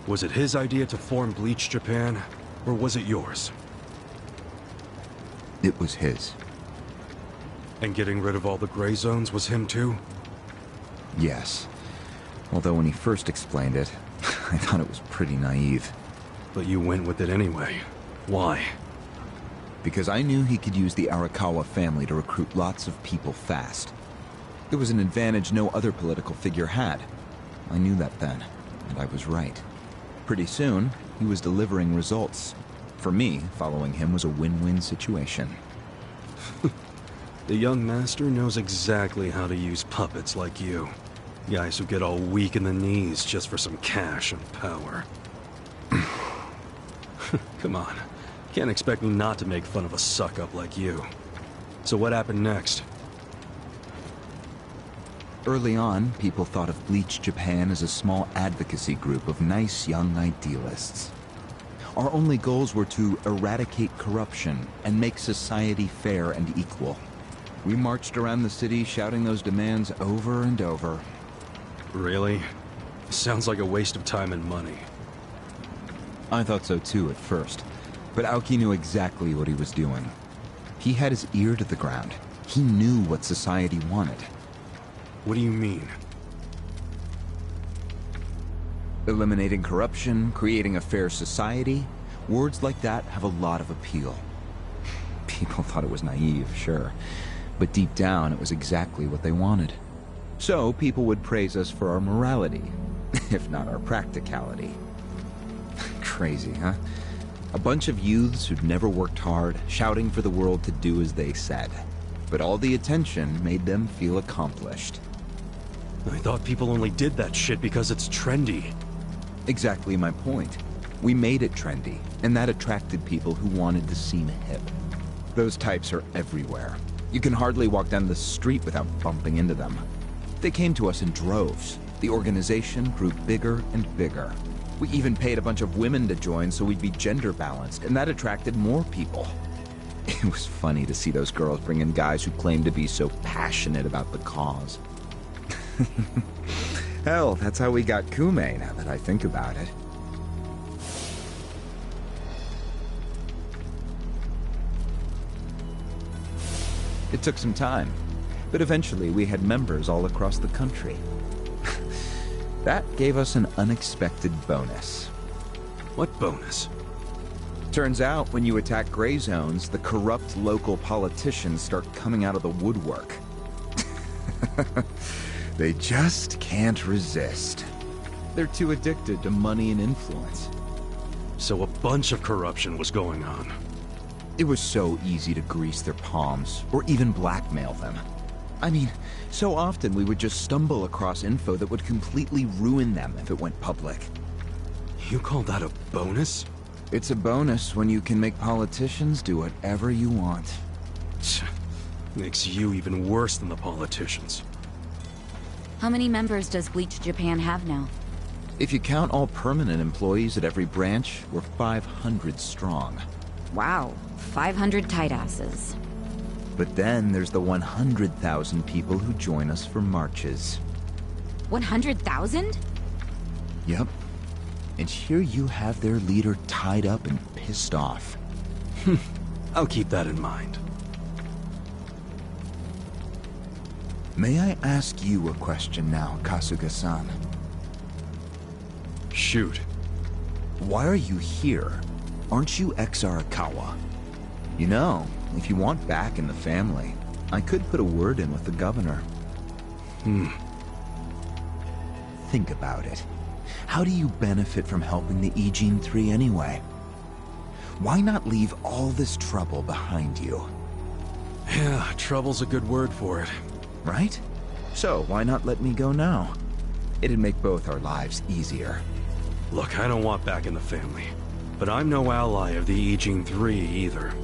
Was it his idea to form Bleach Japan, or was it yours? It was his. And getting rid of all the gray zones was him too? Yes. Although when he first explained it, I thought it was pretty naive. But you went with it anyway. Why? Because I knew he could use the Arakawa family to recruit lots of people fast. It was an advantage no other political figure had. I knew that then, and I was right. Pretty soon, he was delivering results. For me, following him was a win-win situation. The young master knows exactly how to use puppets like you. Guys who get all weak in the knees just for some cash and power. Come on. Can't expect me not to make fun of a suck-up like you. So what happened next? Early on, people thought of Bleach Japan as a small advocacy group of nice young idealists. Our only goals were to eradicate corruption and make society fair and equal. We marched around the city shouting those demands over and over. Really? Sounds like a waste of time and money. I thought so too at first, but Aoki knew exactly what he was doing. He had his ear to the ground. He knew what society wanted. What do you mean? Eliminating corruption, creating a fair society, words like that have a lot of appeal. People thought it was naive, sure, but deep down it was exactly what they wanted. So people would praise us for our morality, if not our practicality. Crazy, huh? A bunch of youths who'd never worked hard, shouting for the world to do as they said. But all the attention made them feel accomplished. I thought people only did that shit because it's trendy. Exactly my point. We made it trendy, and that attracted people who wanted to seem hip. Those types are everywhere. You can hardly walk down the street without bumping into them. They came to us in droves. The organization grew bigger and bigger. We even paid a bunch of women to join so we'd be gender balanced, and that attracted more people. It was funny to see those girls bring in guys who claimed to be so passionate about the cause. Hell, that's how we got Kume, now that I think about it. It took some time, but eventually we had members all across the country. That gave us an unexpected bonus. What bonus? Turns out, when you attack gray zones, the corrupt local politicians start coming out of the woodwork. They just can't resist. They're too addicted to money and influence. So a bunch of corruption was going on. It was so easy to grease their palms, or even blackmail them. I mean, so often we would just stumble across info that would completely ruin them if it went public. You call that a bonus? It's a bonus when you can make politicians do whatever you want. Makes you even worse than the politicians. How many members does Bleach Japan have now? If you count all permanent employees at every branch, we're 500 strong. Wow, 500 tight asses. But then there's the 100,000 people who join us for marches. 100,000? Yep. And here you have their leader tied up and pissed off. I'll keep that in mind. May I ask you a question now, Kasuga-san? Shoot. Why are you here? Aren't you ex-Arakawa? You know, if you want back in the family, I could put a word in with the governor. Think about it. How do you benefit from helping the Ijin 3 anyway? Why not leave all this trouble behind you? Yeah, trouble's a good word for it. Right? So why not let me go now? It'd make both our lives easier. Look, I don't want back in the family. But I'm no ally of the Ijin 3 either.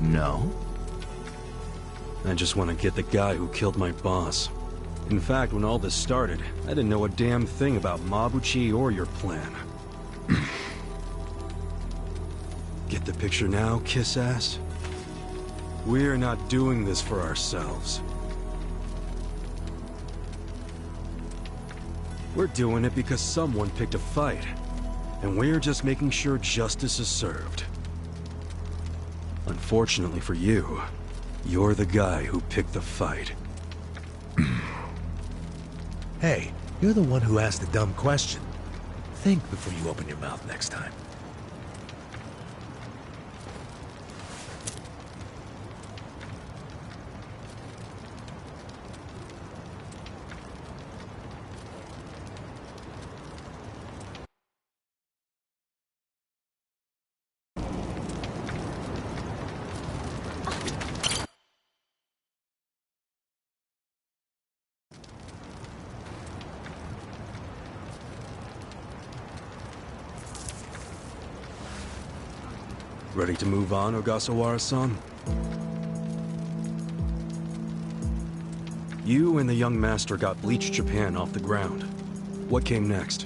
No? I just want to get the guy who killed my boss. In fact, when all this started, I didn't know a damn thing about Mabuchi or your plan. Get the picture now, kiss-ass? We're not doing this for ourselves. We're doing it because someone picked a fight. and we're just making sure justice is served. Unfortunately for you, you're the guy who picked the fight. Hey, you're the one who asked the dumb question. Think before you open your mouth next time. Ready to move on, Ogasawara-san? You and the young master got Bleach Japan off the ground. What came next?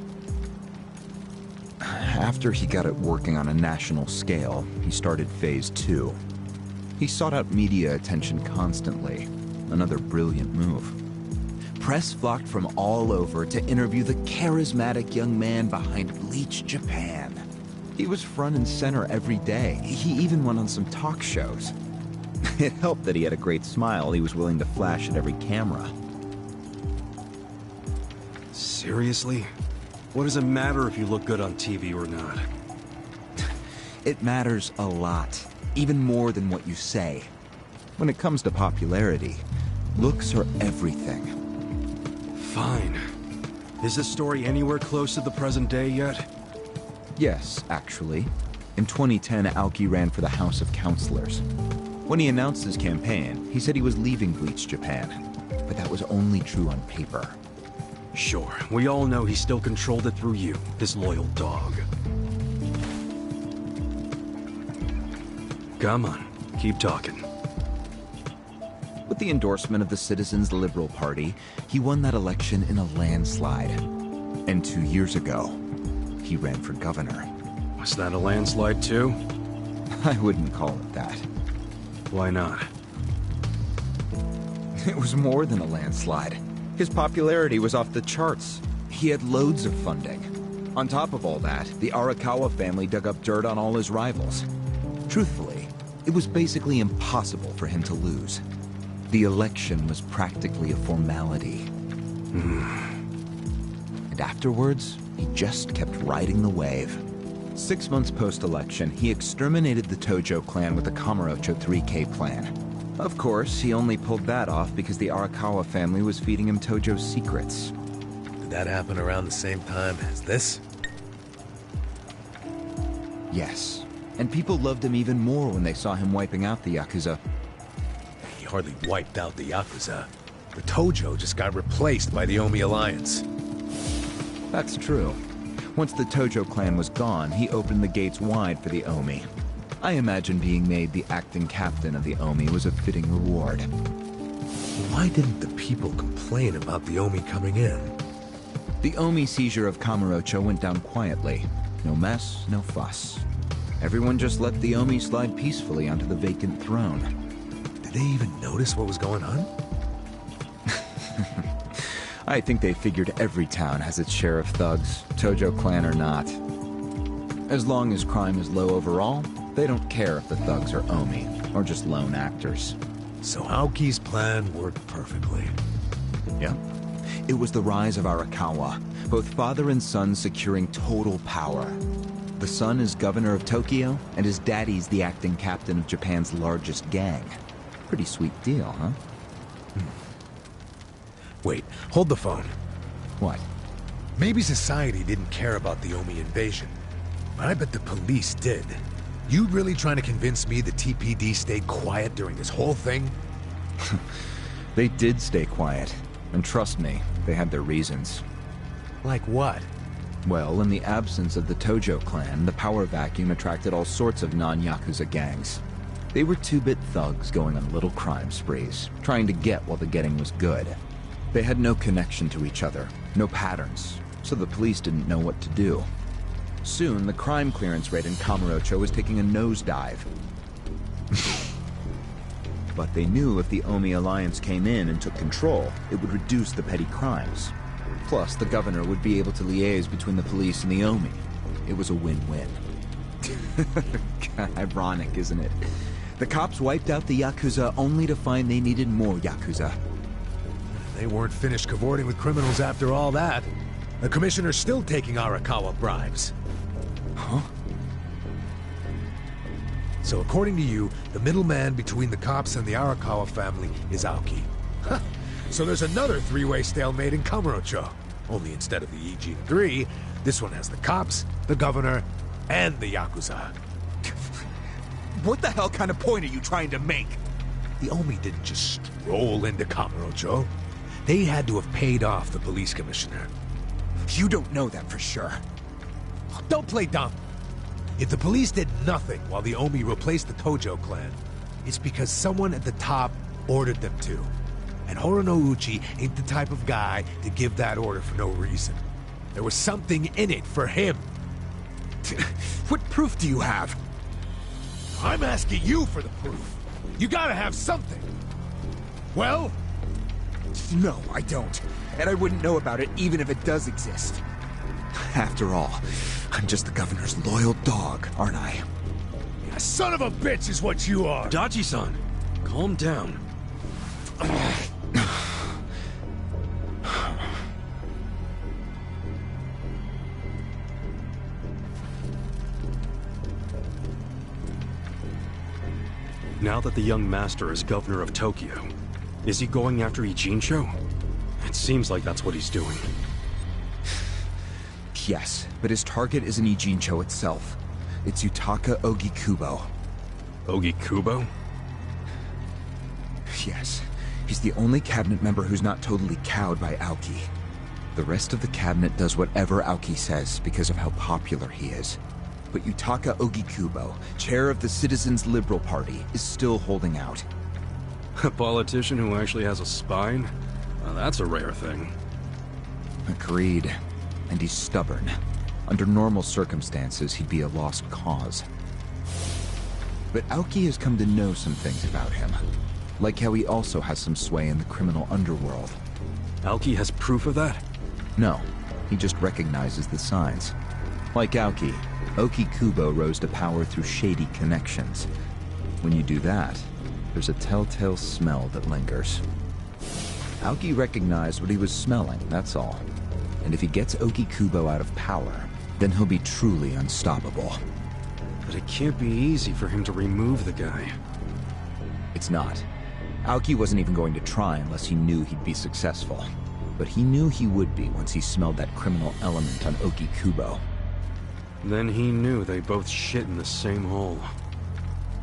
After he got it working on a national scale, he started Phase 2. He sought out media attention constantly. Another brilliant move. Press flocked from all over to interview the charismatic young man behind Bleach Japan. He was front and center every day. He even went on some talk shows. It helped that he had a great smile he was willing to flash at every camera. Seriously? What does it matter if you look good on TV or not? It matters a lot, even more than what you say. When it comes to popularity, looks are everything. Fine. Is this story anywhere close to the present day yet? Yes, actually. In 2010, Aoki ran for the House of Councilors. When he announced his campaign, he said he was leaving Bleach Japan. But that was only true on paper. Sure, we all know he still controlled it through you, his loyal dog. Come on, keep talking. With the endorsement of the Citizens Liberal Party, he won that election in a landslide. And 2 years ago, he ran for governor. Was that a landslide too? I wouldn't call it that. Why not? It was more than a landslide. His popularity was off the charts. He had loads of funding. On top of all that, the Arakawa family dug up dirt on all his rivals. Truthfully, it was basically impossible for him to lose. The election was practically a formality. And afterwards, he just kept riding the wave. 6 months post-election, he exterminated the Tojo clan with the Kamurocho 3K plan. Of course, he only pulled that off because the Arakawa family was feeding him Tojo's secrets. Did that happen around the same time as this? Yes. And people loved him even more when they saw him wiping out the Yakuza. He hardly wiped out the Yakuza. The Tojo just got replaced by the Omi Alliance. That's true. Once the Tojo clan was gone, he opened the gates wide for the Omi. I imagine being made the acting captain of the Omi was a fitting reward. Why didn't the people complain about the Omi coming in? The Omi seizure of Kamurocho went down quietly. No mess, no fuss. Everyone just let the Omi slide peacefully onto the vacant throne. Did they even notice what was going on? I think they figured every town has its share of thugs, Tojo clan or not. As long as crime is low overall, they don't care if the thugs are Omi, or just lone actors. So Aoki's plan worked perfectly. Yep. It was the rise of Arakawa, both father and son securing total power. The son is governor of Tokyo, and his daddy's the acting captain of Japan's largest gang. Pretty sweet deal, huh? Wait, hold the phone. What? Maybe society didn't care about the Omi invasion, but I bet the police did. You really trying to convince me the TPD stayed quiet during this whole thing? They did stay quiet. And trust me, they had their reasons. Like what? Well, in the absence of the Tojo clan, the power vacuum attracted all sorts of non-Yakuza gangs. They were two-bit thugs going on little crime sprees, trying to get while the getting was good. They had no connection to each other, no patterns, so the police didn't know what to do. Soon, the crime clearance rate in Kamurocho was taking a nosedive. But they knew if the Omi Alliance came in and took control, it would reduce the petty crimes. Plus, the governor would be able to liaise between the police and the Omi. It was a win-win. Ironic, isn't it? The cops wiped out the Yakuza only to find they needed more Yakuza. They weren't finished cavorting with criminals after all that. The commissioner's still taking Arakawa bribes. Huh? So according to you, the middleman between the cops and the Arakawa family is Aoki. So there's another three-way stalemate in Kamurocho. Only instead of the Ijin 3, this one has the cops, the governor, and the Yakuza. What the hell kind of point are you trying to make? The Omi didn't just stroll into Kamurocho. They had to have paid off the police commissioner. You don't know that for sure. Don't play dumb. If the police did nothing while the Omi replaced the Tojo clan, it's because someone at the top ordered them to. And Horonouchi ain't the type of guy to give that order for no reason. There was something in it for him. What proof do you have? I'm asking you for the proof. You gotta have something. Well? No, I don't. And I wouldn't know about it even if it does exist. After all, I'm just the governor's loyal dog, aren't I? Yeah, son of a bitch is what you are! Dachi-san, calm down. Now that the young master is governor of Tokyo, is he going after Ijincho? It seems like that's what he's doing. Yes, but his target isn't Ijincho itself. It's Yutaka Ogikubo. Ogikubo? Yes, he's the only cabinet member who's not totally cowed by Aoki. The rest of the cabinet does whatever Aoki says because of how popular he is. But Yutaka Ogikubo, chair of the Citizens Liberal Party, is still holding out. A politician who actually has a spine? Now that's a rare thing. Agreed. And he's stubborn. Under normal circumstances, he'd be a lost cause. But Aoki has come to know some things about him. Like how he also has some sway in the criminal underworld. Aoki has proof of that? No, he just recognizes the signs. Like Aoki, Ogikubo rose to power through shady connections. When you do that, there's a telltale smell that lingers. Aoki recognized what he was smelling, that's all. And if he gets Ogikubo out of power, then he'll be truly unstoppable. But it can't be easy for him to remove the guy. It's not. Aoki wasn't even going to try unless he knew he'd be successful. But he knew he would be once he smelled that criminal element on Ogikubo. Then he knew they both shit in the same hole.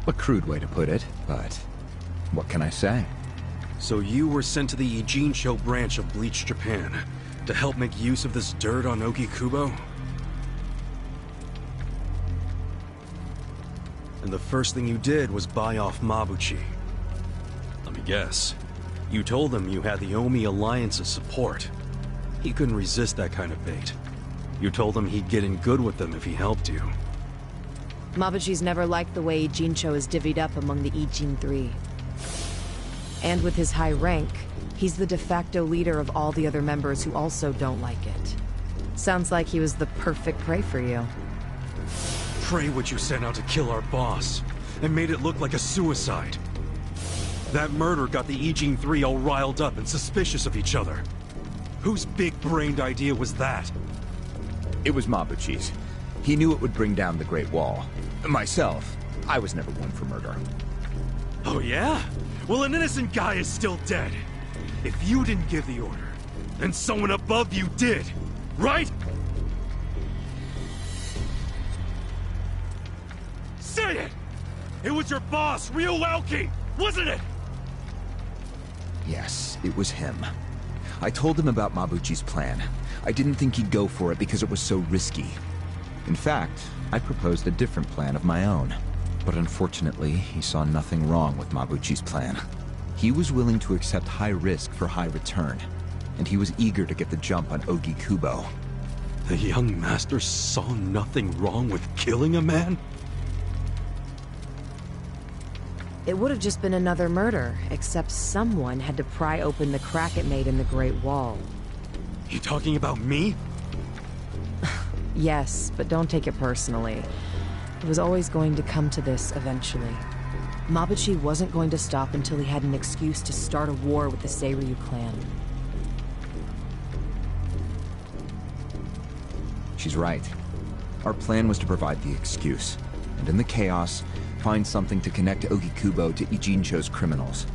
A crude way to put it, but what can I say? So you were sent to the Ijincho branch of Bleach Japan to help make use of this dirt on Ogikubo? And the first thing you did was buy off Mabuchi. Let me guess. You told him you had the Omi Alliance's support. He couldn't resist that kind of bait. You told him he'd get in good with them if he helped you. Mabuchi's never liked the way Ijincho is divvied up among the Ijin 3. And with his high rank, he's the de facto leader of all the other members who also don't like it. Sounds like he was the perfect prey for you. Pray what you sent out to kill our boss, and made it look like a suicide. That murder got the Ijin 3 all riled up and suspicious of each other. Whose big-brained idea was that? It was Mabuchi's. He knew it would bring down the Great Wall. Myself, I was never one for murder. Oh yeah? Well, an innocent guy is still dead. If you didn't give the order, then someone above you did, right? Say it! It was your boss, Ryuuki, wasn't it? Yes, it was him. I told him about Mabuchi's plan. I didn't think he'd go for it because it was so risky. In fact, I proposed a different plan of my own. But unfortunately, he saw nothing wrong with Mabuchi's plan. He was willing to accept high risk for high return, and he was eager to get the jump on Ogikubo. The young master saw nothing wrong with killing a man? It would have just been another murder, except someone had to pry open the crack it made in the Great Wall. You talking about me? Yes, but don't take it personally. It was always going to come to this eventually. Mabuchi wasn't going to stop until he had an excuse to start a war with the Seiryu clan. She's right. Our plan was to provide the excuse, and in the chaos, find something to connect Ogikubo to Ijincho's criminals.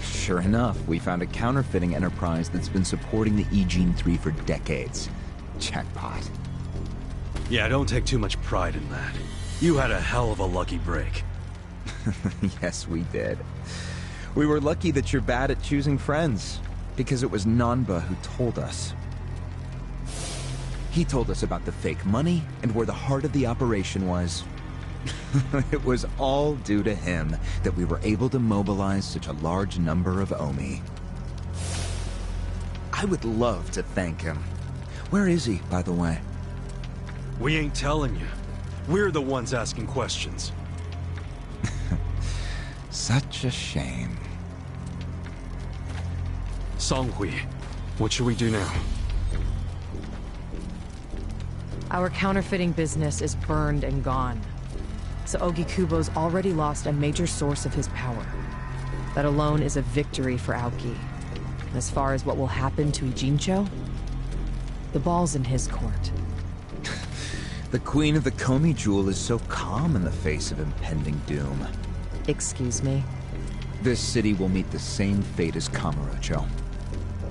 Sure enough, we found a counterfeiting enterprise that's been supporting the Ijin 3 for decades. Jackpot. Yeah, don't take too much pride in that. You had a hell of a lucky break. Yes, we did. We were lucky that you're bad at choosing friends, because it was Nanba who told us. He told us about the fake money and where the heart of the operation was. It was all due to him that we were able to mobilize such a large number of Omi. I would love to thank him. Where is he, by the way? We ain't telling you. We're the ones asking questions. Such a shame. Songhui, what should we do now? Our counterfeiting business is burned and gone. So Ogikubo's already lost a major source of his power. That alone is a victory for Aoki. As far as what will happen to Ijincho, the ball's in his court. The Queen of the Komi Jewel is so calm in the face of impending doom. Excuse me? This city will meet the same fate as Kamurocho.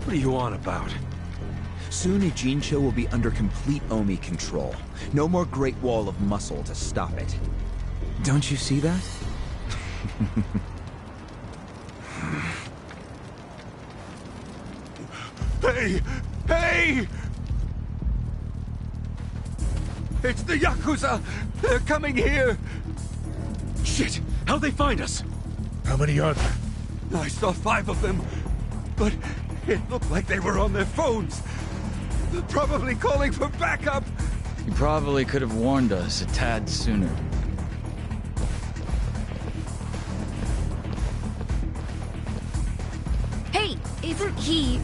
What are you on about? Soon Ijincho will be under complete Omi control. No more Great Wall of Muscle to stop it. Don't you see that? Hey! Hey! It's the Yakuza! They're coming here! Shit! How'd they find us? How many are there? I saw 5 of them, but it looked like they were on their phones. They're probably calling for backup! You probably could have warned us a tad sooner. Hey, isn't he...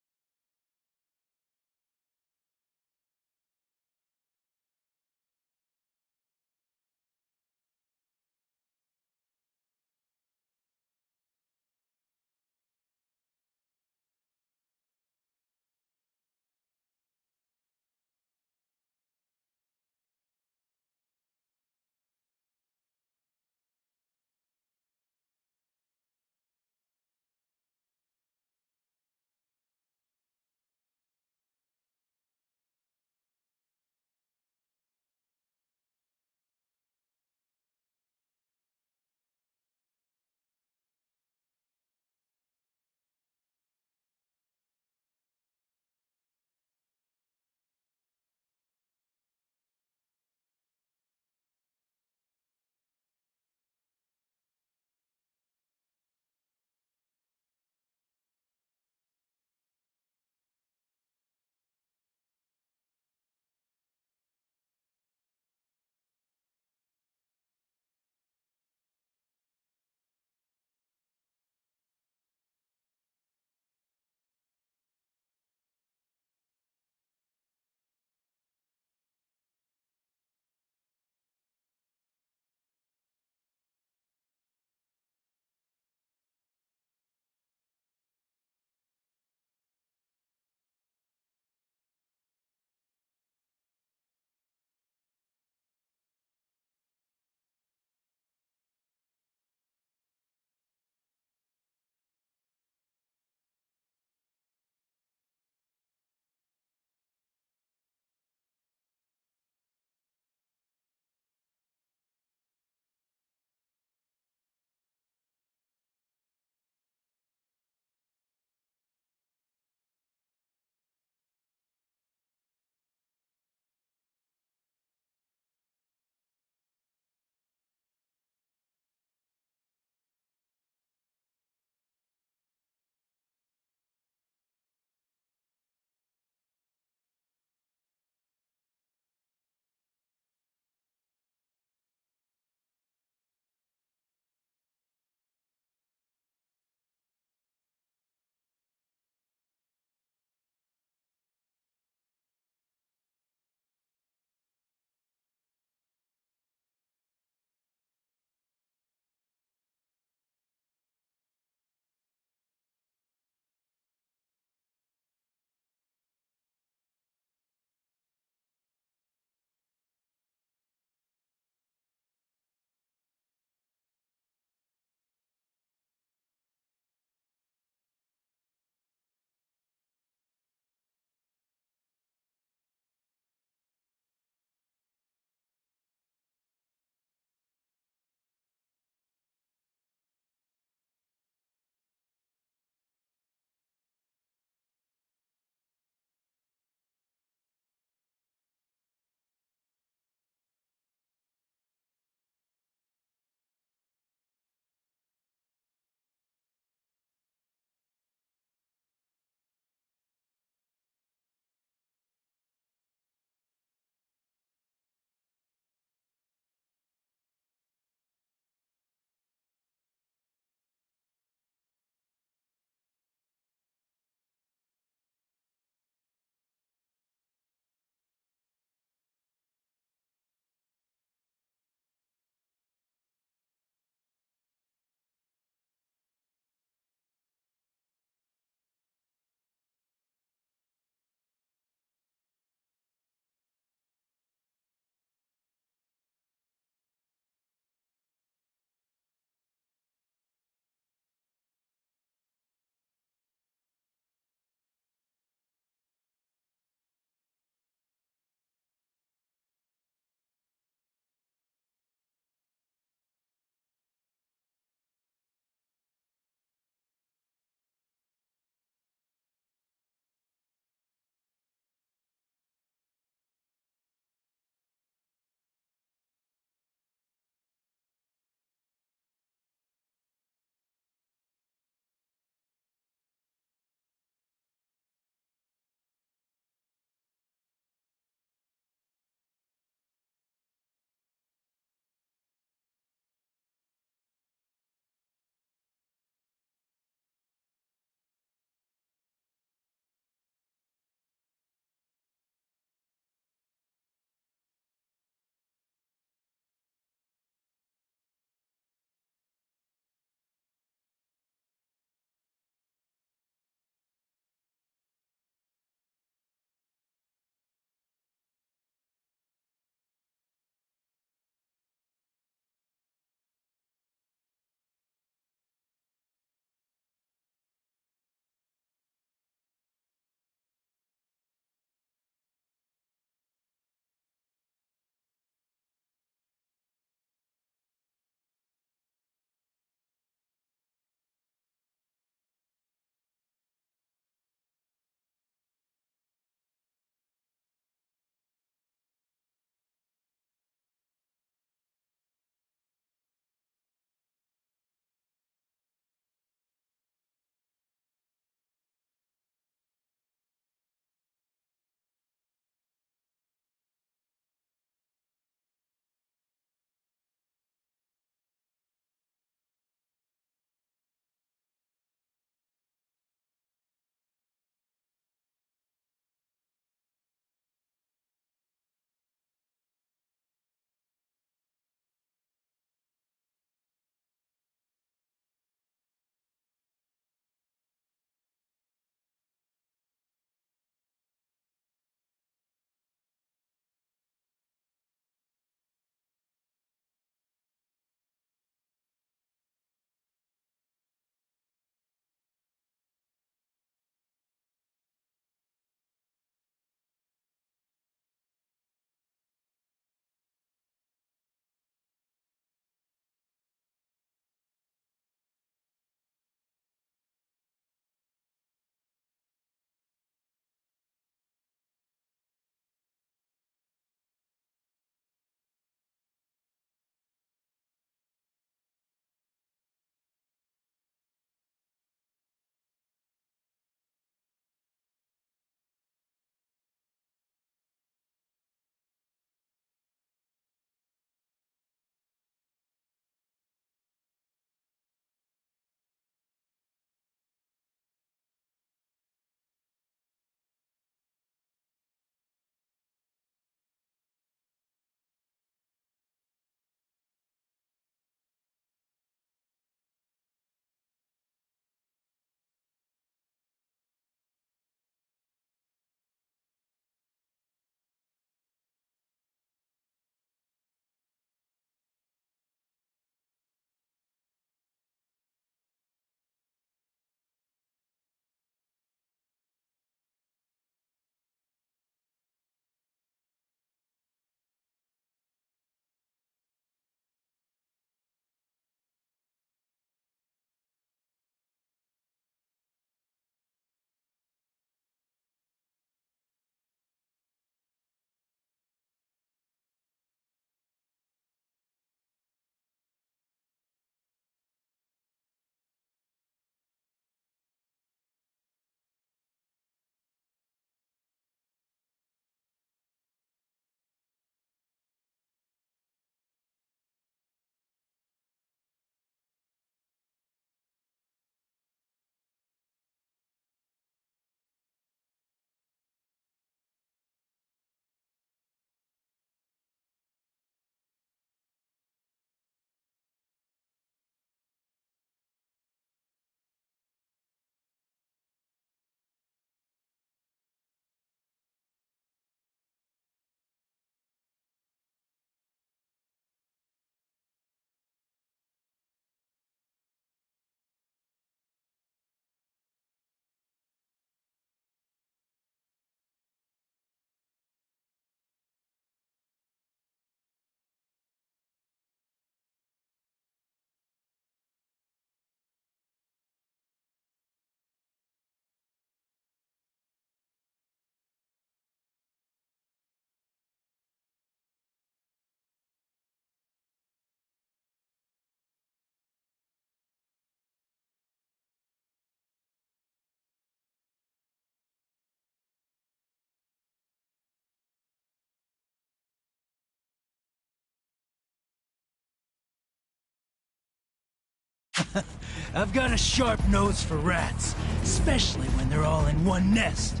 I've got a sharp nose for rats, especially when they're all in one nest.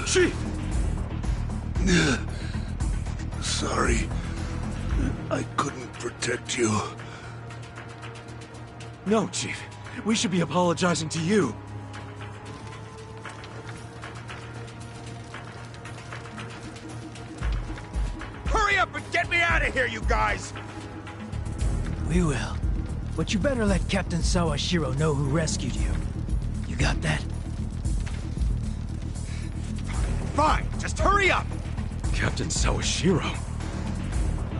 Chief! Sorry. I couldn't protect you. No, Chief. We should be apologizing to you. Hurry up and get me out of here, you guys! We will. But you better let Captain Sawashiro know who rescued you. You got that? Fine, just hurry up! Captain Sawashiro.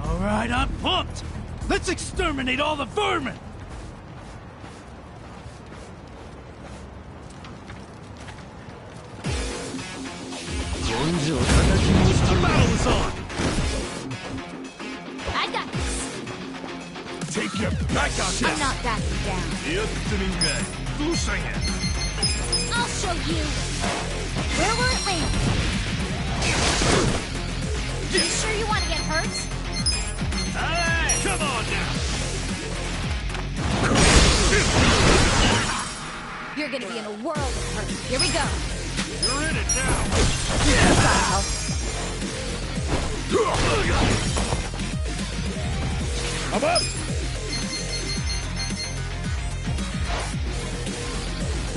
All right, I'm pumped. Let's exterminate all the vermin! The battle is on! I got this. Take your back out there! I'm not backing down. I'll show you. Where will it land? You sure you want to get hurt? Hey, come on now! You're gonna be in a world of hurt. Here we go. You're in it now! I'm up!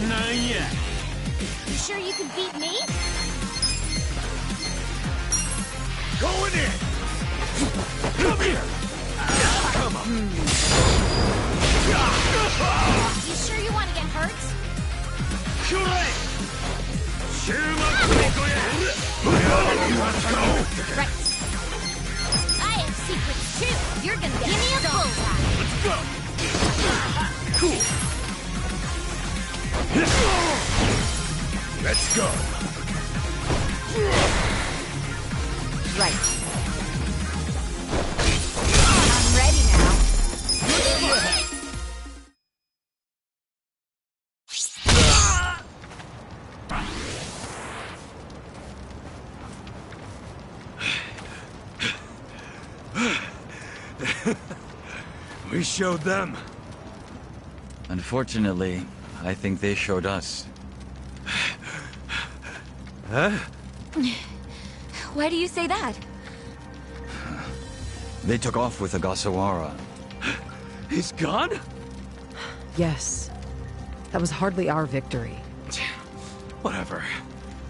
Not yet. You sure you can beat me? Going in! Come here! Come on. You sure you want to get hurt? Right. I have secrets too. You're gonna get me a bullseye. Let's go! Cool! Let's go! Right. I'm ready now. We showed them. Unfortunately, I think they showed us. Huh? Why do you say that? They took off with Ogasawara. He's gone? Yes. That was hardly our victory. Whatever.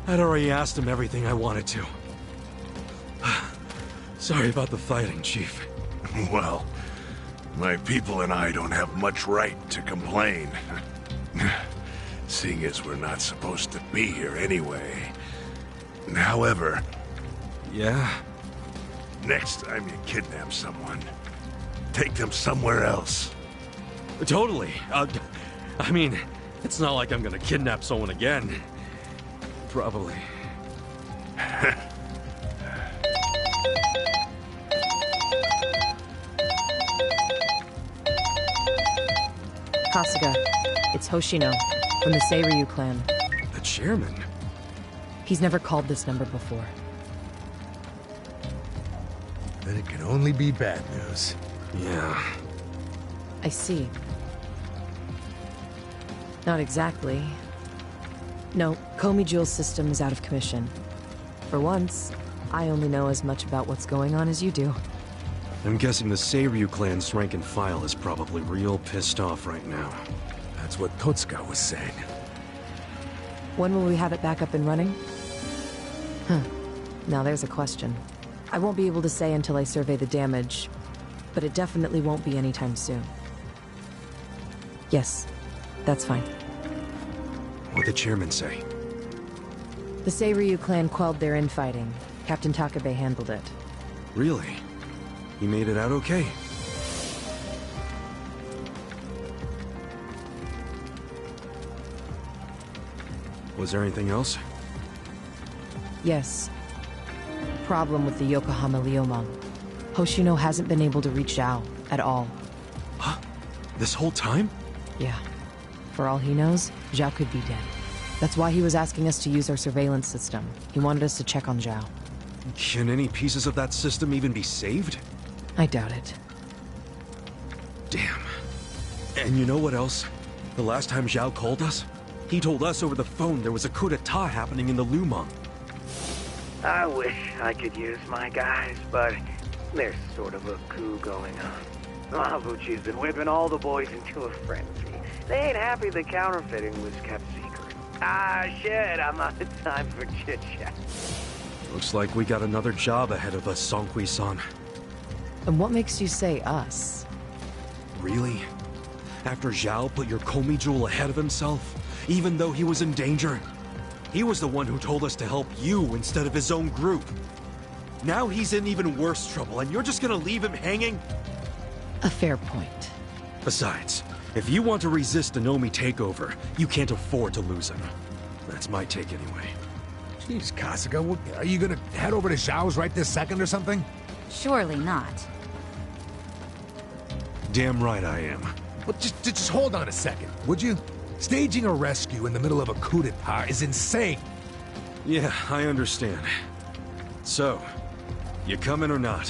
I'd already asked him everything I wanted to. Sorry about the fighting, Chief. Well, my people and I don't have much right to complain. Seeing as we're not supposed to be here anyway. However, Yeah? next time you kidnap someone, take them somewhere else. Totally. I mean, it's not like I'm gonna kidnap someone again. Probably. Kasuga, it's Hoshino, from the Seiryu clan. The chairman? He's never called this number before. Then it can only be bad news. Yeah. I see. Not exactly. No, Komi Jewel's system is out of commission. For once, I only know as much about what's going on as you do. I'm guessing the Seiryu clan's rank and file is probably real pissed off right now. That's what Totsuka was saying. When will we have it back up and running? Huh. Now there's a question. I won't be able to say until I survey the damage, but it definitely won't be anytime soon. Yes, that's fine. What'd the chairman say? The Seiryu clan quelled their infighting. Captain Takabe handled it. Really? He made it out okay? Was there anything else? Yes. Problem with the Yokohama Ryomon. Hoshino hasn't been able to reach Zhao at all. Huh? This whole time? Yeah. For all he knows, Zhao could be dead. That's why he was asking us to use our surveillance system. He wanted us to check on Zhao. Can any pieces of that system even be saved? I doubt it. Damn. And you know what else? The last time Zhao called us, he told us over the phone there was a coup d'etat happening in the Lumang. I wish I could use my guys, but there's sort of a coup going on. Mabuchi's been whipping all the boys into a frenzy. They ain't happy the counterfeiting was kept secret. Ah, shit, I'm out of time for chit-chat. Looks like we got another job ahead of us, Songhui-san. And what makes you say us? Really? After Zhao put your Komi jewel ahead of himself, even though he was in danger? He was the one who told us to help you instead of his own group. Now he's in even worse trouble, and you're just gonna leave him hanging? A fair point. Besides, if you want to resist a Nomi takeover, you can't afford to lose him. That's my take anyway. Jeez, Kasuga, are you gonna head over to Zhao's right this second or something? Surely not. Damn right I am. Well, just hold on a second, would you? Staging a rescue in the middle of a coup d'etat is insane. Yeah, I understand. So, you coming or not?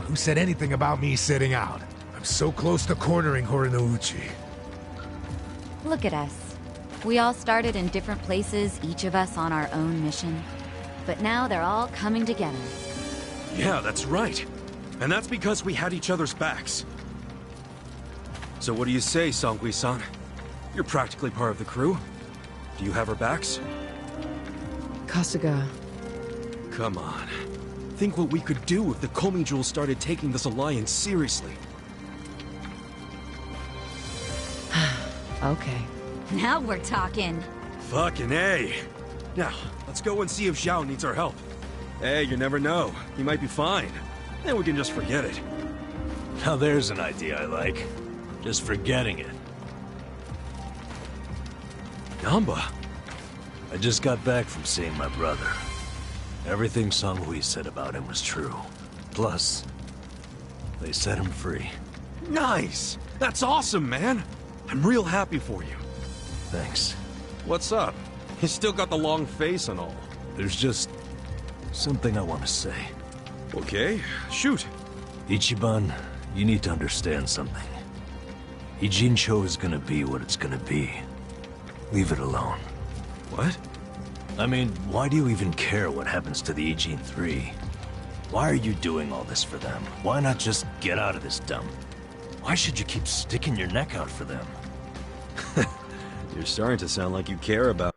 Who said anything about me sitting out? I'm so close to cornering Horinouchi. Look at us. We all started in different places, each of us on our own mission. But now they're all coming together. Yeah, that's right. And that's because we had each other's backs. So what do you say, Songhui-san? You're practically part of the crew. Do you have our backs? Kasuga, Come on. Think what we could do if the Komi Jewel started taking this alliance seriously. okay. Now we're talking. Fucking A. Now, let's go and see if Zhao needs our help. Hey, you never know. He might be fine. Then we can just forget it. Now there's an idea I like. Just forgetting it. Namba. I just got back from seeing my brother. Everything Songhui said about him was true. Plus, they set him free. Nice! That's awesome, man! I'm real happy for you. Thanks. What's up? You still got the long face and all. There's just something I want to say. Okay, shoot. Ichiban, you need to understand something. Ijincho is gonna be what it's gonna be. Leave it alone. What? I mean, why do you even care what happens to the Ijin 3? Why are you doing all this for them? Why not just get out of this dump? Why should you keep sticking your neck out for them? You're starting to sound like you care about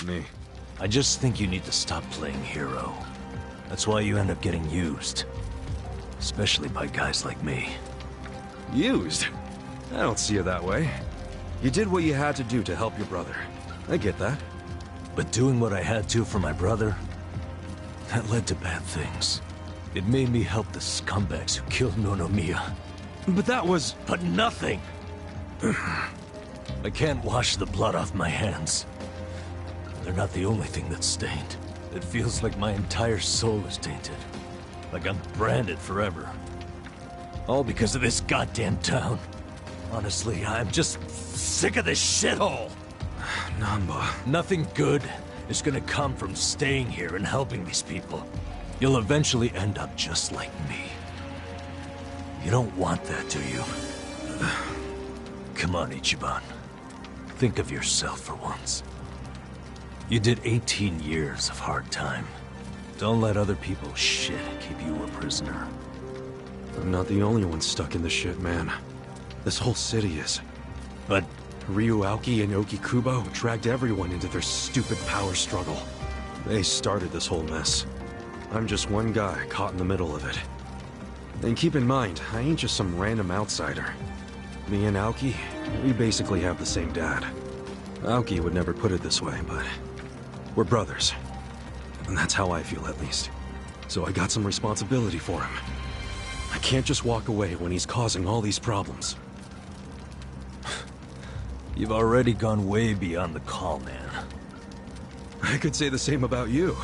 me. I just think you need to stop playing hero. That's why you end up getting used. Especially by guys like me. Used? I don't see it that way. You did what you had to do to help your brother. I get that. But doing what I had to for my brother, that led to bad things. It made me help the scumbags who killed Nonomiya. But that was... But nothing! I can't wash the blood off my hands. They're not the only thing that's stained. It feels like my entire soul is tainted. Like I'm branded forever. All because of this goddamn town. Honestly, I'm just sick of this shithole! Namba... Nothing good is gonna come from staying here and helping these people. You'll eventually end up just like me. You don't want that, do you? Come on, Ichiban. Think of yourself for once. You did 18 years of hard time. Don't let other people's shit keep you a prisoner. I'm not the only one stuck in the shit, man. This whole city is. But Ryuauki and Okikubo dragged everyone into their stupid power struggle. They started this whole mess. I'm just one guy caught in the middle of it. And keep in mind, I ain't just some random outsider. Me and Aoki, we basically have the same dad. Aoki would never put it this way, but we're brothers. And that's how I feel, at least. So I got some responsibility for him. I can't just walk away when he's causing all these problems. You've already gone way beyond the call, man. I could say the same about you.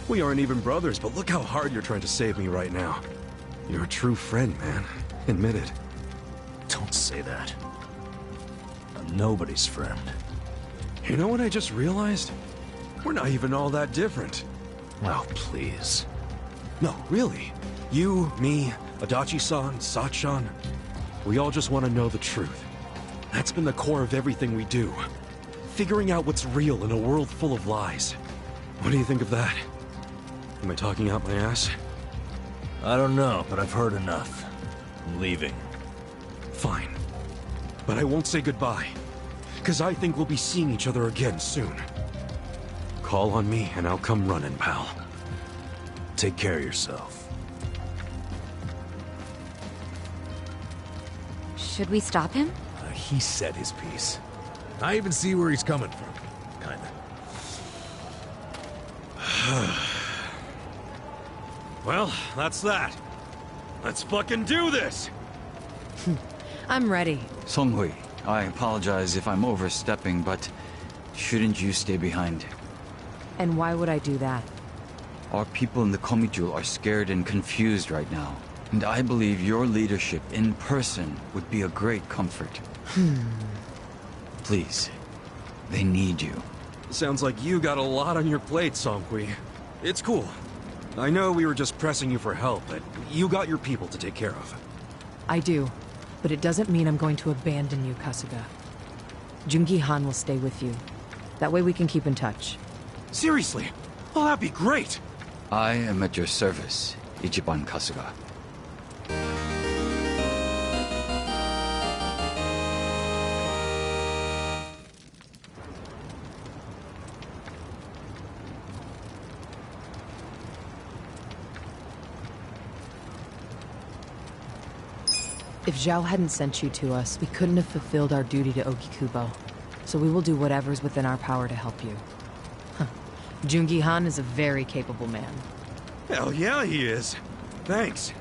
We aren't even brothers, but look how hard you're trying to save me right now. You're a true friend, man. Admit it. Don't say that. I'm nobody's friend. You know what I just realized? We're not even all that different. Oh, please. No, really. You, me, Adachi-san, Sachan. We all just want to know the truth. That's been the core of everything we do. Figuring out what's real in a world full of lies. What do you think of that? Am I talking out my ass? I don't know, but I've heard enough. I'm leaving. Fine. But I won't say goodbye. Because I think we'll be seeing each other again soon. Call on me and I'll come running, pal. Take care of yourself. Should we stop him? He said his piece. I even see where he's coming from. Kinda. Well, that's that. Let's fucking do this! I'm ready. Songhui, I apologize if I'm overstepping, but shouldn't you stay behind? And why would I do that? Our people in the Komijul are scared and confused right now. And I believe your leadership in person would be a great comfort. Please, they need you. Sounds like you got a lot on your plate, Songhui. It's cool. I know we were just pressing you for help, but you got your people to take care of. I do, but it doesn't mean I'm going to abandon you, Kasuga. Jungi-han will stay with you. That way we can keep in touch. Seriously? Oh, that'd be great! I am at your service, Ichiban Kasuga. If Zhao hadn't sent you to us, we couldn't have fulfilled our duty to Okikubo. So we will do whatever's within our power to help you. Jungi-han is a very capable man. Hell yeah, he is. Thanks.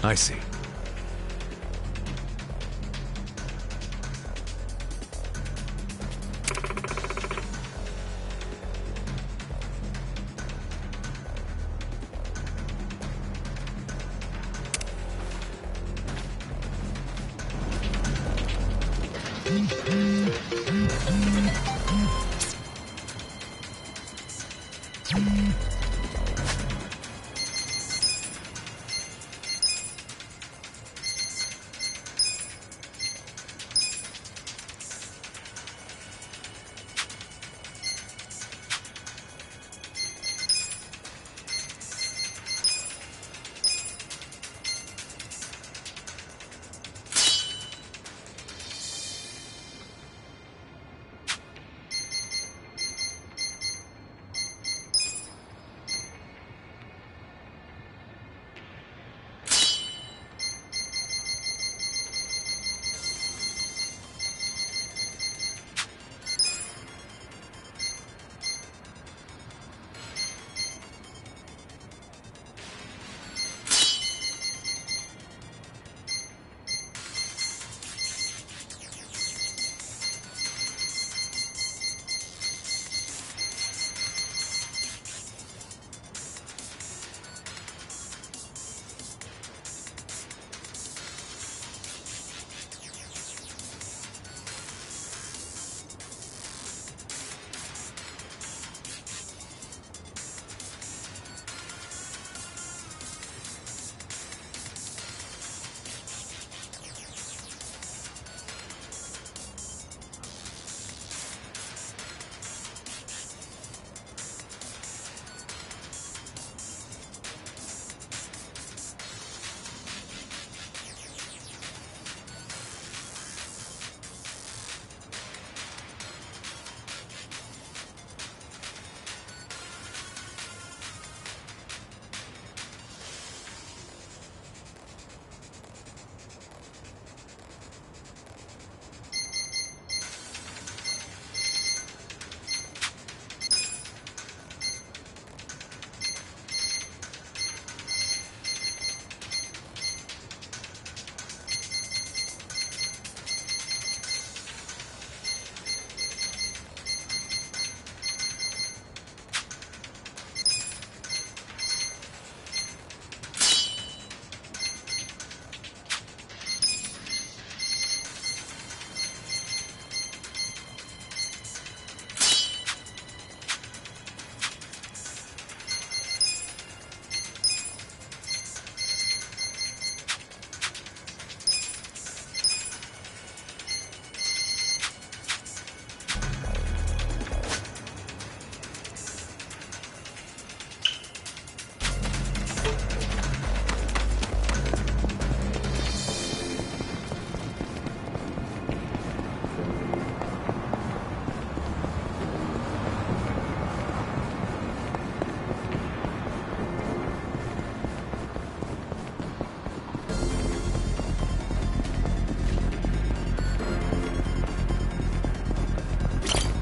I see.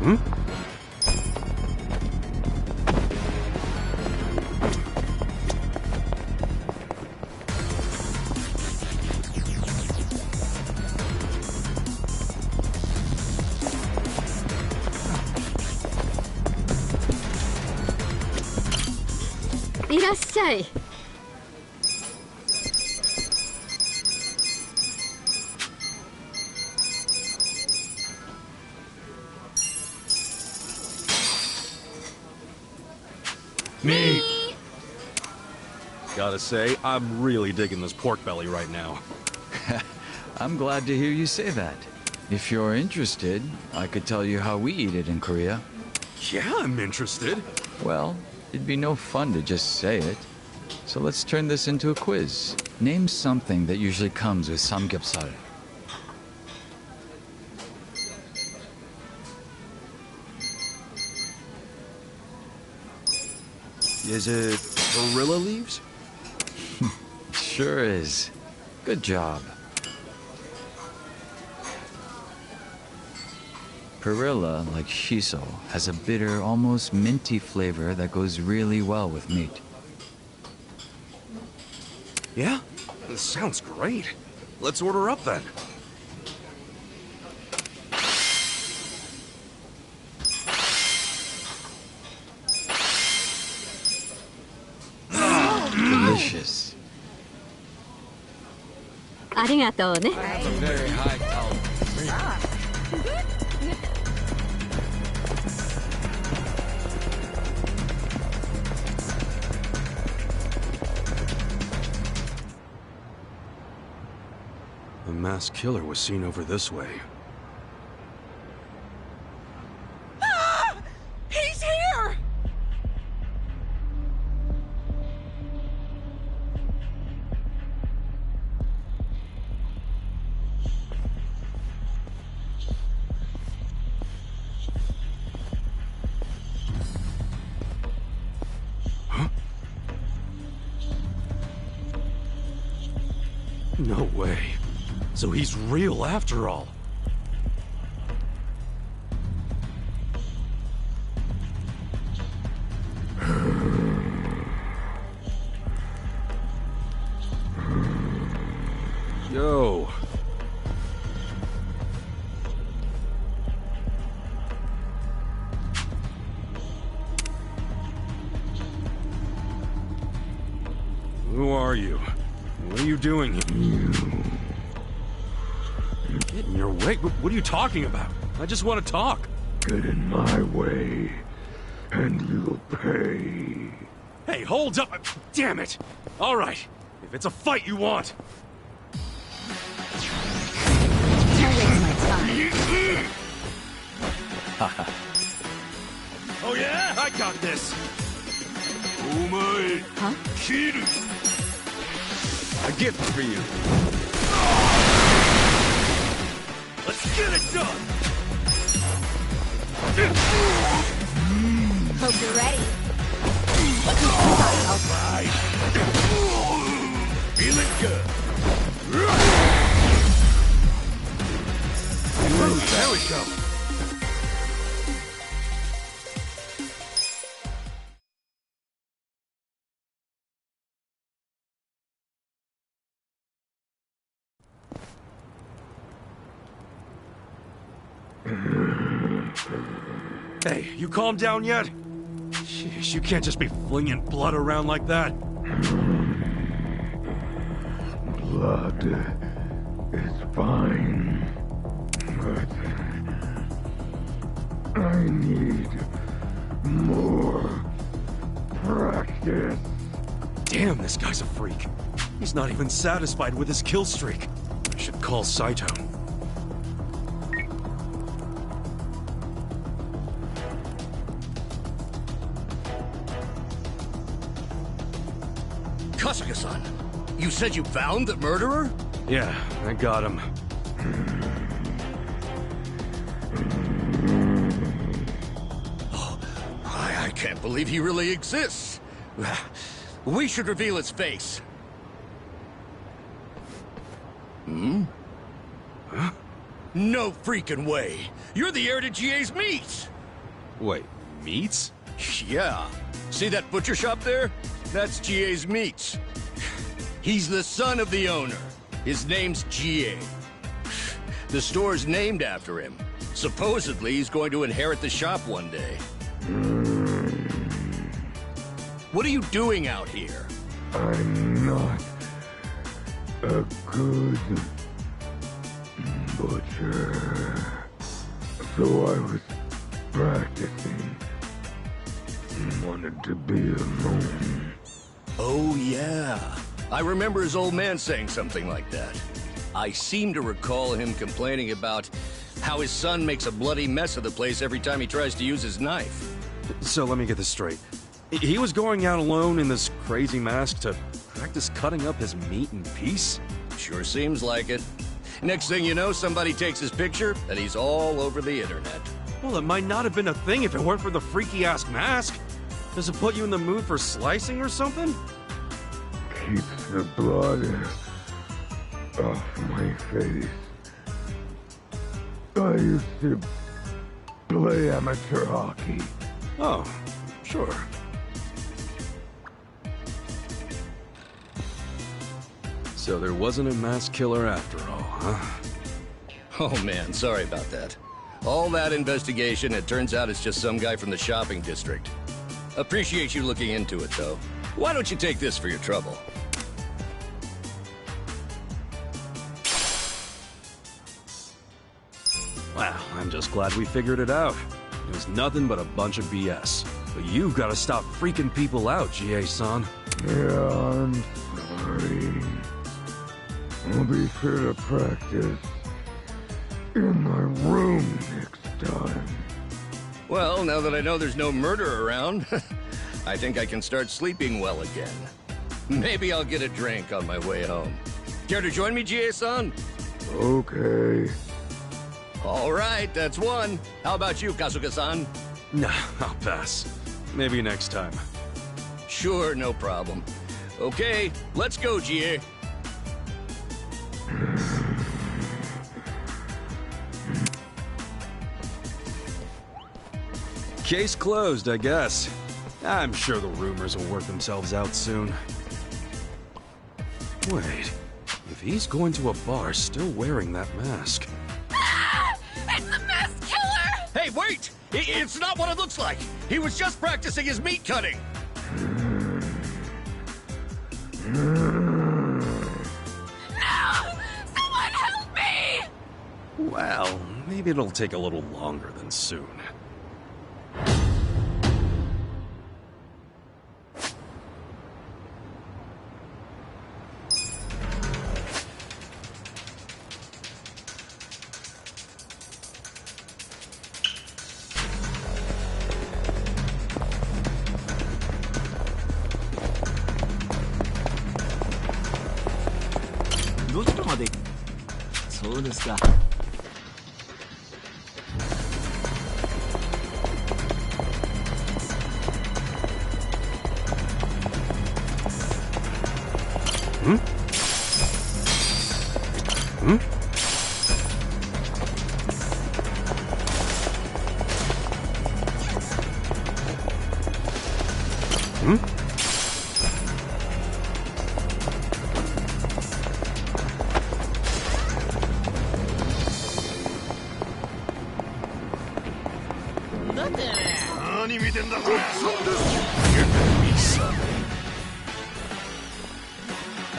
Hmm? Me! Gotta say, I'm really digging this pork belly right now. I'm glad to hear you say that. If you're interested, I could tell you how we eat it in Korea. Yeah, I'm interested. Well, it'd be no fun to just say it. So let's turn this into a quiz. Name something that usually comes with samgyeopsal. Is it gorilla leaves? Sure is. Good job. Perilla, like shiso, has a bitter, almost minty flavor that goes really well with meat. Yeah? This sounds great. Let's order up then. Delicious. ありがとうね。 That's a very high tolerance. The masked killer was seen over this way. He's here! No way. So he's real after all. Yo. Who are you? What are you doing here? Get in your way? What are you talking about? I just want to talk. Get in my way, and you'll pay. Hey, hold up! Damn it! All right, if it's a fight you want. Don't waste my time. Oh yeah? I got this! Omae, Huh? kill. A gift for you. Let's get it done! Hope you're ready. Right. Feeling good. There we go. Hey, you calm down yet? Sheesh, you can't just be flinging blood around like that. Blood is fine, but I need more practice. Damn, this guy's a freak. He's not even satisfied with his kill streak. I should call Saito. Kasuga-san, you said you found the murderer? Yeah, I got him. Oh, I can't believe he really exists. We should reveal his face. Hmm? Huh? No freaking way. You're the heir to GA's meat. Wait, meats? Yeah. See that butcher shop there? That's GA's meats. He's the son of the owner. His name's GA. The store's named after him. Supposedly, he's going to inherit the shop one day. What are you doing out here? I'm not a good butcher. So I was practicing. Wanted to be alone. Oh, yeah. I remember his old man saying something like that. I seem to recall him complaining about how his son makes a bloody mess of the place every time he tries to use his knife. So let me get this straight. He was going out alone in this crazy mask to practice cutting up his meat in peace? Sure seems like it. Next thing you know, somebody takes his picture, and he's all over the internet. Well, it might not have been a thing if it weren't for the freaky-ass mask. Does it put you in the mood for slicing or something? Keeps the blood off my face. I used to play amateur hockey. Oh, sure. So there wasn't a mass killer after all, huh? Oh man, sorry about that. All that investigation, it turns out it's just some guy from the shopping district. Appreciate you looking into it, though. Why don't you take this for your trouble? Well, I'm just glad we figured it out. It was nothing but a bunch of BS. But you've got to stop freaking people out, GA-san. Yeah, I'm sorry. I'll be sure to practice in my room next time. Well, now that I know there's no murder around, I think I can start sleeping well again. Maybe I'll get a drink on my way home. Care to join me, GA-san? Okay. All right, that's one. How about you, Kasuga-san? Nah, I'll pass. Maybe next time. Sure, no problem. Okay, let's go, GA. Case closed, I guess. I'm sure the rumors will work themselves out soon. Wait, if he's going to a bar still wearing that mask... It's the mask killer! Hey, wait! It's not what it looks like! He was just practicing his meat cutting! No! Someone help me! Well, maybe it'll take a little longer than soon.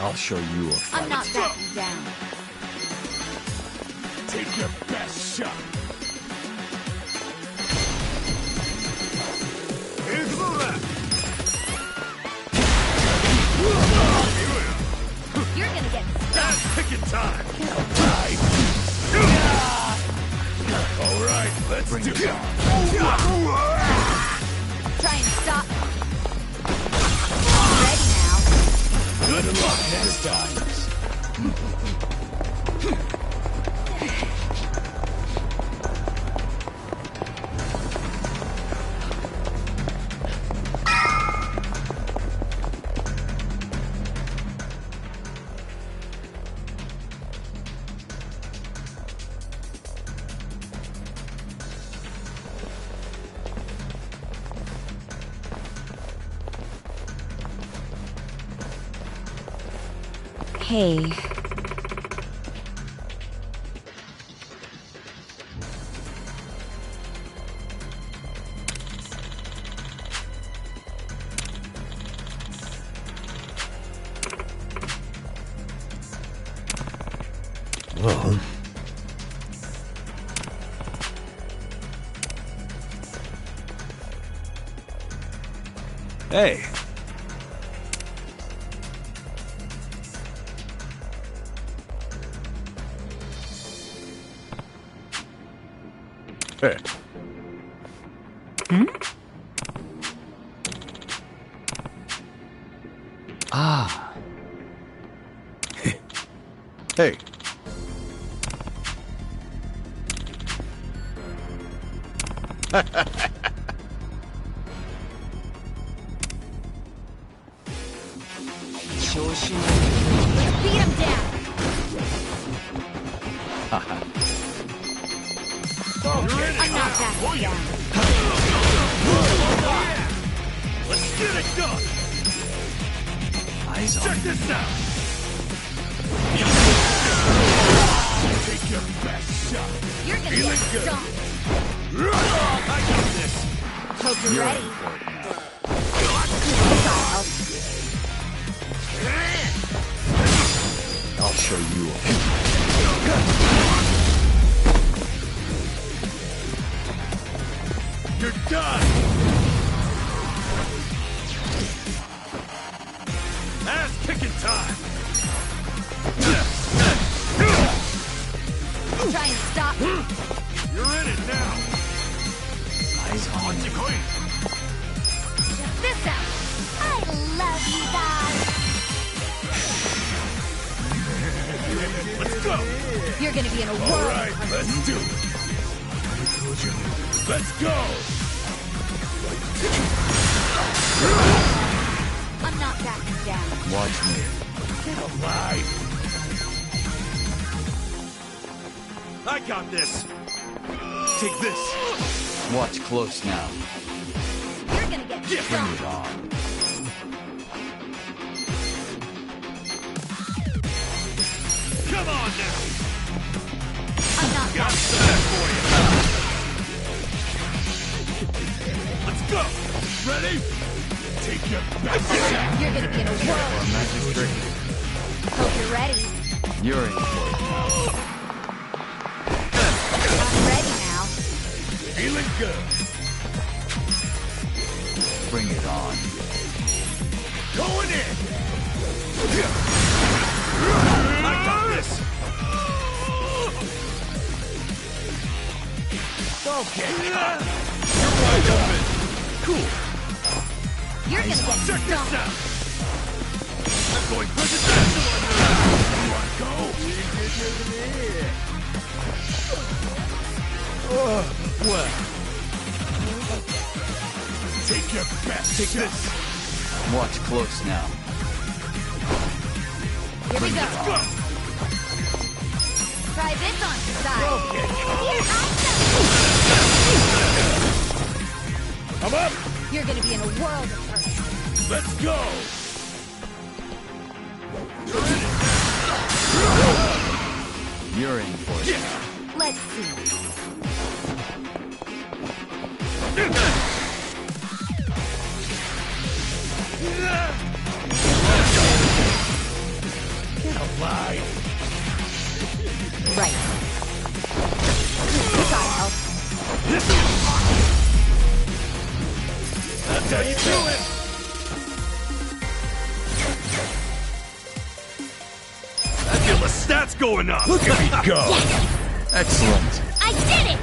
I'll show you a fight. I'm not backing down. Take your best shot. You're gonna get stuck. Picking time. All right, let's Bring do it it. Try and stop me. Ready now. Good luck next time. Hey. Well... Hey. Hey. Hmm? Ah. Hey. Beat him down! I'm not backing down. Let's get it done! Eyes on. Check this out! Take your best shot. You're gonna Feeling get good. stomped. I got this. Hope you're ready. I'll show you. You're done! Ass-kicking time! Try and stop me. You're in it now! Eyes on. Check this out. I love you guys. Let's go! You're gonna be in a All whirl. right, let's do it! Let's go! I'm not backing down. Watch me. Get alive! I got this! Take this! Watch close now. You're gonna get Bring stomped. it on. Come on now! I'm not Got backing some for you! Let's go! Ready? Take your best shot! You're gonna be in a whirl. Magic trick. Hope you're ready. You're in for it now. I'm ready now. Feeling good! Bring it on. Going in! I got this! Okay. You're wide open! Cool! You're gonna get Check this stomped. out! I'm going presidential on you! You wanna go? Well. Take your best. Take this. Watch close now. Here we go. Let's go! Try this on your side. Okay. Here, I'm up! You're gonna be in a world of hurt. Let's go! You're in for it now. Let's see. Get alive! Right. You gotta help. That's how you do it! I feel the stats going up! Look at me go! Excellent. I did it!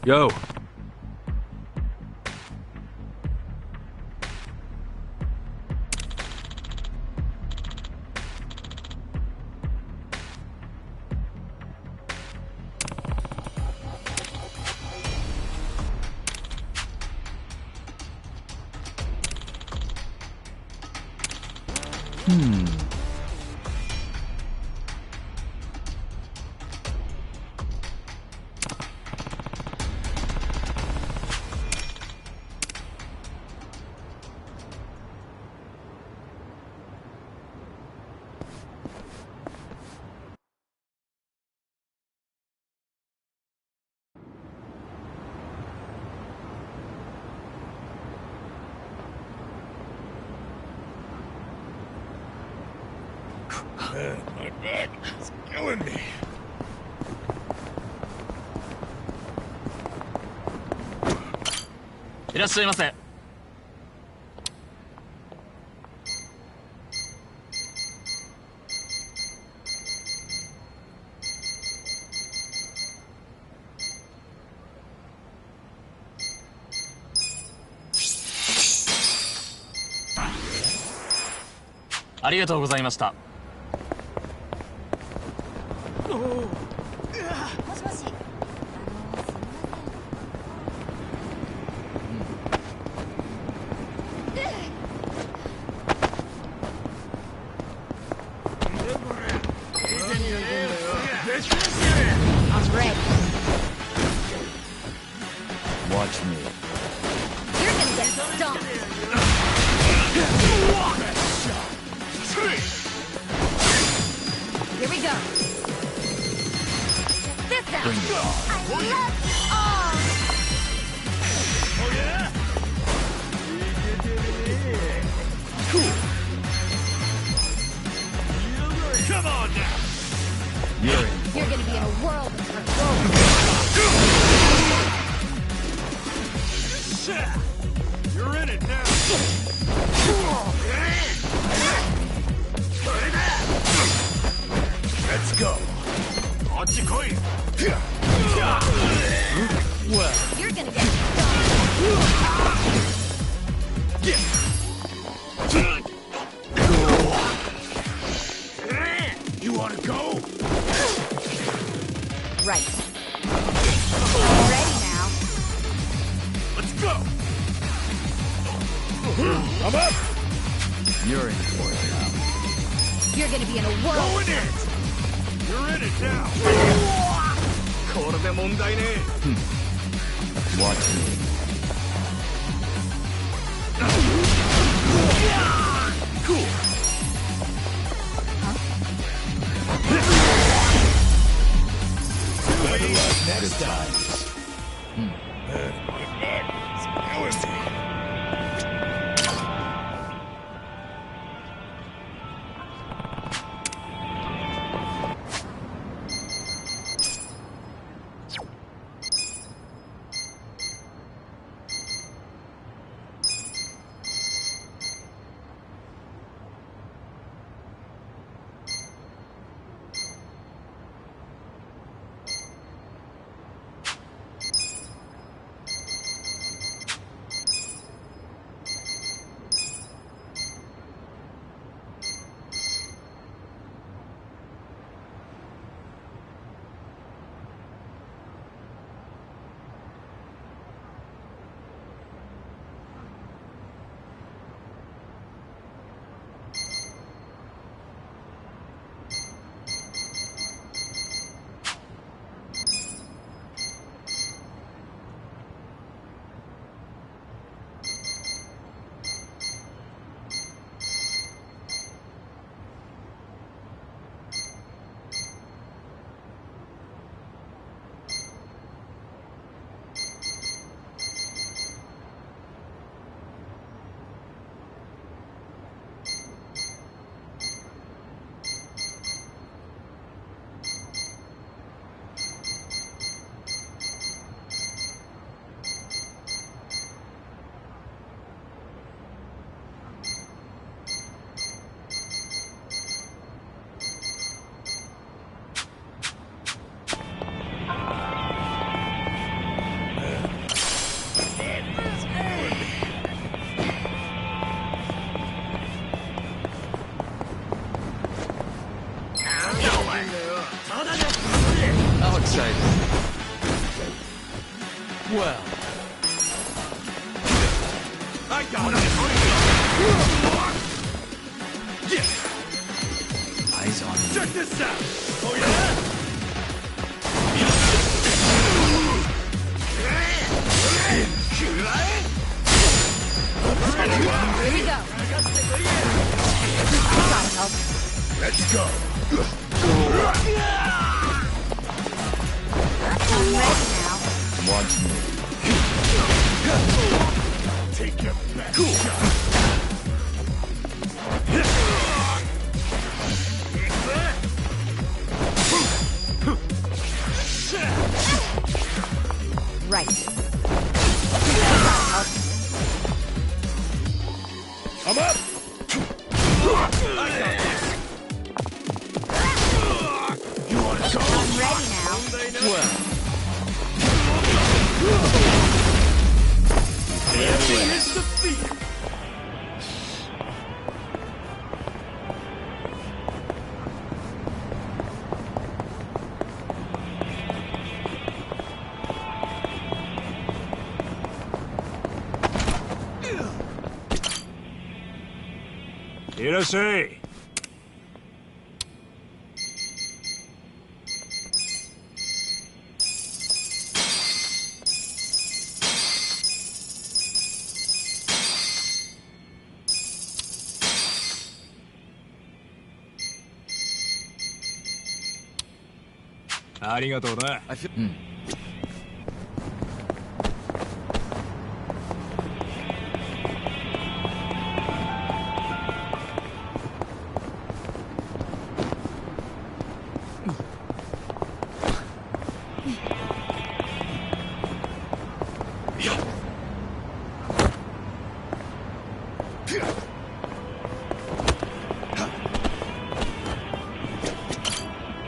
Yo. My back is killing me. I'm ready. Watch me. You're gonna get stomped. Here we go. This out. Bring it on. I love all. Oh, yeah? Come on now! You're gonna be in a world of control. You're in it now! Let's go! Well, you're gonna get stomped. You wanna go? Right. I'm ready now. Let's go! I'm up! You're in for it now. You're gonna be in a world. Go in it! You're in it now! Watch me. Cool! Better luck next time. My back is killing me. I got it! Eyes on me. Check this out! Oh yeah? Here we go. Gotta help. Let's go! I'm ready now. Watch me. Take your best shot! Right. I'm up! You want to go? I'm ready now. Well. Is defeated. Irase. ありがとうな。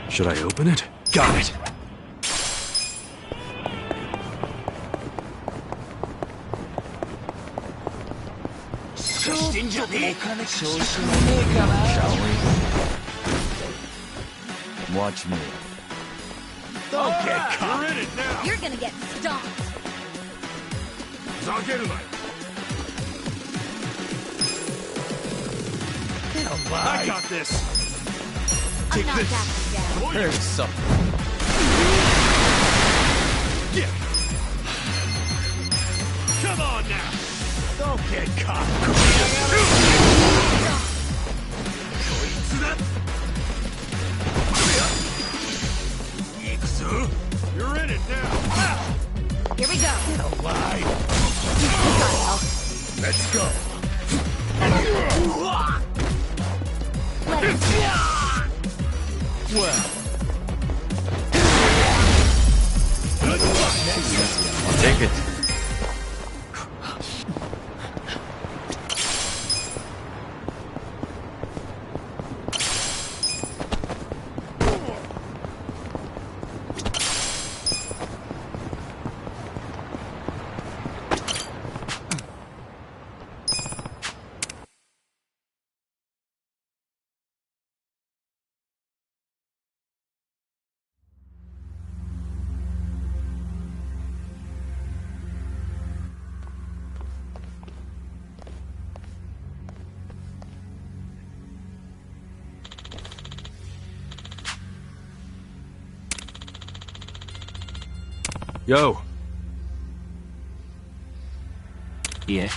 Should I open it? Got it! Shall we? Watch me. Don't get caught. You're in it now. You're gonna get stomped. I got this. I'm not backing down. There's something. Yeah. Come on now. Don't get caught. You're in it now. Here we go. Get alive. Let's go. Let it Well. I'll take it. Yo. Yeah.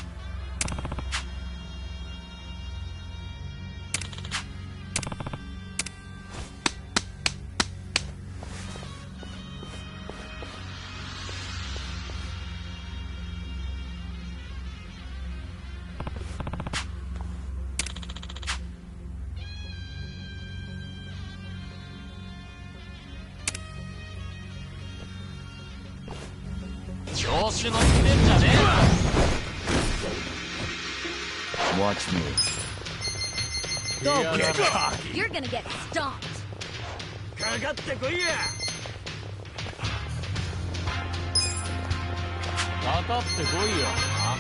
Watch me. Don't get cocky. You're gonna get stomped.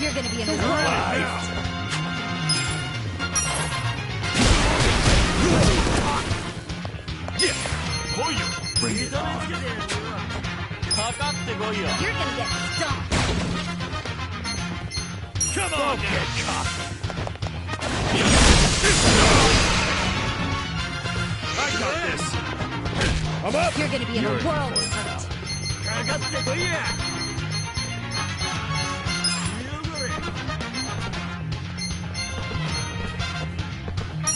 You're gonna be in a Bring it on. You're gonna get stomped. Come on, get caught. I got this. I'm up. You're gonna be in a world of hurt.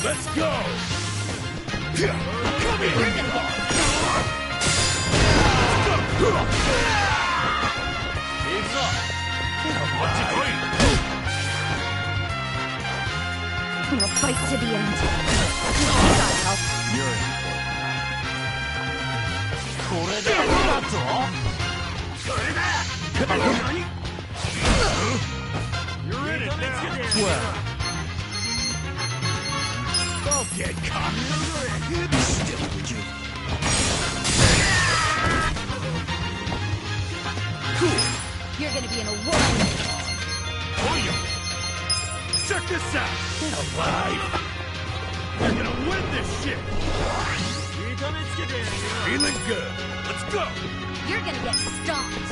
Let's go. Come here. He's up. We'll fight to the end. God help. You're in. You're in it now. Well. Don't get caught. Still would you? Cool. You're gonna be in a world of hurt. Oh, yeah. Check this out. Alive. You're gonna win this shit. Feeling good. Let's go. You're gonna get stomped.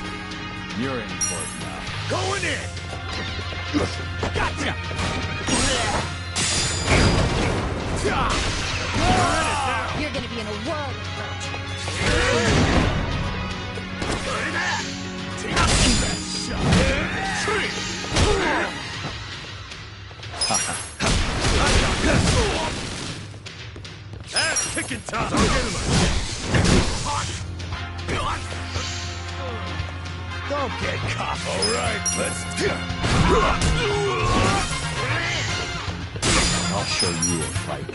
You're in for it now. Going in. Gotcha. You're gonna be in a world of hurt. Take that shot. Ass kicking time. Don't get caught. All right, let's. I'll show you a fight.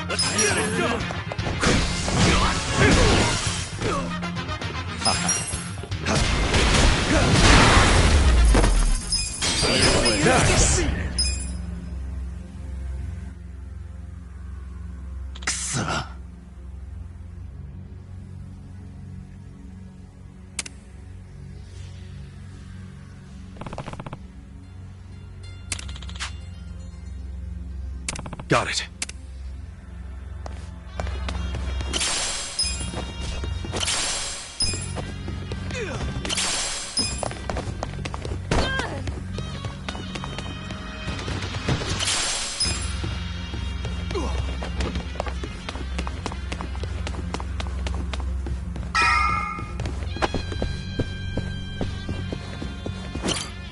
Let's get it done. Got it.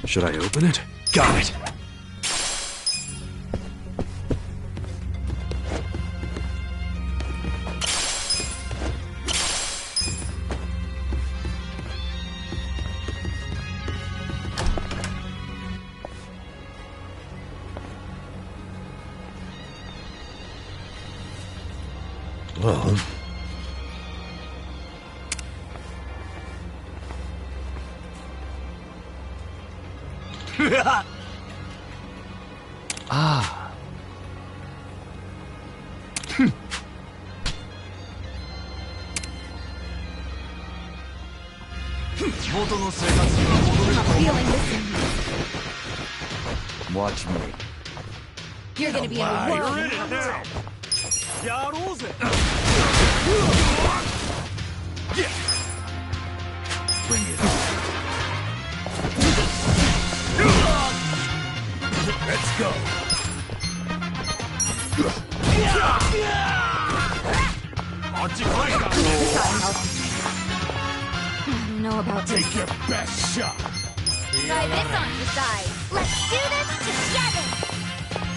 Should I open it? Got it. Well... Ah. Watch me. You're gonna be in a world of hurt. Bring it on. Let's go. I don't know about this. Take your best shot. Try this on your side. Let's do this together.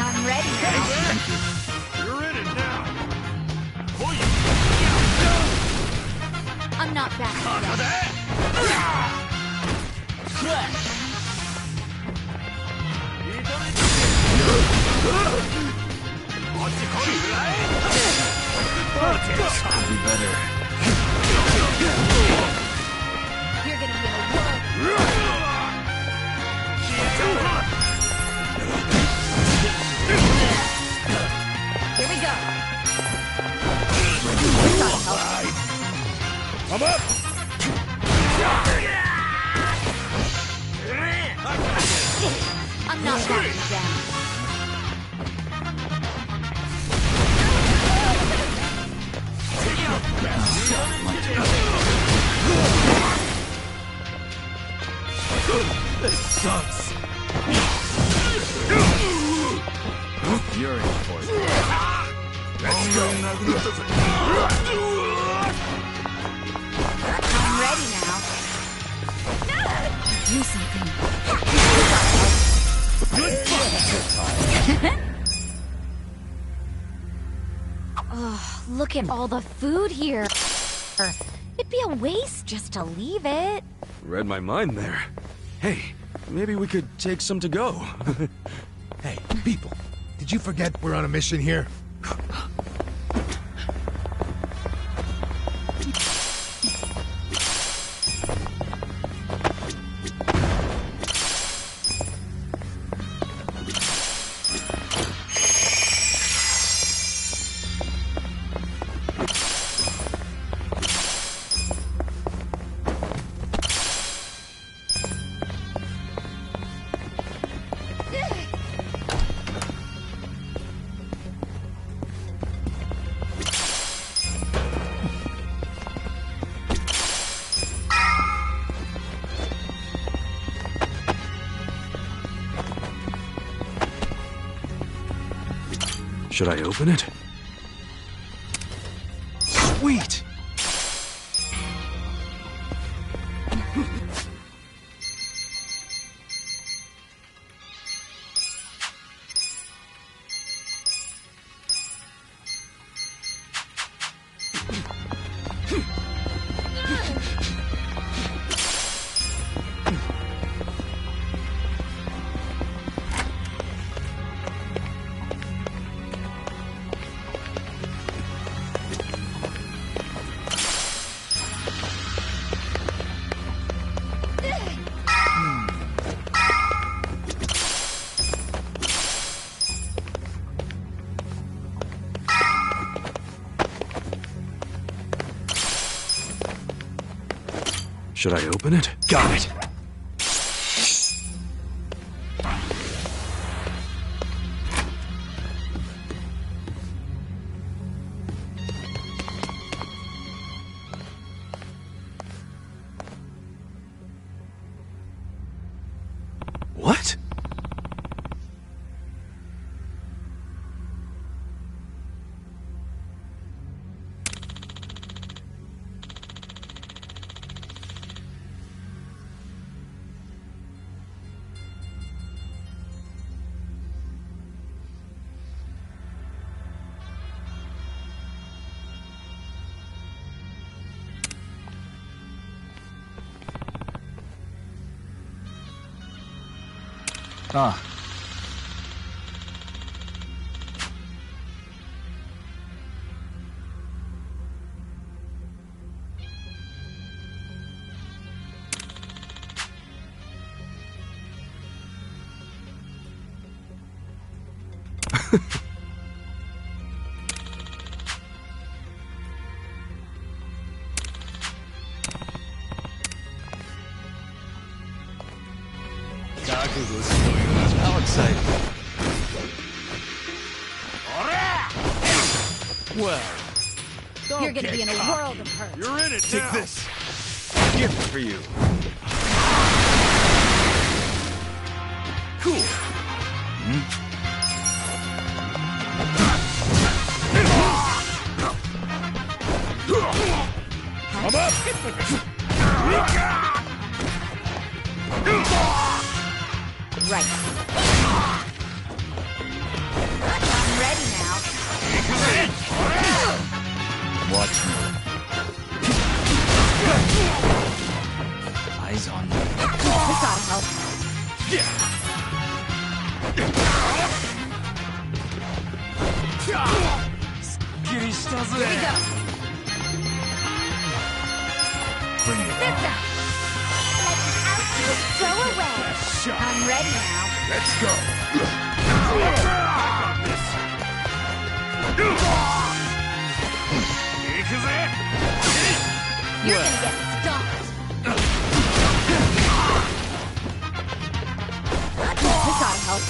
I'm ready now. You're in it now. I'm not back yet. Could be better. You're gonna be in a world. Here we go. I'm up. I'm not backing down. This sucks. You're in for it. Let's go. I'm ready now. Do something. Oh, look at all the food here. It'd be a waste just to leave it. Read my mind there. Hey, maybe we could take some to go. Hey, people, did you forget we're on a mission here? Should I open it? Sweet! Should I open it? Got it! What? Ah. How exciting. Well, you're gonna be in a world of hurt. You're in it. Take now. this. Gift for you. Cool. I'm up. Right. I'm ready now. Watch me. Eyes on me. This ought to help. Giddy stuff. Here we go. Bring it. This out. Throw away. I'm ready now. Let's go. You're gonna get stomped. This ought to help.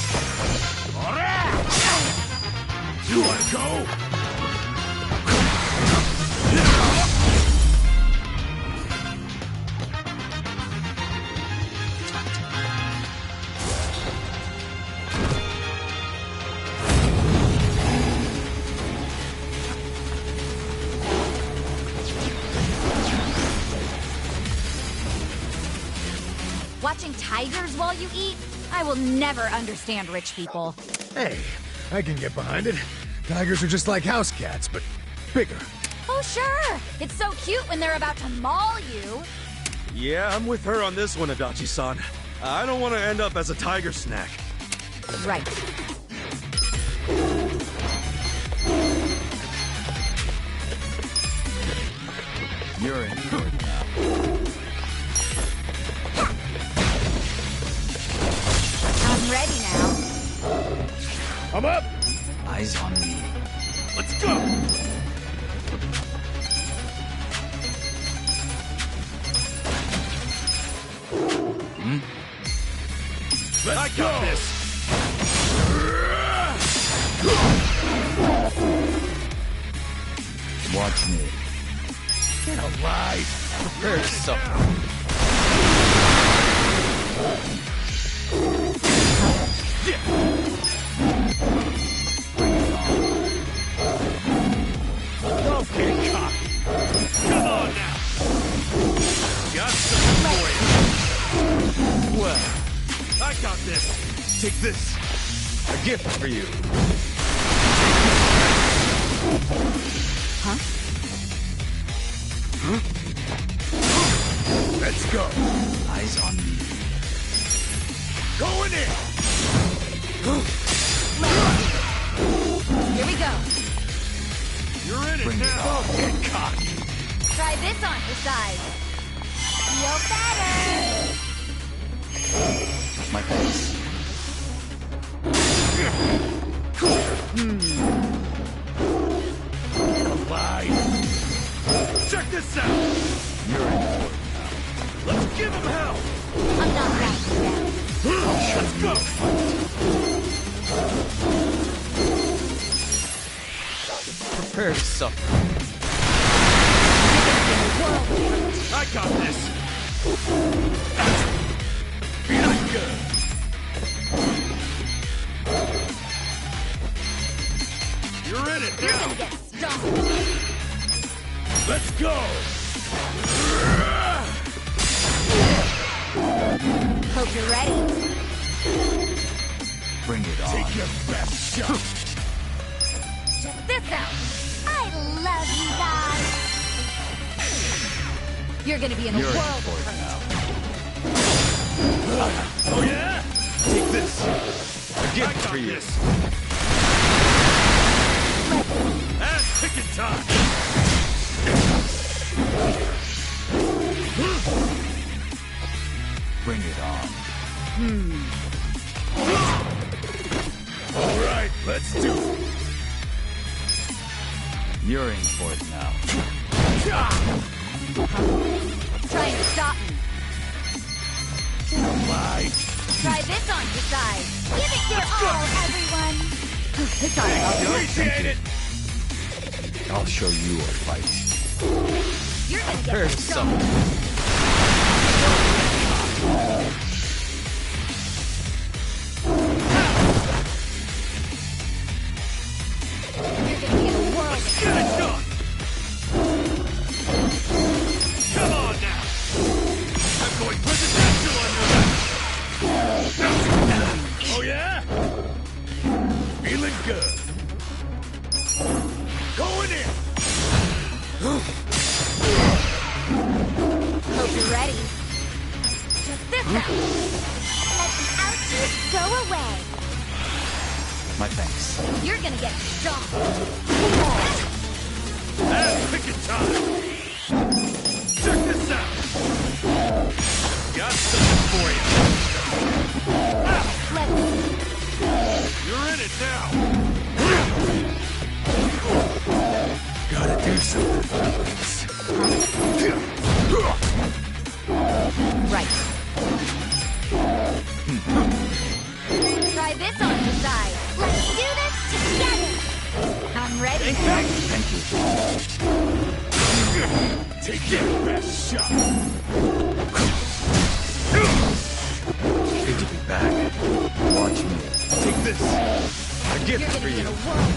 You want to go? tigers while you eat? I will never understand rich people. Hey, I can get behind it. Tigers are just like house cats, but bigger. Oh, sure. It's so cute when they're about to maul you. Yeah, I'm with her on this one, Adachi-san. I don't want to end up as a tiger snack. Right. You're in for it now. I'm ready now. I'm up! Eyes on me. Let's go! I got this! Watch me. Get alive! Prepare to suffer. Don't get cocky. Come on now. Got something for you. Well, I got this. Take this. A gift for you. Huh? Let's go. Eyes on me. Going in. Here we go. You're in it Bring it now. on. Don't get cocky. Try this on for size. Feel better. My face. Get alive. Check this out. You're in for it now. Let's give him hell. I'm not backing down. Let's go. Prepare to suffer. I got this. Feeling good. You're in it You're now. gonna get stomped. Let's go. Hope you're ready. Bring it on. Take your best shot. Check this out. I love you guys. You're gonna be in a You're in world for of it hurt. now. Oh yeah? Take this. A gift for you. This. Ass picking time. Bring it on. All right, let's do it. You're in for it now. Try and stop me. Alive. Try this on for size. Give it your all, everyone. It's all right. Appreciate it. I'll show you a fight. You're gonna Prepare get to stomped. suffer. You're gonna be in a world of Get it done. Come on now. I'm going presidential on your left. Oh yeah? Feeling good. Going in. Hope you're ready. Check this out. Let the ouchies go away. My thanks. You're gonna get stomped. Ass picking time. Check this out. Got something for you. You're in it now. Gotta do something about this. Right. Try this on the side. Let's do this together. I'm ready. Thank you. Take your best shot. Good to be back. Watch me. Take this. A You're gift gonna for be you. in a world.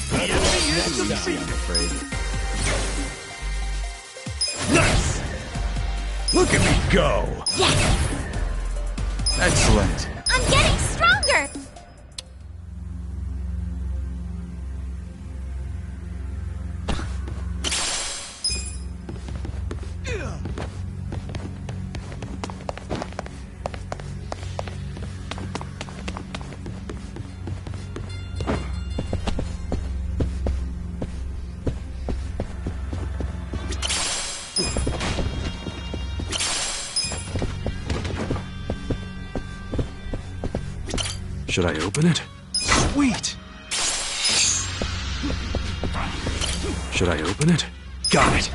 The enemy is I'm defeated. afraid. Nice. Look at me go! Yes! Excellent. I'm getting stronger! Should I open it? Sweet! Should I open it? Got it!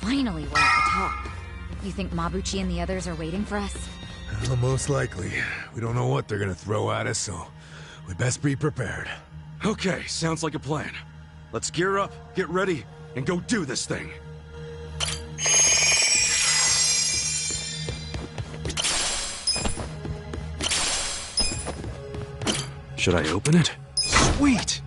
Finally, we're at the top. You think Mabuchi and the others are waiting for us? Well, most likely. We don't know what they're gonna throw at us, so we best be prepared. Okay, sounds like a plan. Let's gear up, get ready, and go do this thing. Should I open it? Sweet!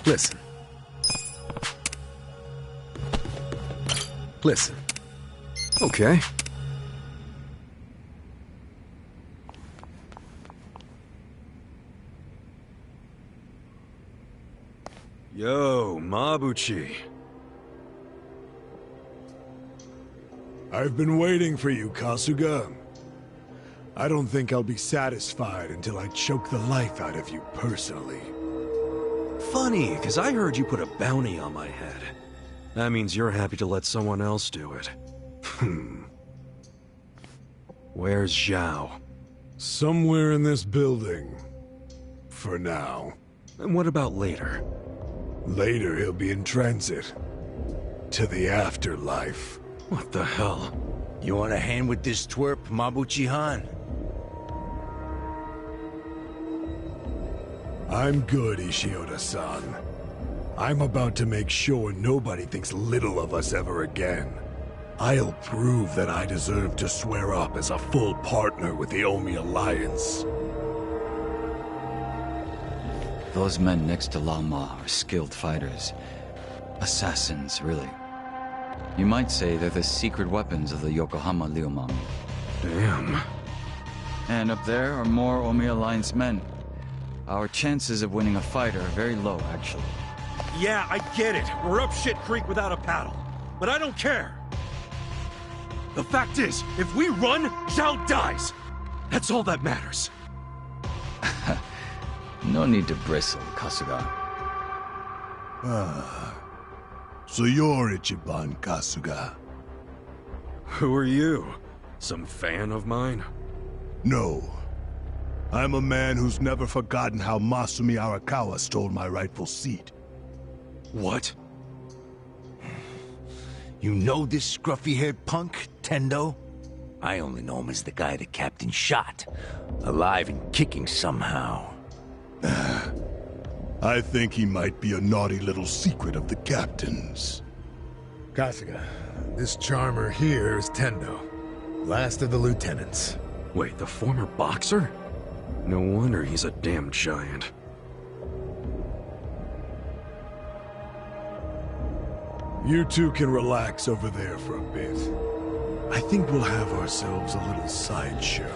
Listen. Listen. Okay. Yo, Mabuchi. I've been waiting for you, Kasuga. I don't think I'll be satisfied until I choke the life out of you personally. Funny, because I heard you put a bounty on my head. That means you're happy to let someone else do it. Where's Zhao? Somewhere in this building. For now. And what about later? Later he'll be in transit. To the afterlife. What the hell? You want a hand with this twerp, Mabuchi-han? I'm good, Ishioda-san. I'm about to make sure nobody thinks little of us ever again. I'll prove that I deserve to swear up as a full partner with the Omi Alliance. Those men next to Lama are skilled fighters. Assassins, really. You might say they're the secret weapons of the Yokohama Liumang. Damn. And up there are more Omi Alliance men. Our chances of winning a fight are very low, actually. Yeah, I get it. We're up shit creek without a paddle. But I don't care. The fact is, if we run, Zhao dies. That's all that matters. No need to bristle, Kasuga. So you're Ichiban Kasuga? Who are you? Some fan of mine? No. I'm a man who's never forgotten how Masumi Arakawa stole my rightful seat. What? You know this scruffy-haired punk, Tendo? I only know him as the guy the captain shot. Alive and kicking somehow. I think he might be a naughty little secret of the captain's. Kasuga, this charmer here is Tendo, last of the lieutenants. Wait, the former boxer? No wonder he's a damn giant. You two can relax over there for a bit. I think we'll have ourselves a little sideshow.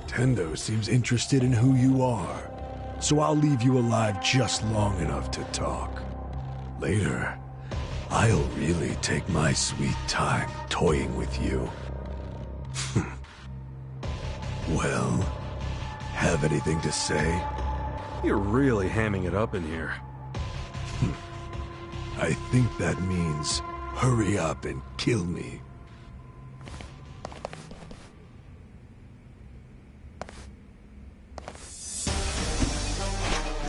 Tendo seems interested in who you are, so I'll leave you alive just long enough to talk. Later, I'll really take my sweet time toying with you. Well, have anything to say? You're really hamming it up in here. I think that means hurry up and kill me.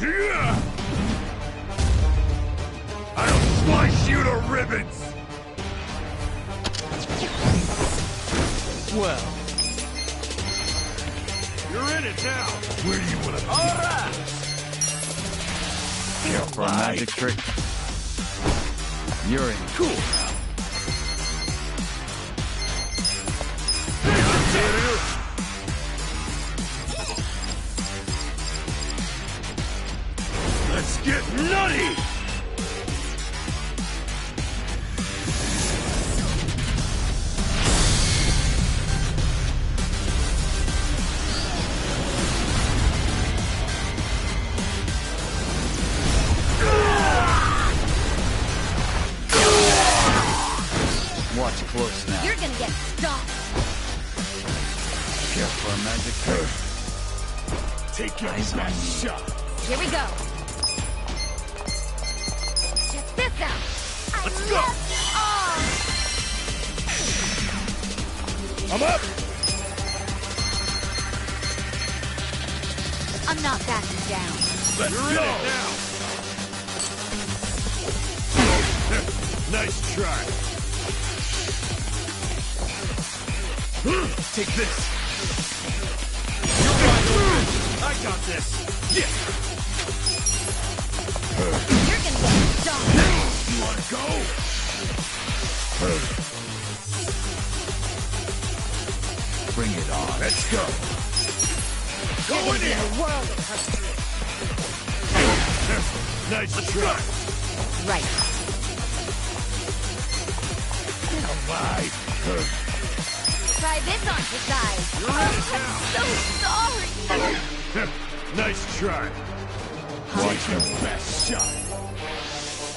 Yeah! I'll slice you to ribbons! Well. You're in it now! Where do you want to be? Alright! Here for a magic trick. You're in. Cool! Let's get nutty! Watch close now. You're gonna get stomped. Here for a magic trick. Take your Eyes on best me. shot! Here we go. Check this out. Let's go! I'm up! I'm not backing down. Let's You're go! in it now! Nice try. Take this. You're wide open! I got this! Yeah. You're gonna get stomped. You wanna go? Bring it on. Let's go. You're Go gonna in be in here. a world of hurt. Nice try. Right. Alive. Try this on for size. You're in it now. So sorry. Nice try. Take your best shot.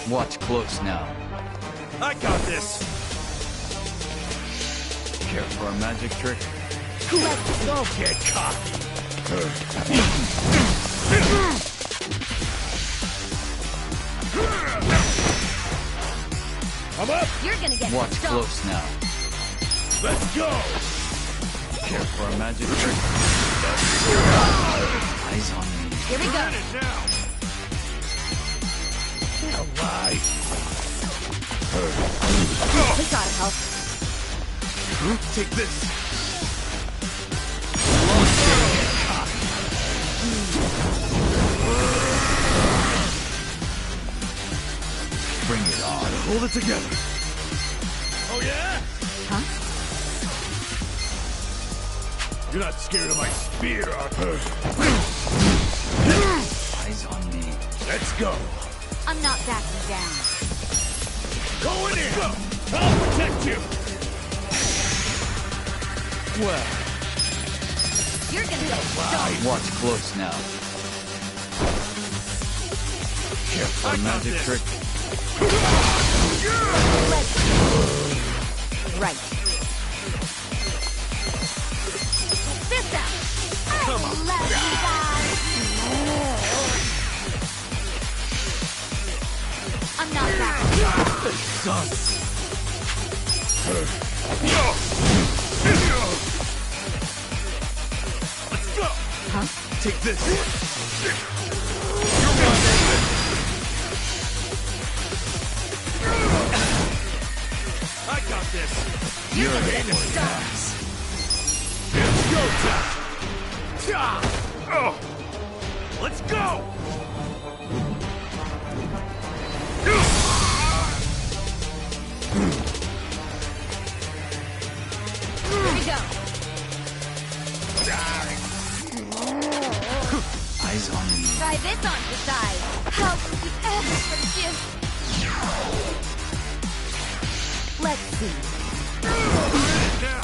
Watch close now. I got this! Care for a magic trick? Don't get cocky. I'm up. You're gonna get Watch stomped. close now. Let's go. Care for a magic trick? Eyes on me. Here we You're go. in it now! Alive. We gotta help. Take this. Bring it on. Hold it together. Oh yeah? Huh? You're not scared of my spear, are you? Eyes on me. Let's go. I'm not backing down. Go in here. I'll protect you. Well, You're gonna get stoned. Watch close now. Careful, magic trick. Right. This out. I love you guys. I'm not that. This sucks. Let's go. Huh? Take this. I got this. You're gonna get stoned. It's go time. Oh. Let's go. Here we go. Eyes on me. Try this on your side. How could you ever forgive? Let's see. Now.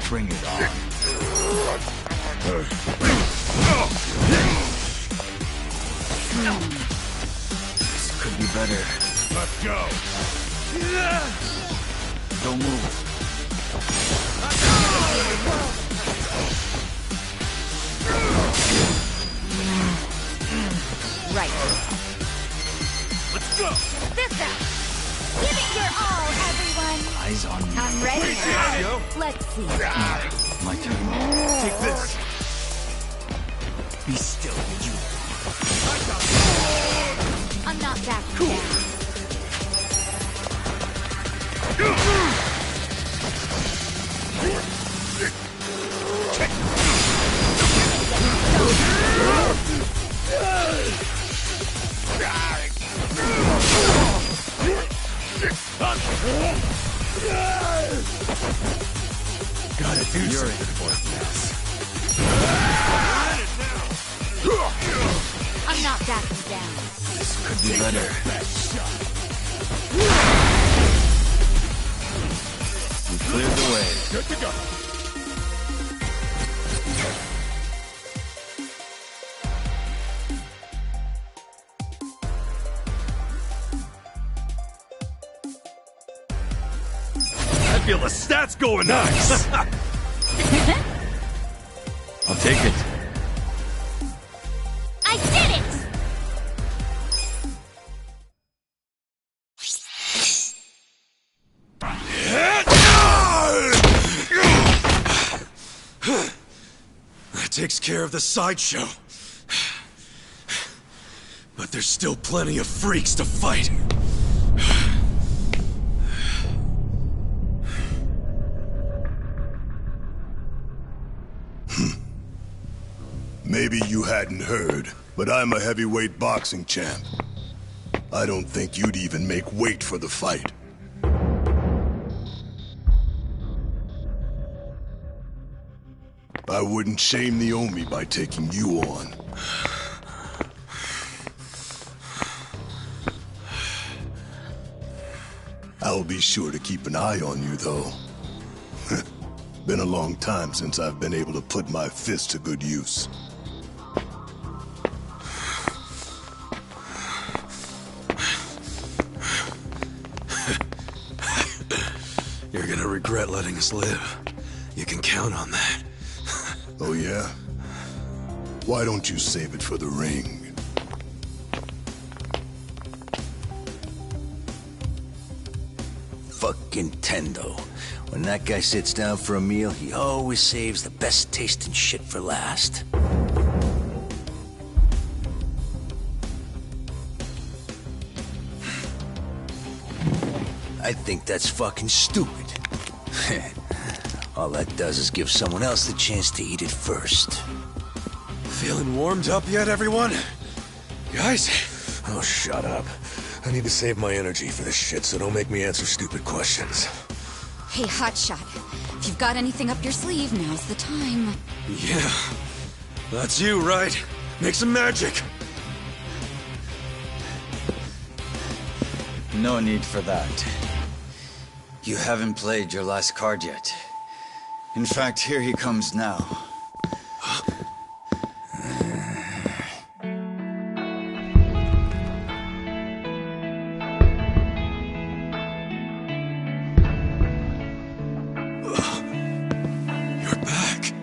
Bring it on. This could be better. Let's go. Don't move. Right. Let's go. This out. Give it your all, everyone. Eyes on me. I'm ready Appreciate now. you. Let's see. My turn. Take this. Be still, you. I'm not backing down. Gotta do something for this. I'm not backing down. This could be better. We cleared the way. Good to go. I feel the stats going Nice. I'll take it. I did it! That takes care of the sideshow. But there's still plenty of freaks to fight. Maybe you hadn't heard, but I'm a heavyweight boxing champ. I don't think you'd even make weight for the fight. I wouldn't shame the Omi by taking you on. I'll be sure to keep an eye on you, though. Been a long time since I've been able to put my fist to good use. You're gonna regret letting us live. You can count on that. Oh, yeah? Why don't you save it for the ring? Fucking Tendo. When that guy sits down for a meal, he always saves the best tasting shit for last. I think that's fucking stupid. All that does is give someone else the chance to eat it first. Feeling warmed up yet, everyone? Guys? Oh, shut up. I need to save my energy for this shit, so don't make me answer stupid questions. Hey, Hotshot. If you've got anything up your sleeve, now's the time. Yeah. That's you, right? Make some magic. No need for that. You haven't played your last card yet. In fact, here he comes now. You're back.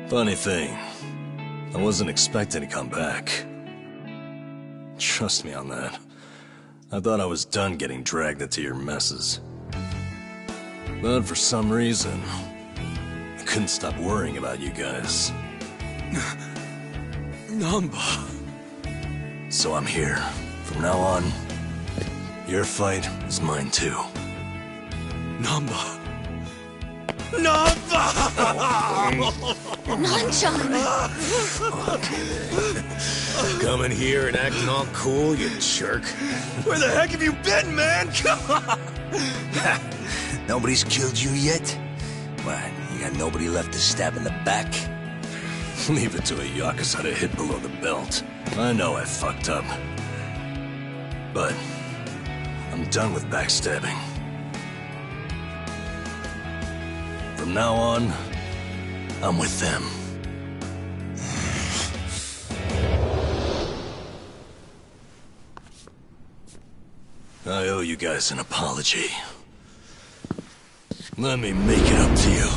Funny thing, I wasn't expecting to come back. Trust me on that. I thought I was done getting dragged into your messes. But for some reason, I couldn't stop worrying about you guys. Namba. So I'm here. From now on, your fight is mine too. Namba. Namba! Nanchan! Coming here and acting all cool, you jerk. Where the heck have you been, man? Come on! Nobody's killed you yet? What, you got nobody left to stab in the back? Leave it to a Yakuza to hit below the belt. I know I fucked up. But I'm done with backstabbing. From now on, I'm with them. I owe you guys an apology. Let me make it up to you.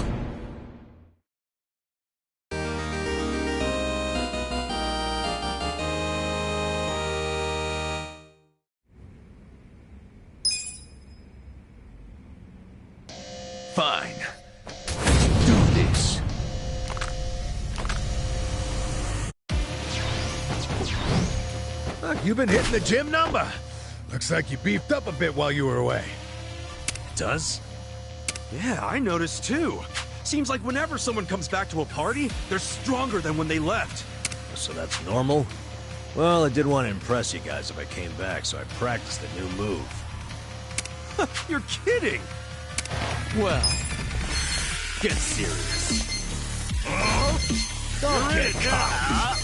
Fine. Do this. Look, you've been hitting the gym number. Looks like you beefed up a bit while you were away. Does? Yeah, I noticed too. Seems like whenever someone comes back to a party, they're stronger than when they left. So that's normal? Well, I did want to impress you guys if I came back, so I practiced a new move. You're kidding! Well, get serious. Don't get caught.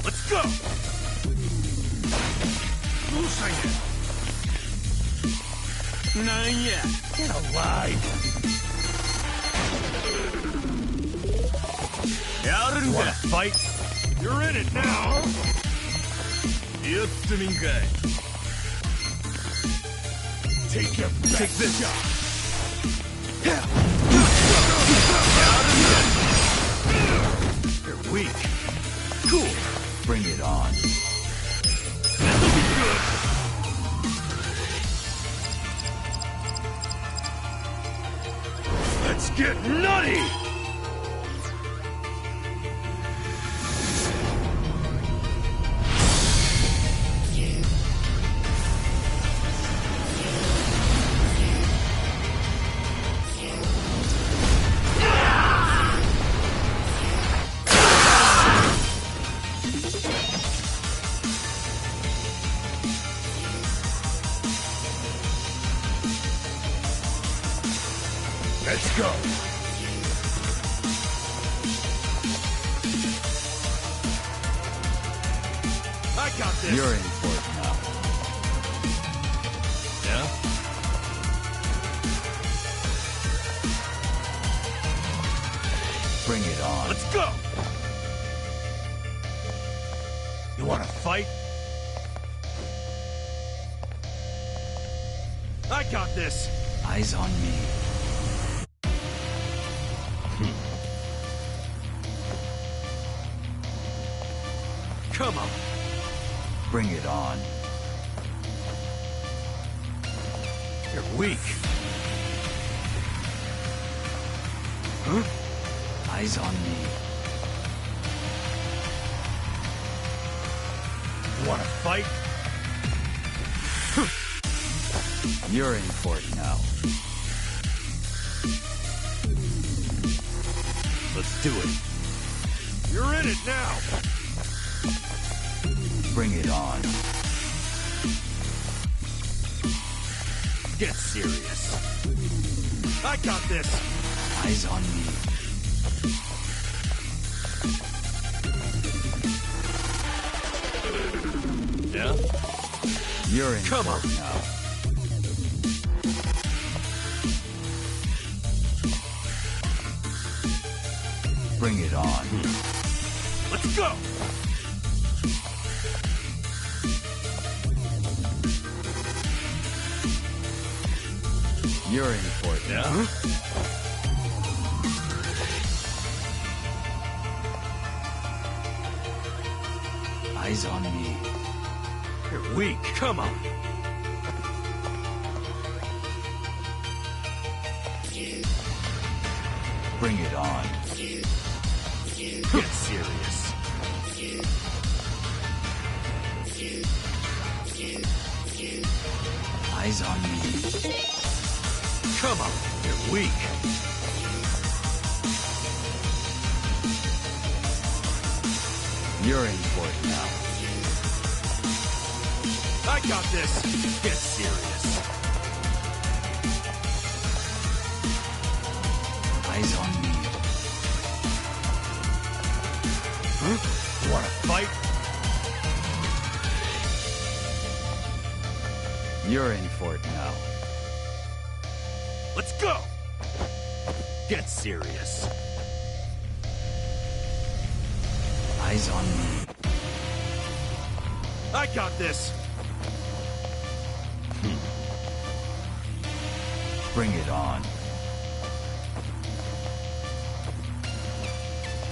Let's go! Not yet. Get alive. You wanna fight? You're in it now! Take your best. Take this. You're weak. Cool. Bring it on. This'll be good! Let's get nutty! Let's go. I got this. You're in for it now. Yeah? Bring it on. Let's go! You wanna fight? I got this. Eyes on me. Come on. Bring it on. You're weak. Huh? Eyes on me. You wanna fight? You're in for it now. Let's do it. You're in it now! Bring it on. Get serious. I got this! Eyes on me. Yeah? You're in Come for on. it now. Bring it on. Let's go! You're in for it now. Eyes on me. You're weak. Come on. Bring it on. Get serious. Eyes on me. Come on. You're weak. You're in for it now. I got this. Get serious. Eyes on me. Wanna fight? You're in for it now. Let's go! Get serious. Eyes on me. I got this! Bring it on.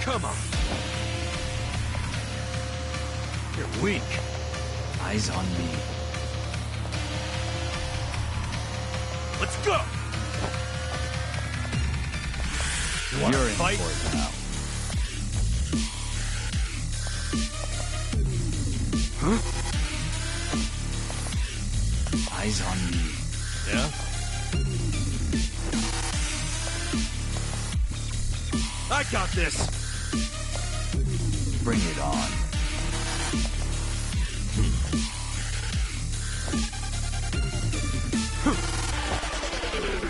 Come on! You're weak. Eyes on me. Let's go! You wanna You're in fight? for it now. Eyes on me. Yeah? I got this! Bring it on.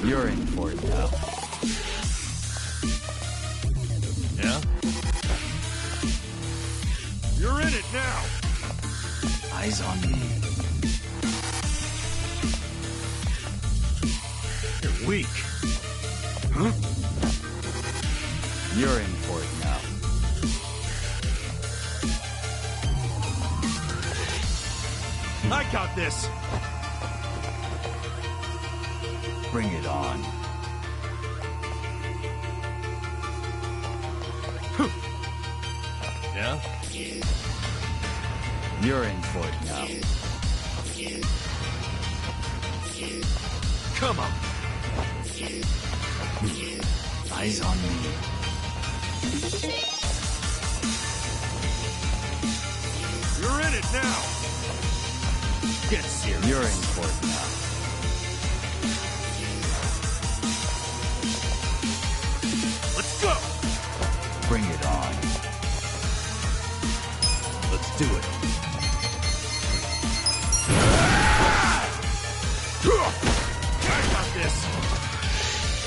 You're in for it now. Yeah? You're in it now! Eyes on me. You're weak. Huh? You're in for it now. I got this! Bring it on. Yeah? You're in for it now. Come on! Eyes on me. You're in it now! Get serious. You're in for it now. Let's go! Bring it on. Let's do it. I got this!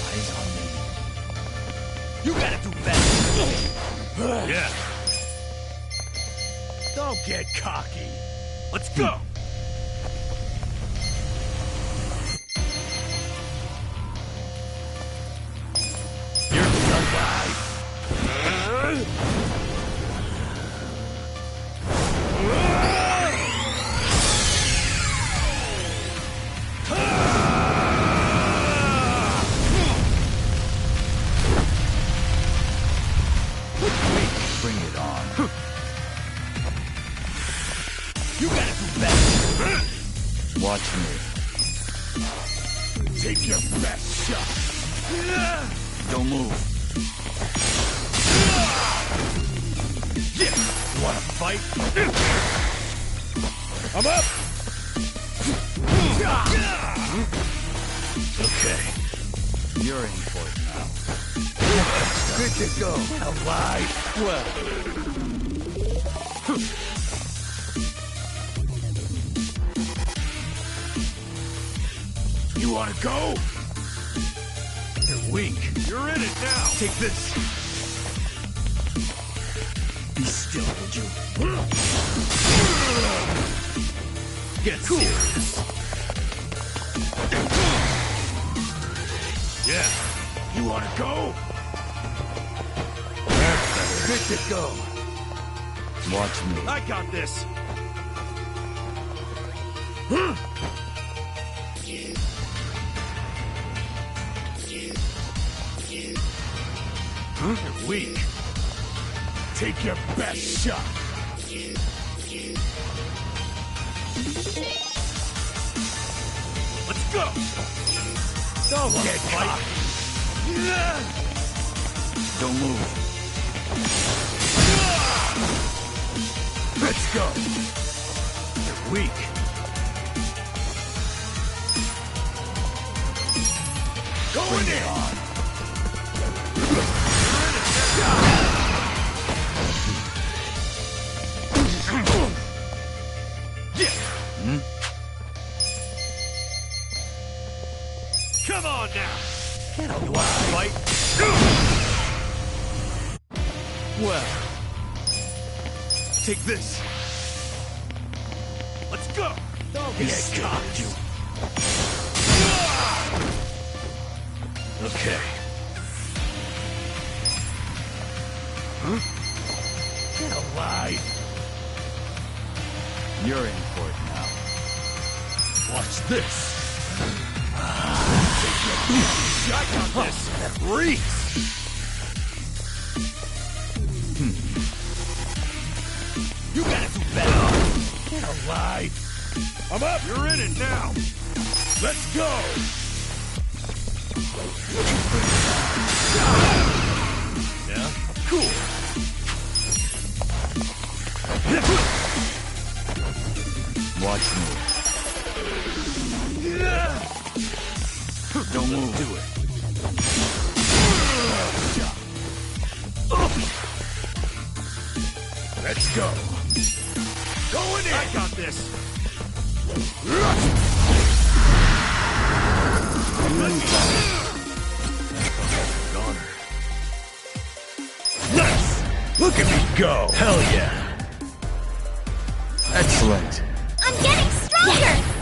Eyes on me. You gotta do better! Yeah. Don't get cocky. Let's go! You're survive! Bring it on. You gotta do better! Watch me. Take your best shot! Don't move. Yeah! You wanna fight? I'm up! Okay. You're in for it now. Good to go. Alive? Well. You wanna go? weak. You're in it now. Take this. Be still, would you? Get serious. Yeah. You wanna go? That's better. Good to go. Watch me. I got this. You're weak. Take your best shot. Let's go. Don't get caught. Don't move. Let's go. You're weak. Going in. Come on now. Get You want to fight? Well, take this. Let's go. Don't Be get still, caught. would you? Okay. Huh? Get alive. You're in for it now. Watch this. I got this. That reeks. You gotta do better. Get alive. I'm up. You're in it now. Let's go. Yeah? Cool. Watch me. Don't move. Do it. Let's go. Going in. I got this. Nice. Look at me go. Hell yeah. Excellent. I'm getting stronger!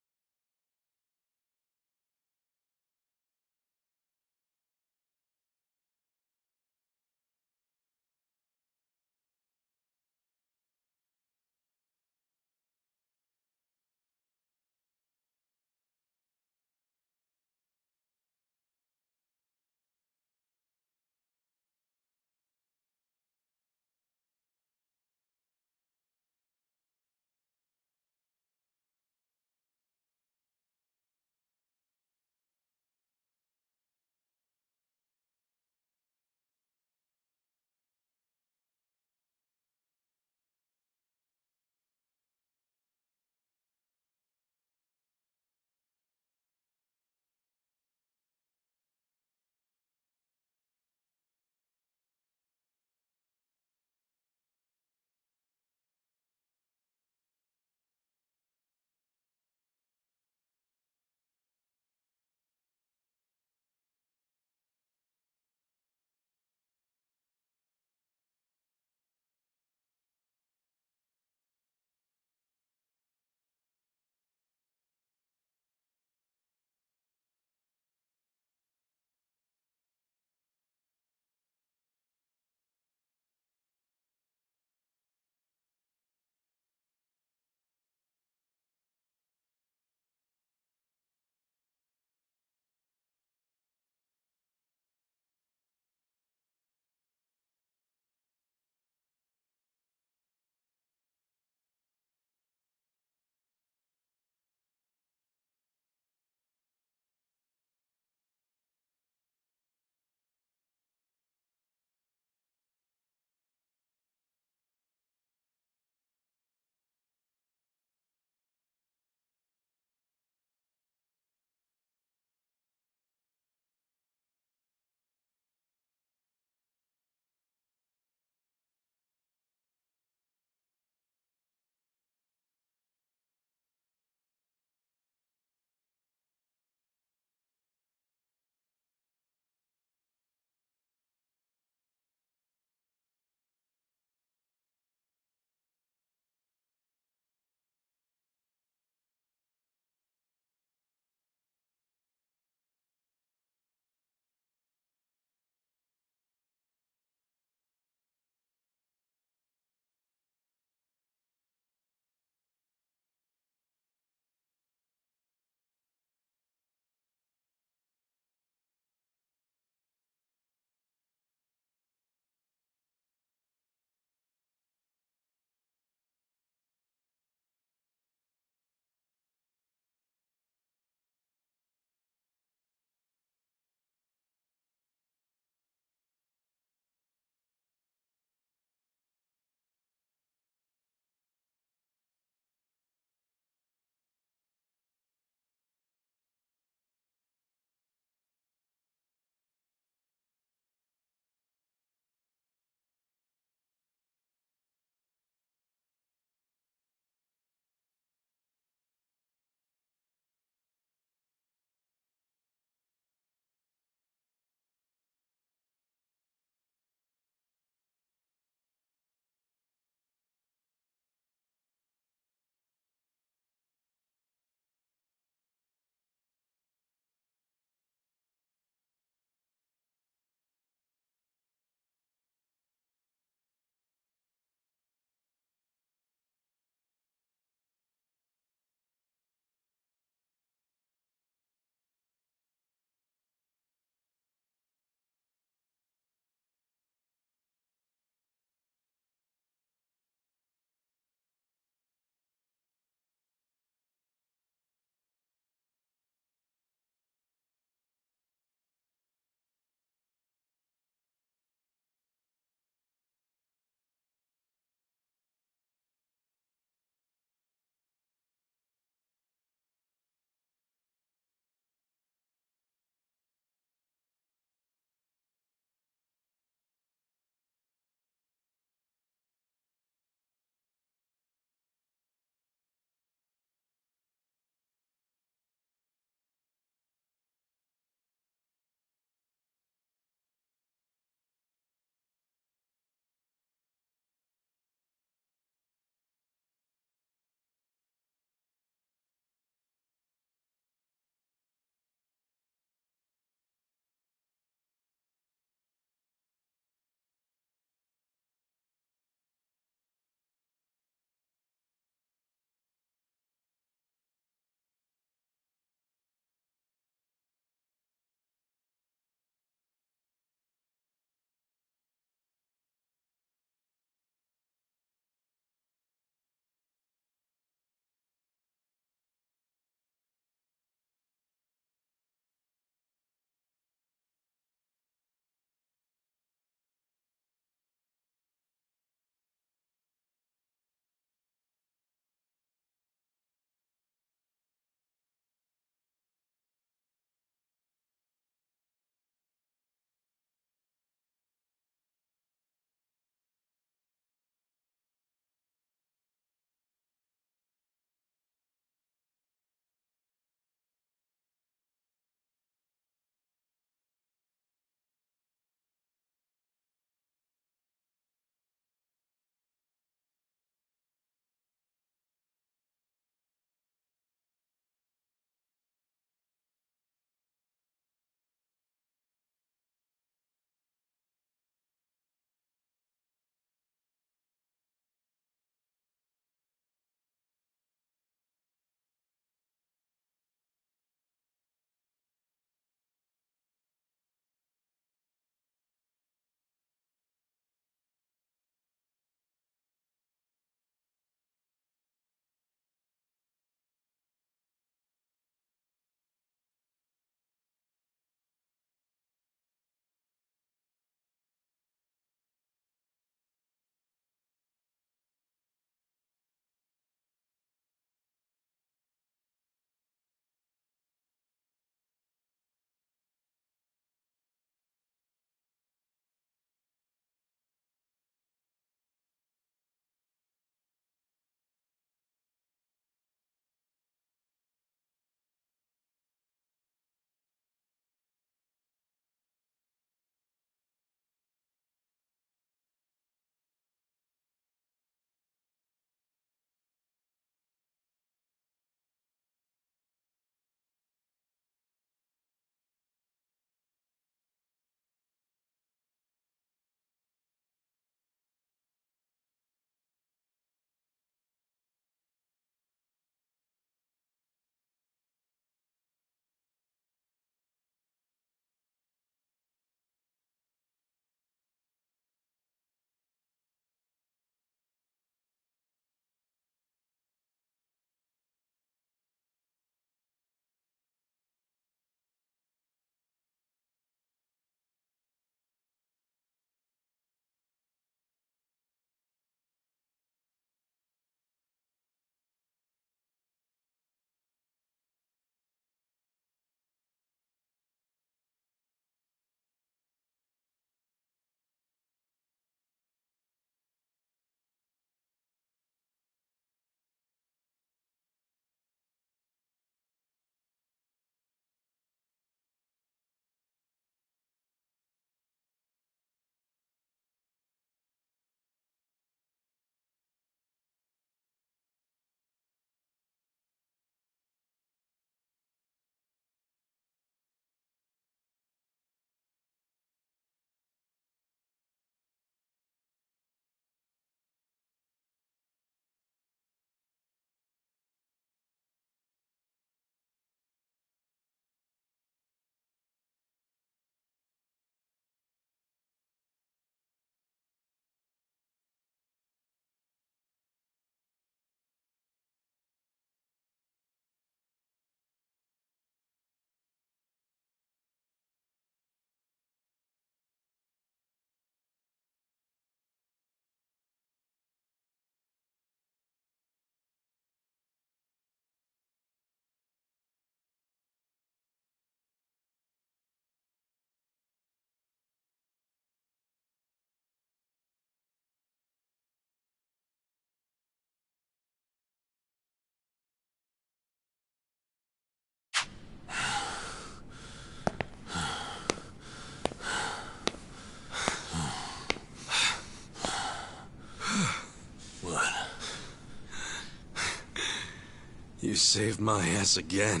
You saved my ass again.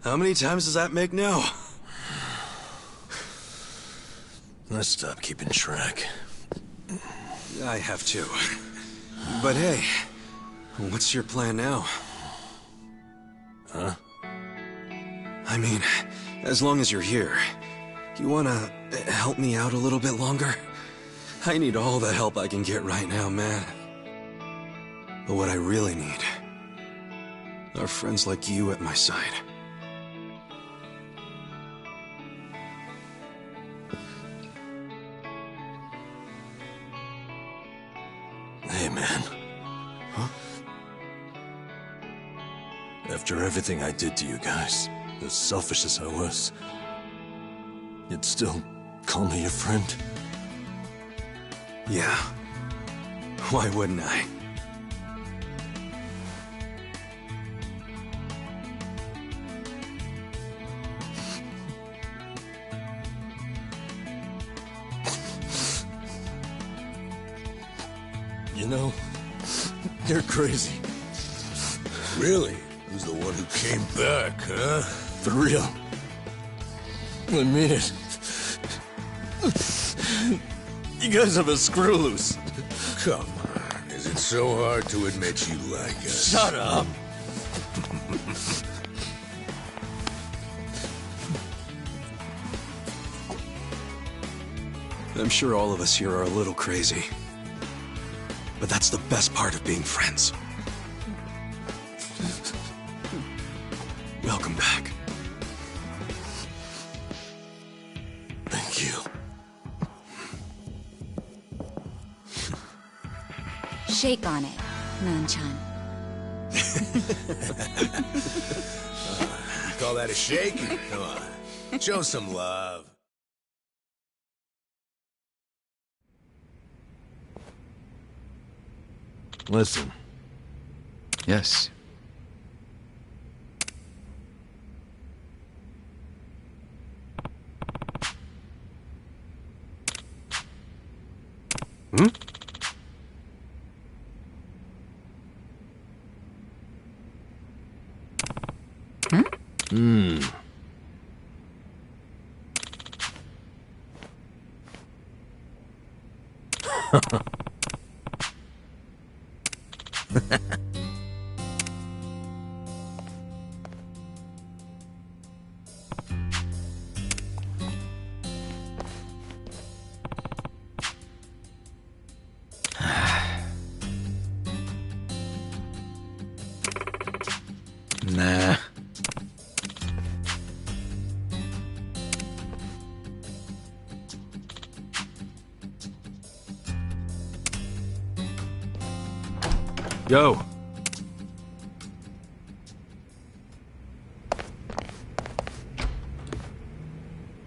How many times does that make now? Let's stop keeping track. I have to. But hey, what's your plan now? Huh? I mean, as long as you're here, you wanna help me out a little bit longer? I need all the help I can get right now, man. But what I really need are friends like you at my side. Hey, man. Huh? After everything I did to you guys, as selfish as I was, you'd still call me your friend? Yeah. Why wouldn't I? You know, you're crazy. Really? Who's the one who came back, huh? For real. I mean it. You guys have a screw loose. Come on. Is it so hard to admit you like us? Shut up. I'm sure all of us here are a little crazy. But that's the best part of being friends. Welcome back. Thank you. Shake on it, Moon-chan. You call that a shake? Come on. Show some love. Listen. Yes. Hmm? Hmm? Nah. Yo.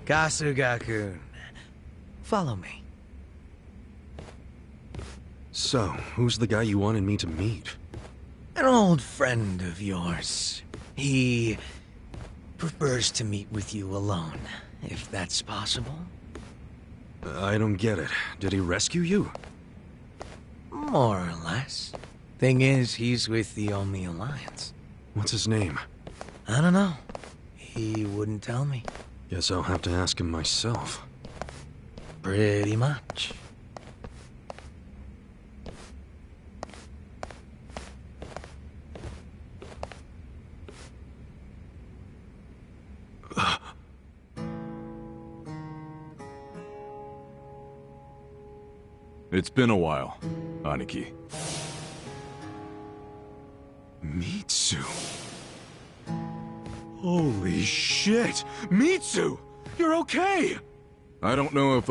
Kasuga-kun. Follow me. So, who's the guy you wanted me to meet? An old friend of yours. He prefers to meet with you alone, if that's possible. I don't get it. Did he rescue you? More or less. Thing is, he's with the Omi Alliance. What's his name? I don't know. He wouldn't tell me. Guess I'll have to ask him myself. Pretty much. It's been a while, Aniki. Mitsu. Holy shit! Mitsu! You're okay! I don't know if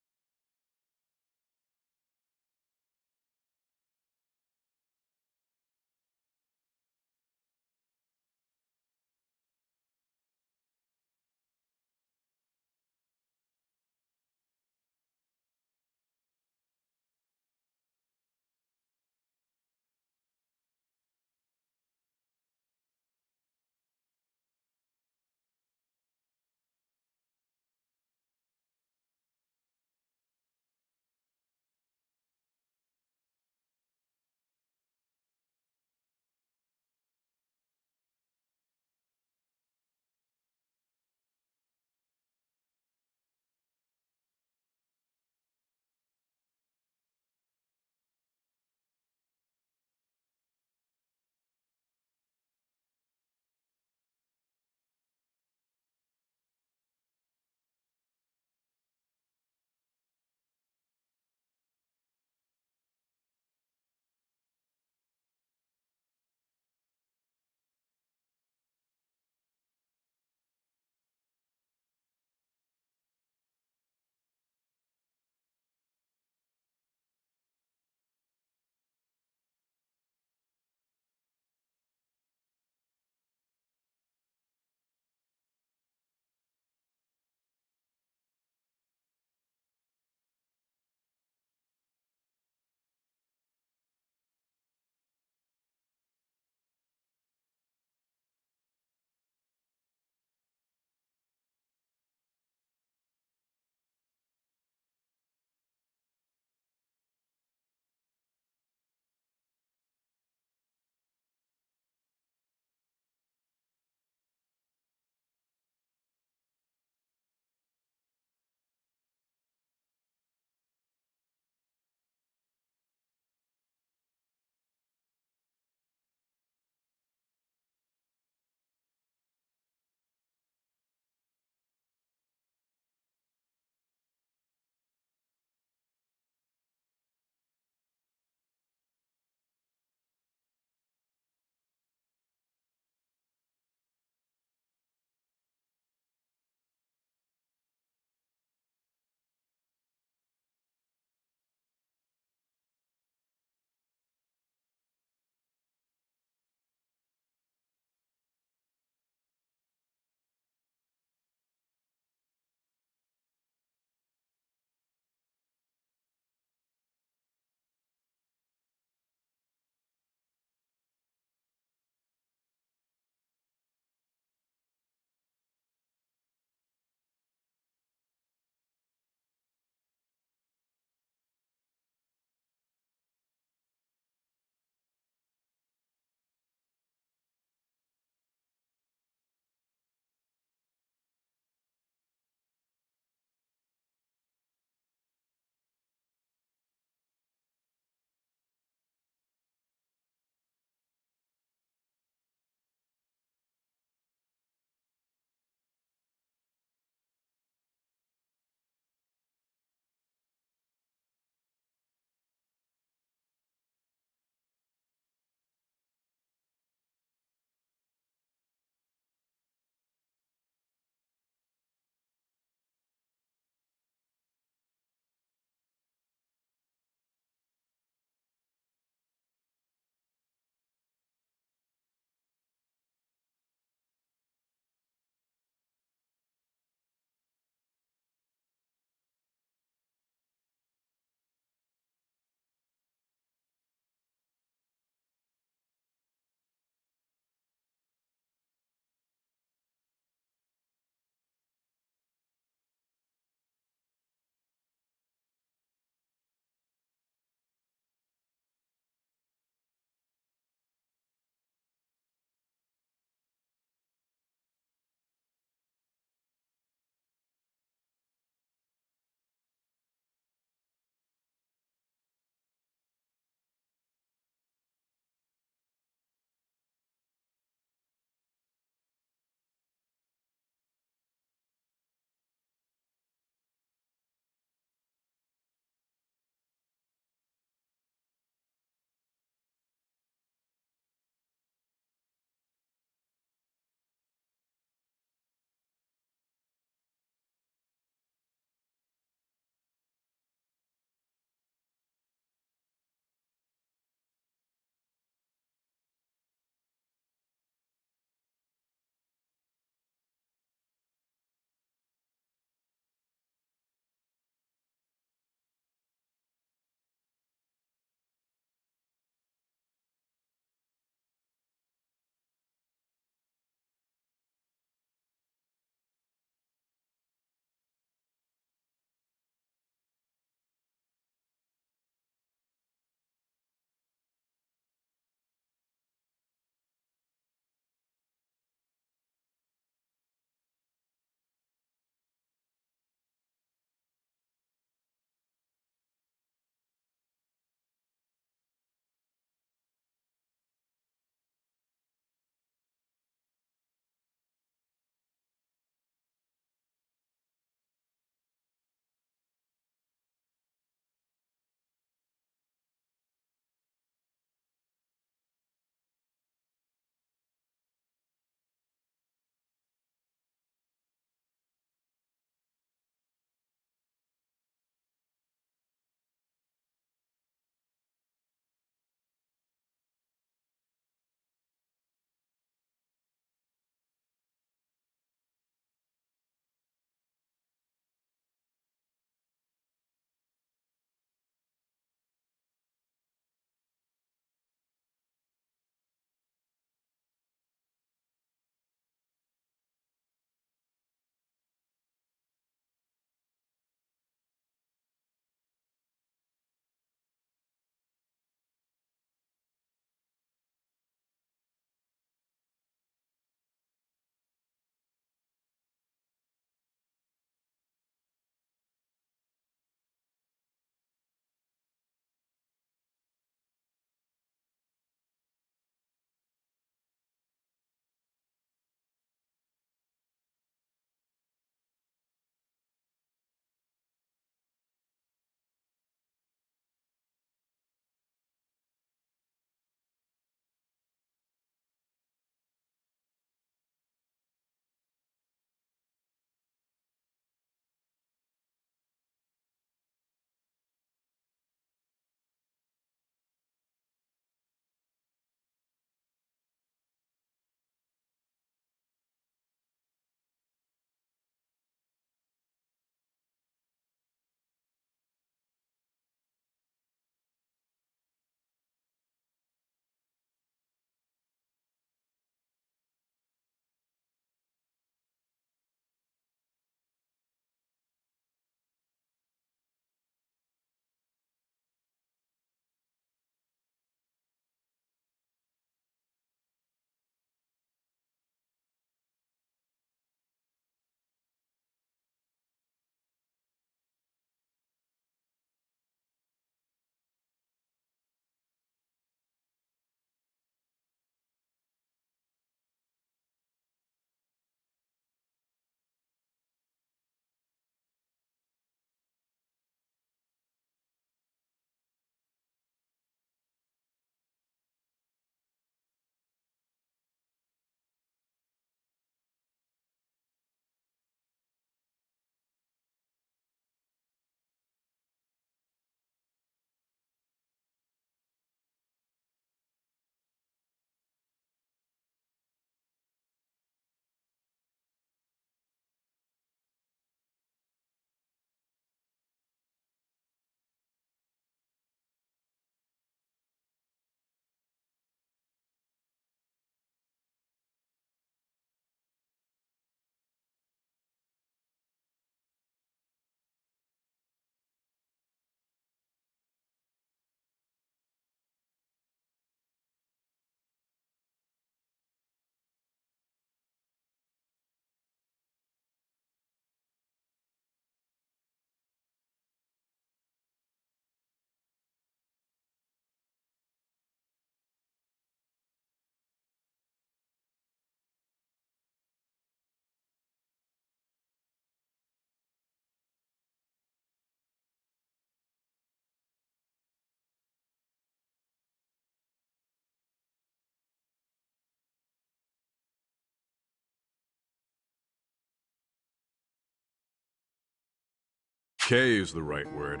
Okay is the right word.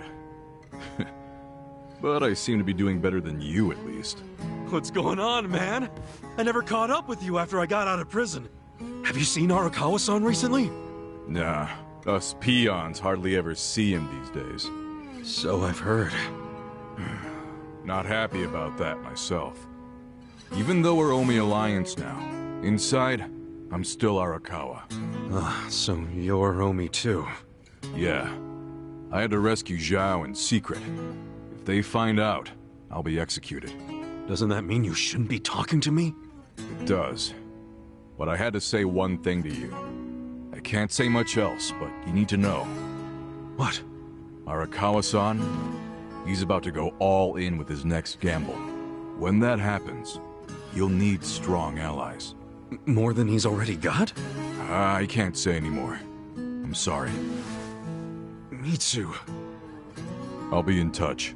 But I seem to be doing better than you, at least. What's going on, man? I never caught up with you after I got out of prison. Have you seen Arakawa-san recently? Nah, us peons hardly ever see him these days. So I've heard. Not happy about that myself. Even though we're Omi Alliance now, inside, I'm still Arakawa. So you're Omi too? Yeah. I had to rescue Zhao in secret. If they find out, I'll be executed. Doesn't that mean you shouldn't be talking to me? It does. But I had to say one thing to you. I can't say much else, but you need to know. What? Arakawa-san, he's about to go all in with his next gamble. When that happens, you'll need strong allies. More than he's already got? I can't say anymore. I'm sorry. Mitsu. I'll be in touch.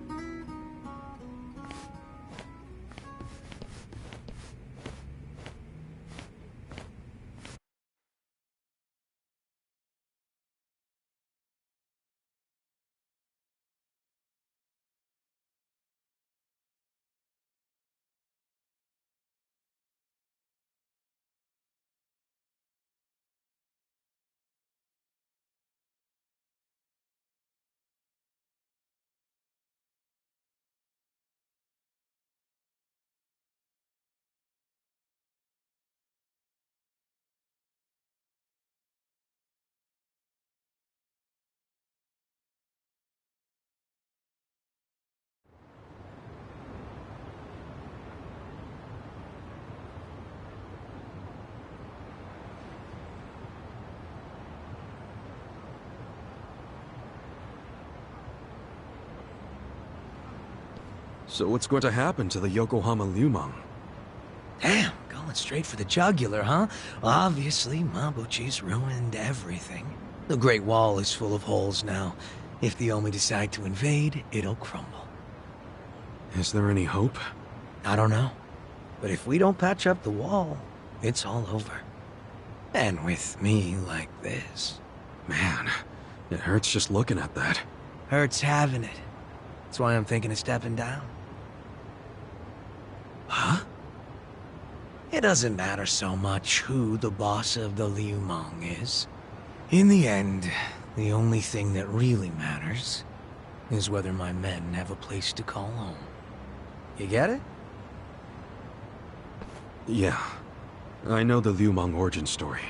So what's going to happen to the Yokohama Lumang? Damn, going straight for the jugular, huh? Obviously, Mabuchi's ruined everything. The Great Wall is full of holes now. If the Omi decide to invade, it'll crumble. Is there any hope? I don't know. But if we don't patch up the wall, it's all over. And with me like this. Man, it hurts just looking at that. Hurts having it. That's why I'm thinking of stepping down. Huh? It doesn't matter so much who the boss of the Liumang is. In the end, the only thing that really matters is whether my men have a place to call home. You get it? Yeah. I know the Lumang origin story.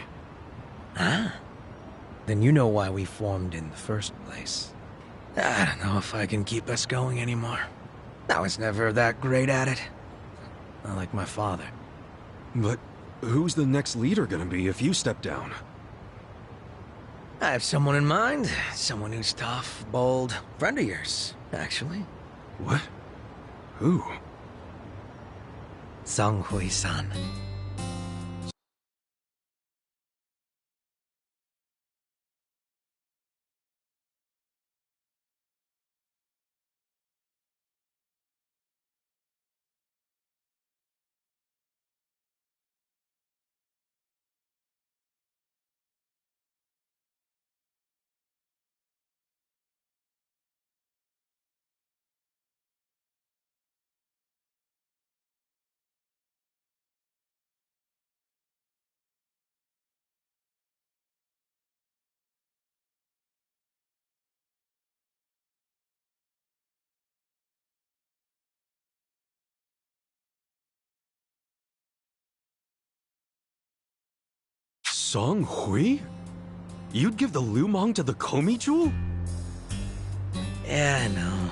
Ah. Then you know why we formed in the first place. I don't know if I can keep us going anymore. I was never that great at it. Not like my father. But who's the next leader gonna be if you step down? I have someone in mind. Someone who's tough, bold. Friend of yours, actually. What? Who? Songhui-san. Song Hui? You'd give the Lumang to the Komi Jewel? Yeah, I know.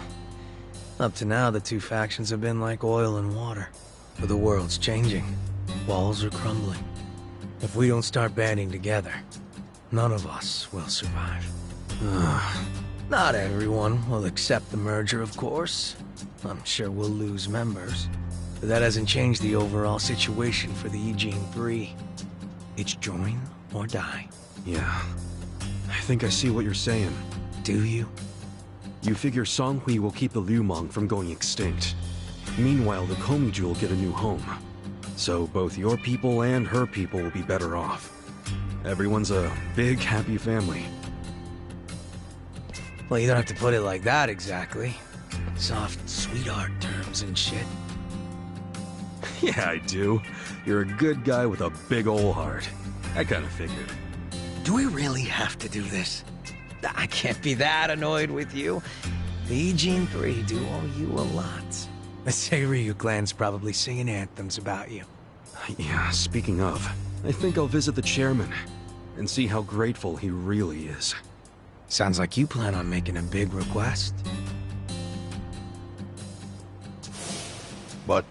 Up to now, the two factions have been like oil and water. But the world's changing. Walls are crumbling. If we don't start banding together, none of us will survive. Not everyone will accept the merger, of course. I'm sure we'll lose members. But that hasn't changed the overall situation for the Eugene 3. It's join or die. Yeah. I think I see what you're saying. Do you? You figure Song Hui will keep the Lumang from going extinct. Meanwhile, the Komi Jewel get a new home. So both your people and her people will be better off. Everyone's a big, happy family. Well, you don't have to put it like that exactly. Soft sweetheart terms and shit. Yeah, I do. You're a good guy with a big ol' heart. I kinda figured. Do we really have to do this? I can't be that annoyed with you. The Eugene 3 do owe you a lot. The Seiryu clan's probably singing anthems about you. Yeah, speaking of, I think I'll visit the chairman and see how grateful he really is. Sounds like you plan on making a big request. But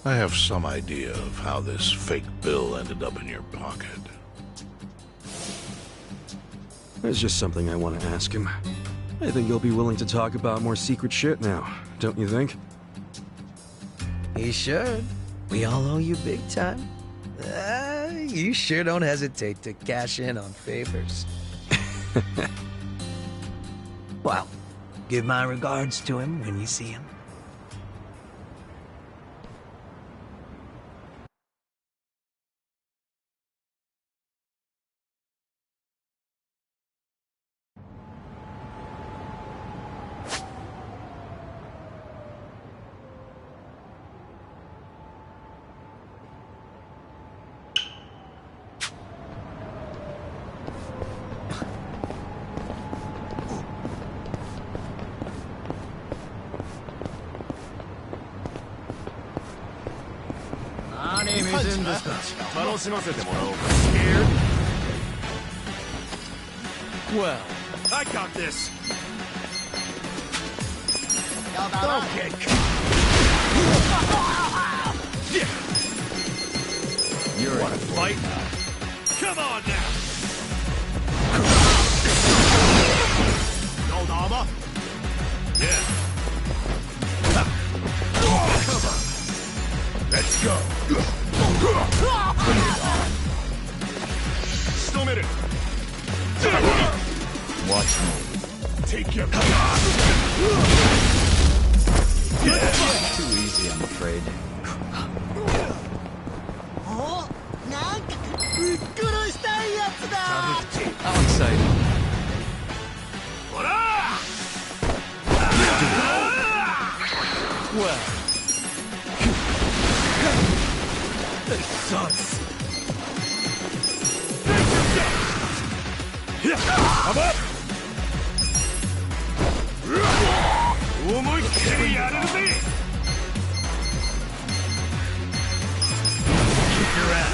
I have some idea of how this fake bill ended up in your pocket. There's just something I want to ask him. I think he'll be willing to talk about more secret shit now, don't you think? He should. We all owe you big time. You sure don't hesitate to cash in on favors. Well, give my regards to him when you see him. Scared? Well, I got this. Okay. You're Want to fight? Come on now. Gold armor? Yeah. Come on. Let's go. Stomeru. Watch me. Take your Too easy, I'm afraid. How exciting. Well. This sucks. I'm up. Kick your ass.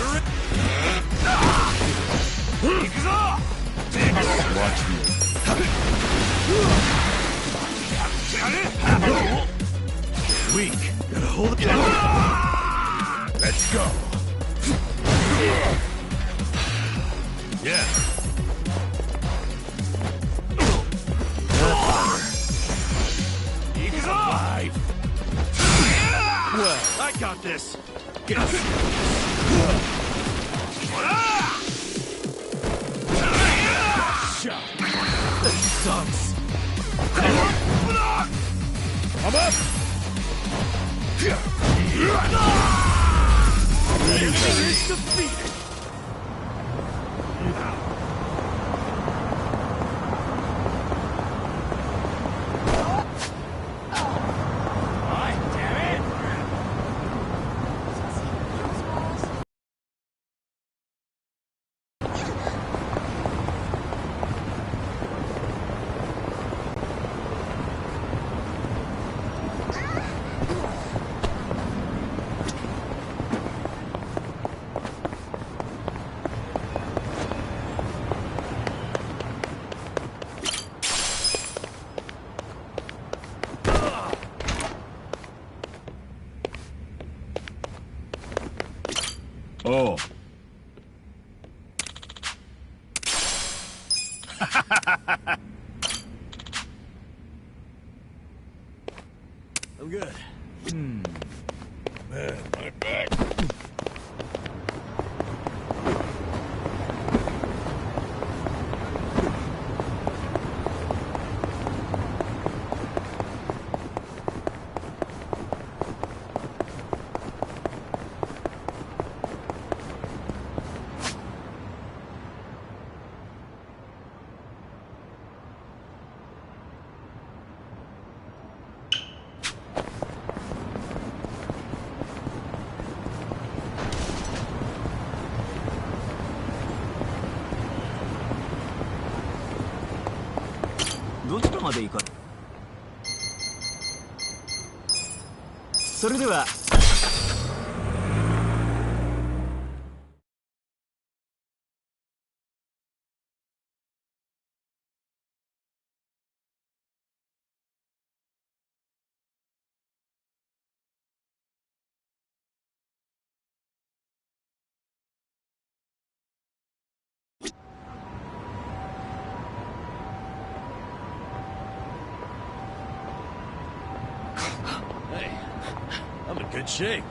Watch me. Weak. Gotta hold it down. Let's go. Yeah. Alive. Well, I got this. Get up. This sucks. I'm up. Finish defeated. Oh. I'm good. Man, my back. まで行かそれではHey, I'm in good shape.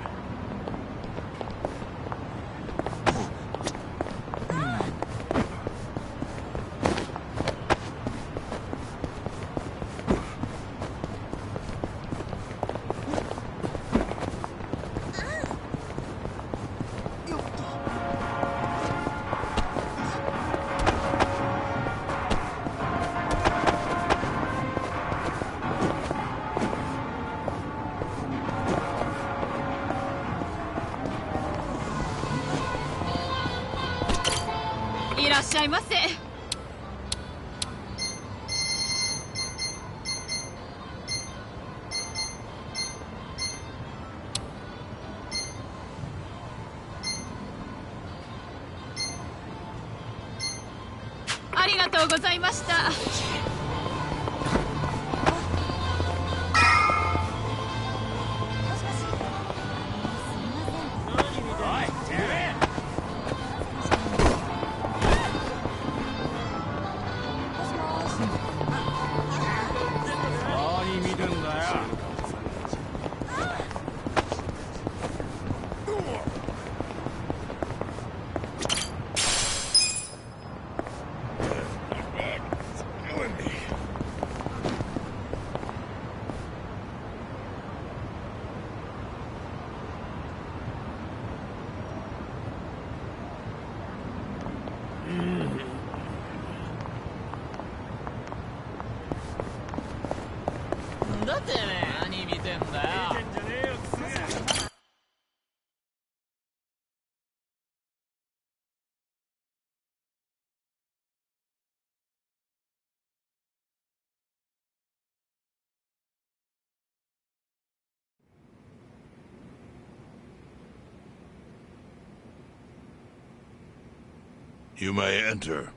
You may enter.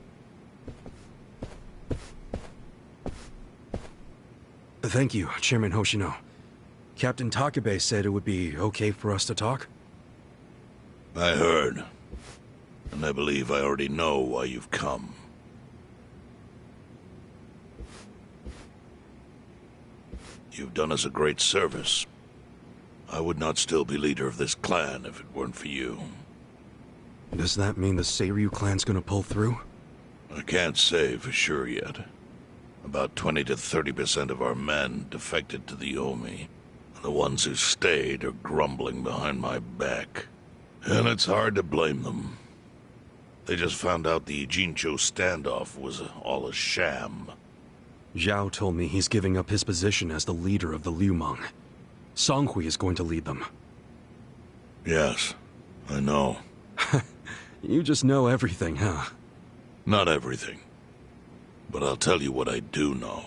Thank you, Chairman Hoshino. Captain Takabe said it would be okay for us to talk? I heard. And I believe I already know why you've come. You've done us a great service. I would not still be leader of this clan if it weren't for you. Does that mean the Seiryu clan's gonna pull through? I can't say for sure yet. About 20 to 30% of our men defected to the Omi. The ones who stayed are grumbling behind my back. And it's hard to blame them. They just found out the Jincho standoff was all a sham. Zhao told me he's giving up his position as the leader of the Liumang. Songhui is going to lead them. Yes, I know. You just know everything, huh? Not everything. But I'll tell you what I do know.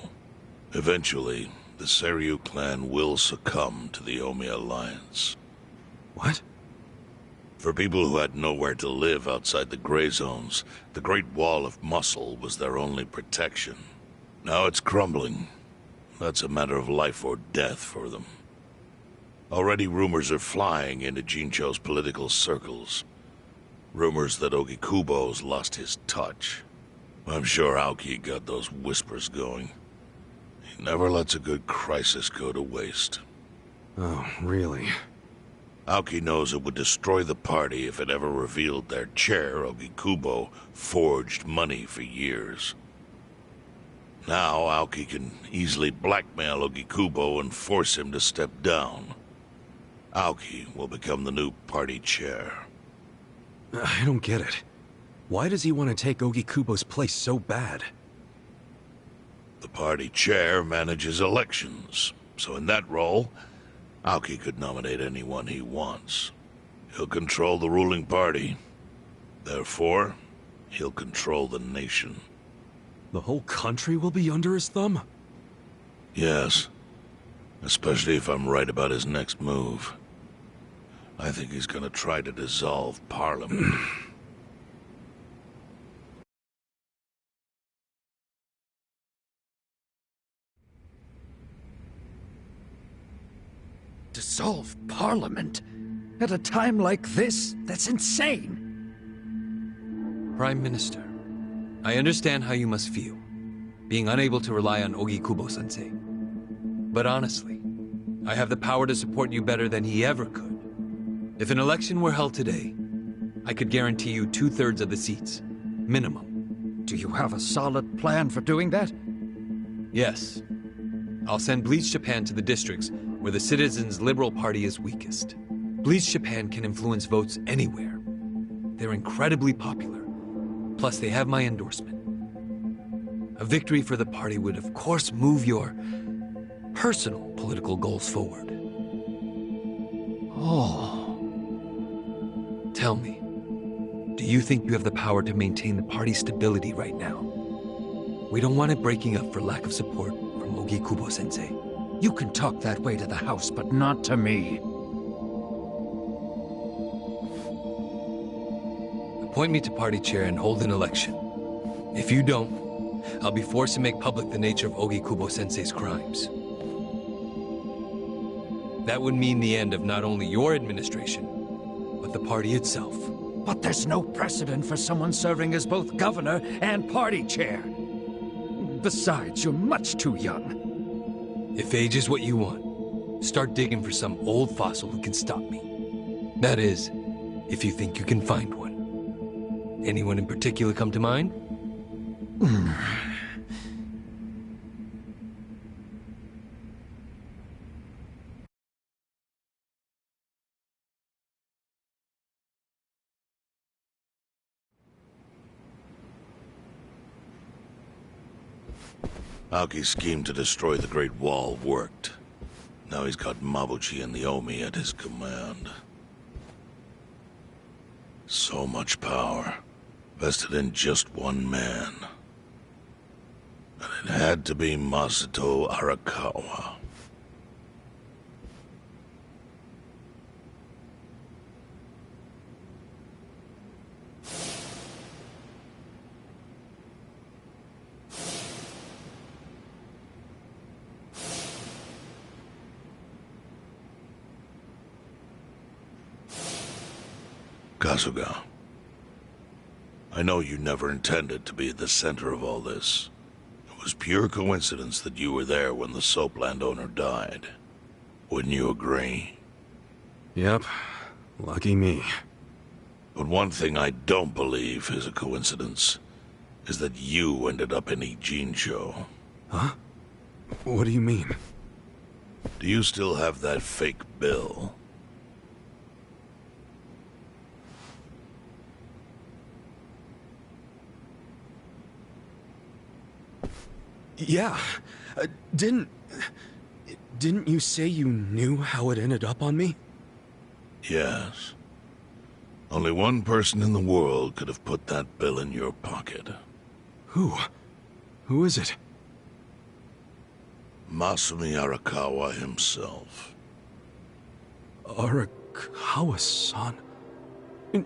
Eventually, the Seiryu clan will succumb to the Omi Alliance. What? For people who had nowhere to live outside the gray zones, the Great Wall of Muscle was their only protection. Now it's crumbling. That's a matter of life or death for them. Already rumors are flying into Jincho's political circles. Rumors that Ogikubo's lost his touch. I'm sure Aoki got those whispers going. He never lets a good crisis go to waste. Oh, really? Aoki knows it would destroy the party if it ever revealed their chair, Ogikubo, forged money for years. Now Aoki can easily blackmail Ogikubo and force him to step down. Aoki will become the new party chair. I don't get it. Why does he want to take Ogikubo's place so bad? The party chair manages elections, so in that role, Aoki could nominate anyone he wants. He'll control the ruling party. Therefore, he'll control the nation. The whole country will be under his thumb? Yes. Especially if I'm right about his next move. I think he's gonna try to dissolve Parliament. Dissolve Parliament? At a time like this? That's insane! Prime Minister, I understand how you must feel, being unable to rely on Ogikubo-sensei. But honestly, I have the power to support you better than he ever could. If an election were held today, I could guarantee you 2/3 of the seats, minimum. Do you have a solid plan for doing that? Yes. I'll send Bleach Japan to the districts where the Citizens' Liberal Party is weakest. Bleach Japan can influence votes anywhere. They're incredibly popular. Plus, they have my endorsement. A victory for the party would, of course, move your personal political goals forward. Oh. Tell me, do you think you have the power to maintain the party's stability right now? We don't want it breaking up for lack of support from Ogikubo-sensei. You can talk that way to the house, but not to me. Appoint me to party chair and hold an election. If you don't, I'll be forced to make public the nature of Ogikubo-sensei's crimes. That would mean the end of not only your administration, but the party itself. But there's no precedent for someone serving as both governor and party chair. Besides, you're much too young. If age is what you want, start digging for some old fossil who can stop me. That is, if you think you can find one. Anyone in particular come to mind? Aoki's scheme to destroy the Great Wall worked. Now he's got Mabuchi and the Omi at his command. So much power, vested in just one man. And it had to be Masato Arakawa. Kasuga, I know you never intended to be at the center of all this. It was pure coincidence that you were there when the soap landowner died. Wouldn't you agree? Yep. Lucky me. But one thing I don't believe is a coincidence, is that you ended up in Ijincho. Huh? What do you mean? Do you still have that fake bill? Yeah. Didn't you say you knew how it ended up on me? Yes. Only one person in the world could have put that bill in your pocket. Who? Who is it? Masumi Arakawa himself. Arakawa-san?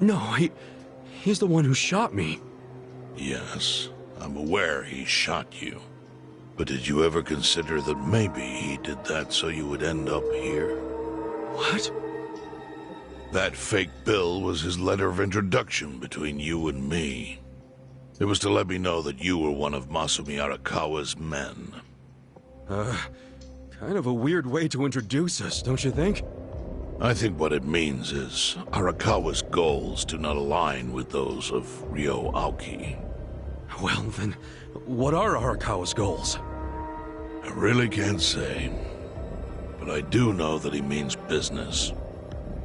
No, he's the one who shot me. Yes, I'm aware he shot you. But did you ever consider that maybe he did that so you would end up here? What? That fake bill was his letter of introduction between you and me. It was to let me know that you were one of Masumi Arakawa's men. Kind of a weird way to introduce us, don't you think? I think what it means is Arakawa's goals do not align with those of Ryo Aoki. Well, then, what are Arakawa's goals? I really can't say. But I do know that he means business.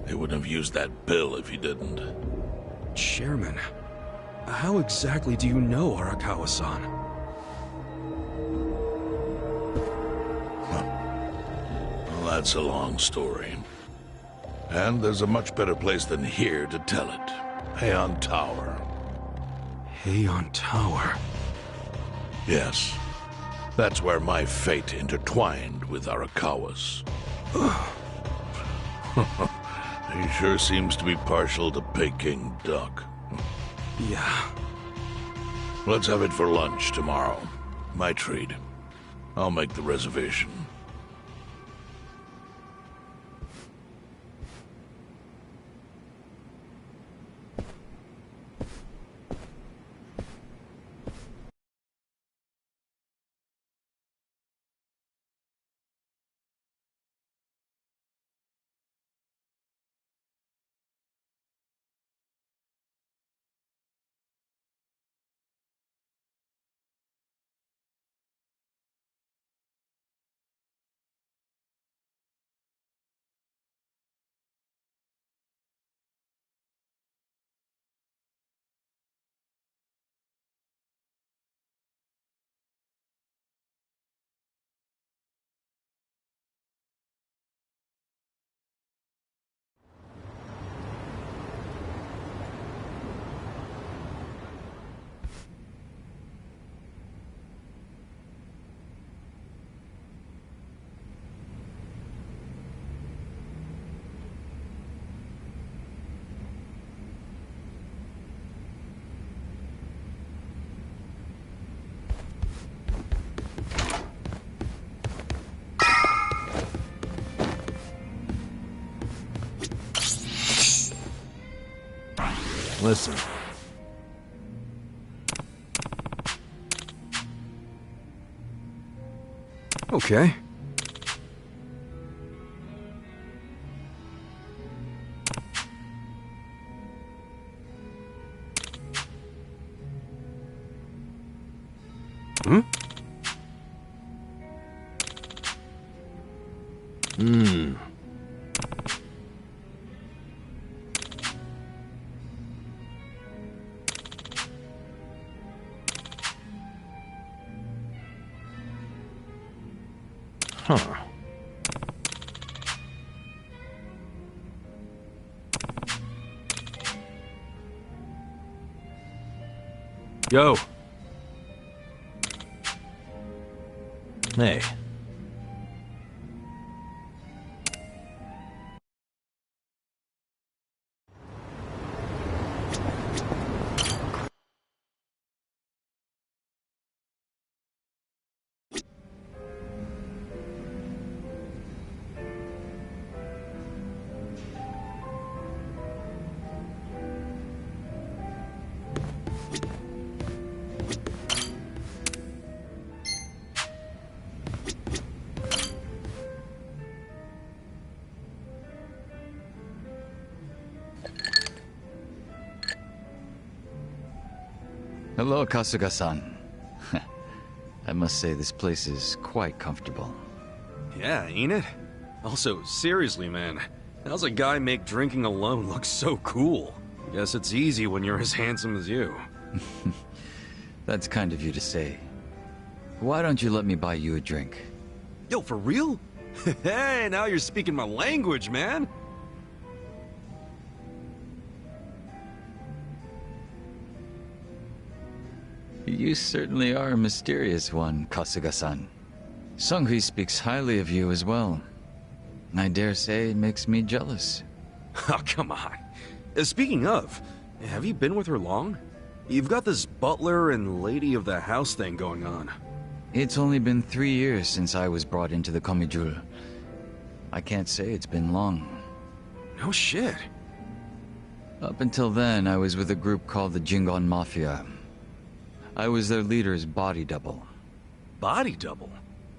He wouldn't have used that bill if he didn't. Chairman, how exactly do you know Arakawa-san? Well, that's a long story. And there's a much better place than here to tell it. Heian Tower. Heian Tower? Yes. That's where my fate intertwined with Arakawa's. He sure seems to be partial to Peking duck. Yeah. Let's have it for lunch tomorrow. My treat. I'll make the reservation. Listen. Okay. Hmm? Hmm. Huh. Yo. Hey. Hello, Kasuga-san. I must say this place is quite comfortable. Yeah, ain't it? Also, seriously, man, how's a guy make drinking alone look so cool? Guess it's easy when you're as handsome as you. That's kind of you to say. Why don't you let me buy you a drink? Yo, for real? Hey, now you're speaking my language, man. You certainly are a mysterious one, Kasuga-san. Sunghui speaks highly of you as well. I dare say it makes me jealous. Oh, come on. Speaking of, have you been with her long? You've got this butler and lady of the house thing going on. It's only been 3 years since I was brought into the Komijul. I can't say it's been long. No shit. Up until then, I was with a group called the Jingon Mafia. I was their leader's body double. Body double?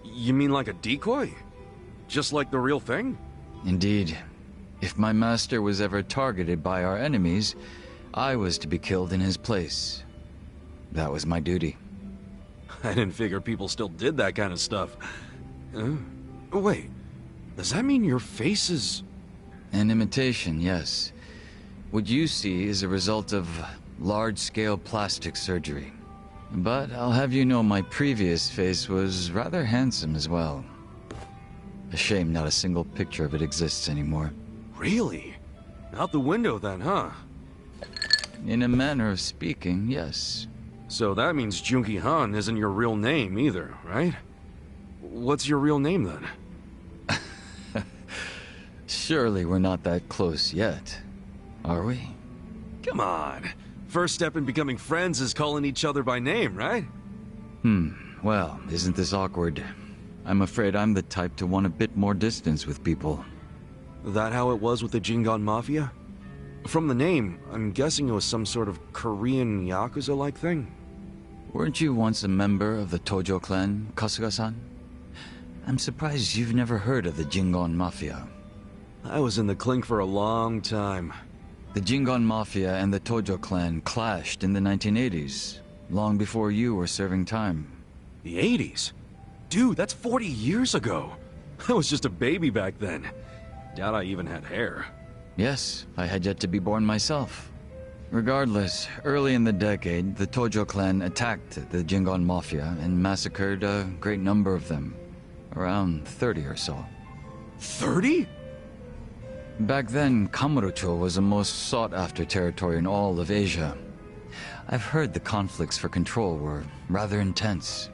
You mean like a decoy? Just like the real thing? Indeed. If my master was ever targeted by our enemies, I was to be killed in his place. That was my duty. I didn't figure people still did that kind of stuff. Wait, does that mean your face is... An imitation, yes. What you see is a result of large-scale plastic surgery. But I'll have you know my previous face was rather handsome as well. A shame not a single picture of it exists anymore. Really? Out the window then, huh? In a manner of speaking, yes. So that means Junki Han isn't your real name either, right? What's your real name then? Surely we're not that close yet, are we? Come on. First step in becoming friends is calling each other by name, right? Well, isn't this awkward? I'm afraid I'm the type to want a bit more distance with people. That how it was with the Jingon Mafia? From the name, I'm guessing it was some sort of Korean Yakuza-like thing? Weren't you once a member of the Tojo clan, Kasuga-san? I'm surprised you've never heard of the Jingon Mafia. I was in the clink for a long time. The Jingon Mafia and the Tojo clan clashed in the 1980s, long before you were serving time. The 80s? Dude, that's 40 years ago. I was just a baby back then. Doubt I even had hair. Yes, I had yet to be born myself. Regardless, early in the decade, the Tojo clan attacked the Jingon Mafia and massacred a great number of them. Around 30 or so. 30? Back then, Kamurocho was the most sought-after territory in all of Asia. I've heard the conflicts for control were rather intense.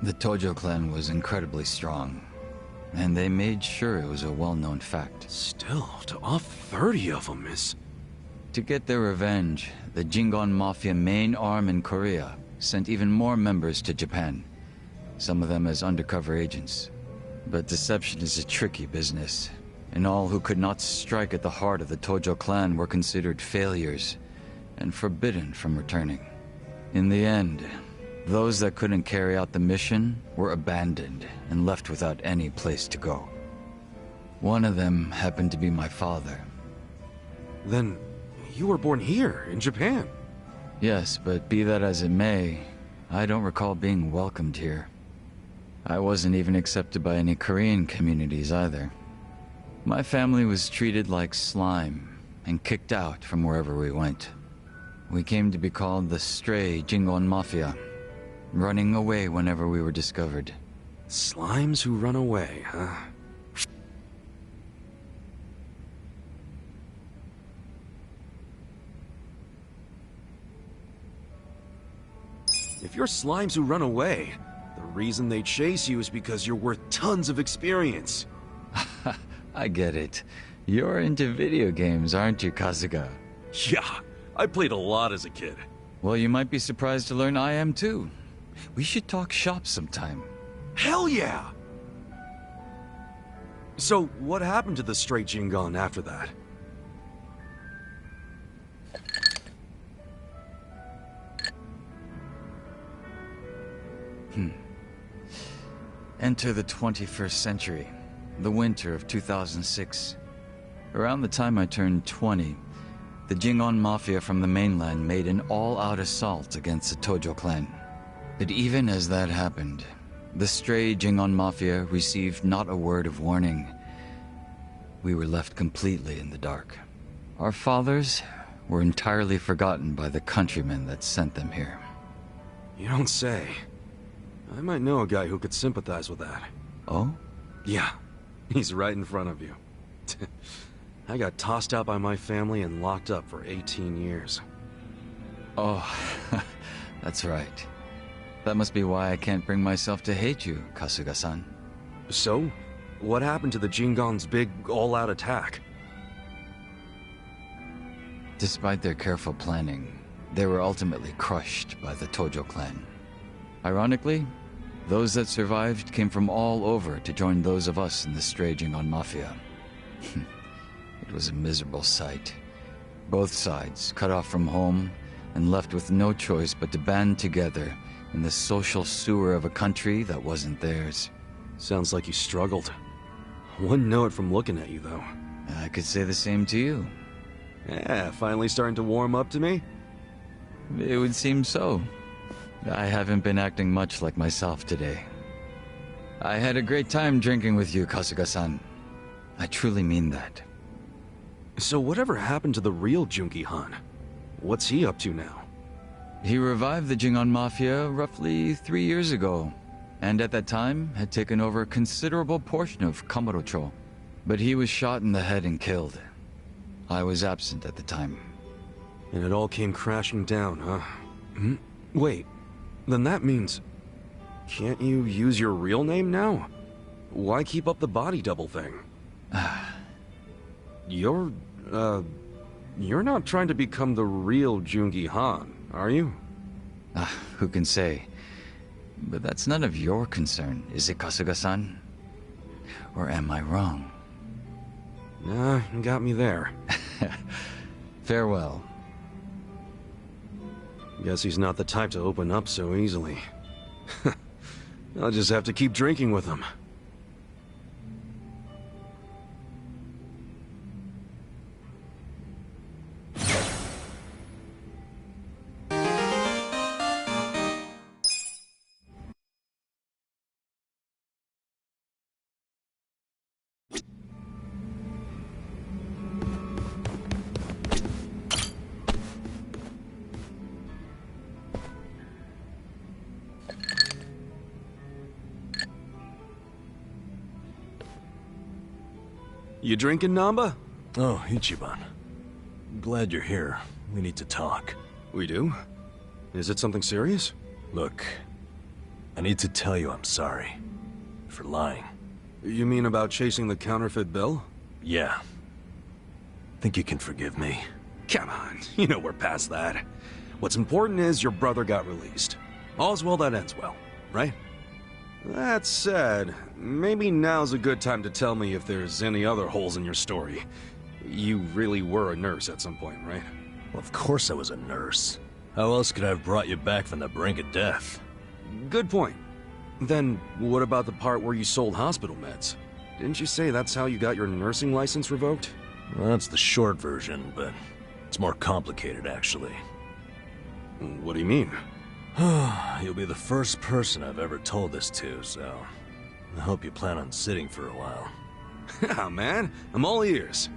The Tojo clan was incredibly strong, and they made sure it was a well-known fact. Still, to off 30 of them is... To get their revenge, the Jingon Mafia main arm in Korea sent even more members to Japan, some of them as undercover agents. But deception is a tricky business, and all who could not strike at the heart of the Tojo clan were considered failures and forbidden from returning. In the end, those that couldn't carry out the mission were abandoned and left without any place to go. One of them happened to be my father. Then you were born here, in Japan? Yes, but be that as it may, I don't recall being welcomed here. I wasn't even accepted by any Korean communities either. My family was treated like slime and kicked out from wherever we went. We came to be called the Stray Jingon Mafia, running away whenever we were discovered. Slimes who run away, huh? If you're slimes who run away, the reason they chase you is because you're worth tons of experience. I get it. You're into video games, aren't you, Kasuga? Yeah, I played a lot as a kid. Well, you might be surprised to learn I am too. We should talk shop sometime. Hell yeah! So, what happened to the Stray Jingon after that? Enter the 21st century, the winter of 2006. Around the time I turned 20, the Jingon Mafia from the mainland made an all-out assault against the Tojo clan. But even as that happened, the Stray Jingon Mafia received not a word of warning. We were left completely in the dark. Our fathers were entirely forgotten by the countrymen that sent them here. You don't say. I might know a guy who could sympathize with that. Oh? Yeah, he's right in front of you. I got tossed out by my family and locked up for 18 years. Oh, that's right. That must be why I can't bring myself to hate you, Kasuga-san. So? What happened to the Jingon's big, all-out attack? Despite their careful planning, they were ultimately crushed by the Tojo clan. Ironically, those that survived came from all over to join those of us in the Stray Jingon Mafia. It was a miserable sight. Both sides cut off from home and left with no choice but to band together in the social sewer of a country that wasn't theirs. Sounds like you struggled. Wouldn't know it from looking at you, though. I could say the same to you. Yeah, finally starting to warm up to me? It would seem so. I haven't been acting much like myself today. I had a great time drinking with you, Kasuga-san. I truly mean that. So whatever happened to the real Junki Han? What's he up to now? He revived the Jingon Mafia roughly 3 years ago, and at that time had taken over a considerable portion of Kamurocho. But he was shot in the head and killed. I was absent at the time. And it all came crashing down, huh? Wait, then that means... Can't you use your real name now? Why keep up the body double thing? You're not trying to become the real Jungi Han, are you? Who can say? But that's none of your concern, is it, Kasuga-san? Or am I wrong? Nah, you got me there. Farewell. Guess he's not the type to open up so easily. I'll just have to keep drinking with him. You drinking, Namba? Oh, Ichiban. Glad you're here. We need to talk. We do? Is it something serious? Look, I need to tell you I'm sorry. For lying. You mean about chasing the counterfeit bill? Yeah. Think you can forgive me? Come on, you know we're past that. What's important is your brother got released. All's well that ends well, right? That said, maybe now's a good time to tell me if there's any other holes in your story. You really were a nurse at some point, right? Well, of course I was a nurse. How else could I have brought you back from the brink of death? Good point. Then, what about the part where you sold hospital meds? Didn't you say that's how you got your nursing license revoked? Well, that's the short version, but it's more complicated, actually. What do you mean? You'll be the first person I've ever told this to, so I hope you plan on sitting for a while. Yeah, man. I'm all ears.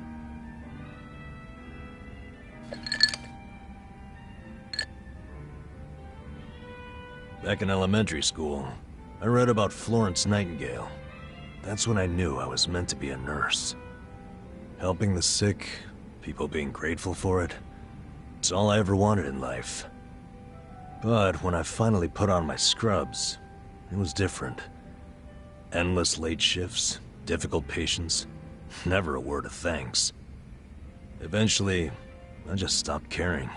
Back in elementary school, I read about Florence Nightingale. That's when I knew I was meant to be a nurse. Helping the sick, people being grateful for it, it's all I ever wanted in life. But when I finally put on my scrubs, it was different. Endless late shifts, difficult patients, never a word of thanks. Eventually, I just stopped caring.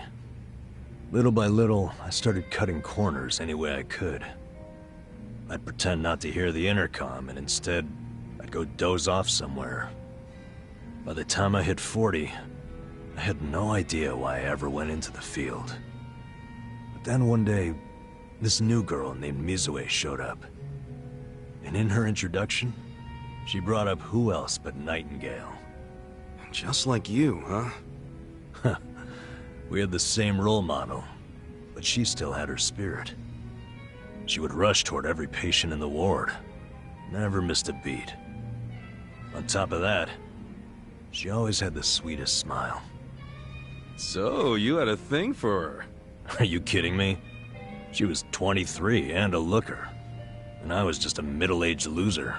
Little by little, I started cutting corners any way I could. I'd pretend not to hear the intercom, and instead, I'd go doze off somewhere. By the time I hit 40, I had no idea why I ever went into the field. Then one day, this new girl named Mizue showed up. And in her introduction, she brought up who else but Nightingale. Just like you, huh? We had the same role model, but she still had her spirit. She would rush toward every patient in the ward, never missed a beat. On top of that, she always had the sweetest smile. So, you had a thing for her? Are you kidding me? She was 23 and a looker, and I was just a middle-aged loser.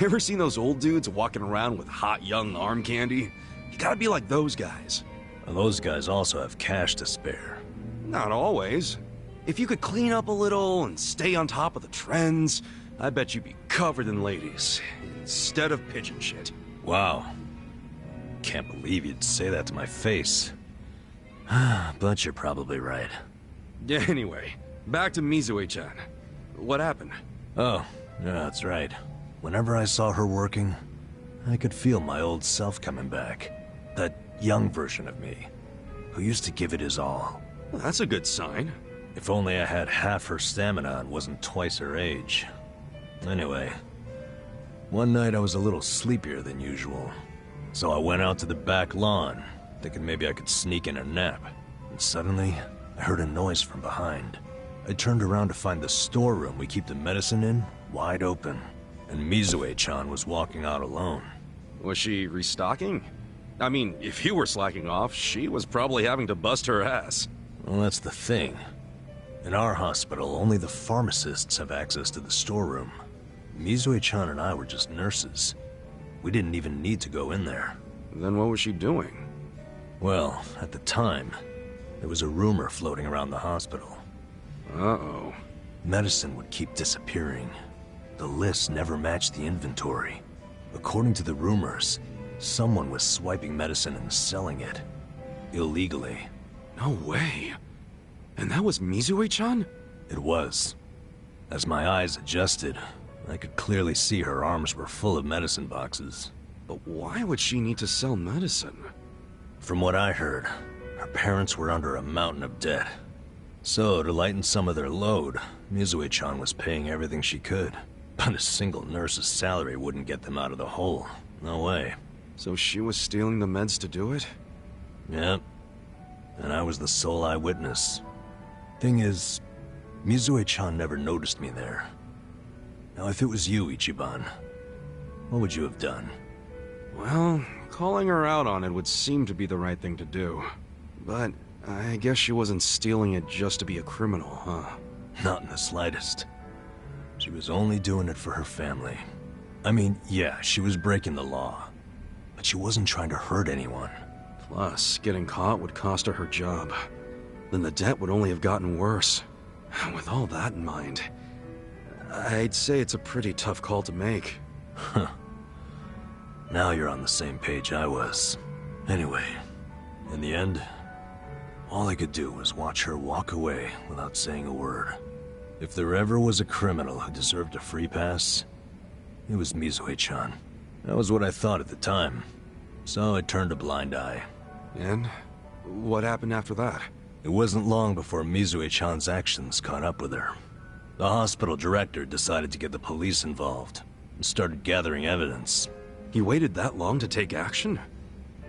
Ever seen those old dudes walking around with hot young arm candy? You gotta be like those guys. Well, those guys also have cash to spare. Not always. If you could clean up a little and stay on top of the trends, I bet you'd be covered in ladies, instead of pigeon shit. Wow. Can't believe you'd say that to my face. But you're probably right. Anyway, back to Mizue-chan. What happened? Oh, yeah, that's right. Whenever I saw her working, I could feel my old self coming back. That young version of me, who used to give it his all. Well, that's a good sign. If only I had half her stamina and wasn't twice her age. Anyway, one night I was a little sleepier than usual, so I went out to the back lawn, thinking maybe I could sneak in a nap. And suddenly, I heard a noise from behind. I turned around to find the storeroom we keep the medicine in wide open, and Mizue-chan was walking out alone. Was she restocking? I mean, if you were slacking off, she was probably having to bust her ass. Well, that's the thing. In our hospital, only the pharmacists have access to the storeroom. Mizue-chan and I were just nurses. We didn't even need to go in there. Then what was she doing? Well, at the time, there was a rumor floating around the hospital. Uh-oh. Medicine would keep disappearing. The list never matched the inventory. According to the rumors, someone was swiping medicine and selling it. Illegally. No way. And that was Mizue-chan? It was. As my eyes adjusted, I could clearly see her arms were full of medicine boxes. But why would she need to sell medicine? From what I heard, her parents were under a mountain of debt. So, to lighten some of their load, Mizue-chan was paying everything she could. But a single nurse's salary wouldn't get them out of the hole. No way. So she was stealing the meds to do it? Yep. And I was the sole eyewitness. Thing is, Mizue-chan never noticed me there. Now, if it was you, Ichiban, what would you have done? Well, calling her out on it would seem to be the right thing to do. But I guess she wasn't stealing it just to be a criminal, huh? Not in the slightest. She was only doing it for her family. I mean, yeah, she was breaking the law. But she wasn't trying to hurt anyone. Plus, getting caught would cost her her job. Then the debt would only have gotten worse. With all that in mind, I'd say it's a pretty tough call to make. Huh. Now you're on the same page I was. Anyway, in the end, all I could do was watch her walk away without saying a word. If there ever was a criminal who deserved a free pass, it was Mizue-chan. That was what I thought at the time. So I turned a blind eye. And what happened after that? It wasn't long before Mizue-chan's actions caught up with her. The hospital director decided to get the police involved and started gathering evidence. He waited that long to take action?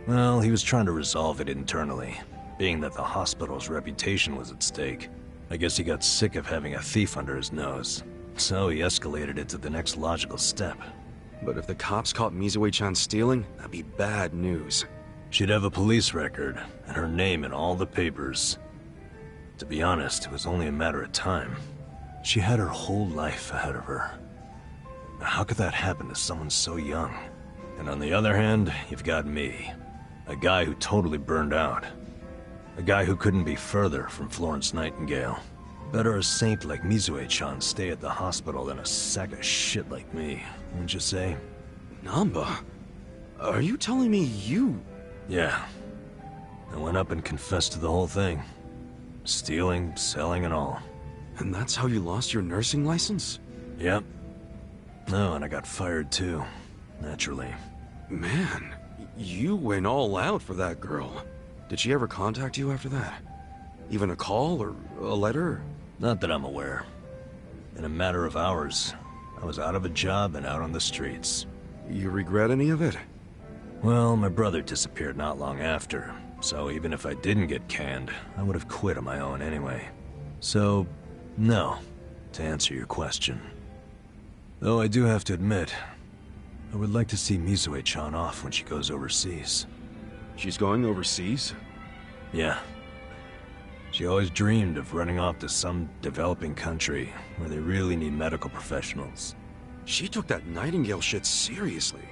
Well, he was trying to resolve it internally, being that the hospital's reputation was at stake. I guess he got sick of having a thief under his nose, so he escalated it to the next logical step. But if the cops caught Mizue-chan stealing, that'd be bad news. She'd have a police record, and her name in all the papers. To be honest, it was only a matter of time. She had her whole life ahead of her. How could that happen to someone so young? And on the other hand, you've got me. A guy who totally burned out. A guy who couldn't be further from Florence Nightingale. Better a saint like Mizue-chan stay at the hospital than a sack of shit like me, wouldn't you say? Namba? Are you telling me you... Yeah. I went up and confessed to the whole thing. Stealing, selling, and all. And that's how you lost your nursing license? Yep. No, and I got fired too. Naturally. Man, you went all out for that girl. Did she ever contact you after that? Even a call or a letter? Not that I'm aware. In a matter of hours, I was out of a job and out on the streets. You regret any of it? Well, my brother disappeared not long after, so even if I didn't get canned, I would have quit on my own anyway. So, no, to answer your question. Though I do have to admit, I would like to see Mizue-chan off when she goes overseas. She's going overseas? Yeah. She always dreamed of running off to some developing country where they really need medical professionals. She took that Nightingale shit seriously.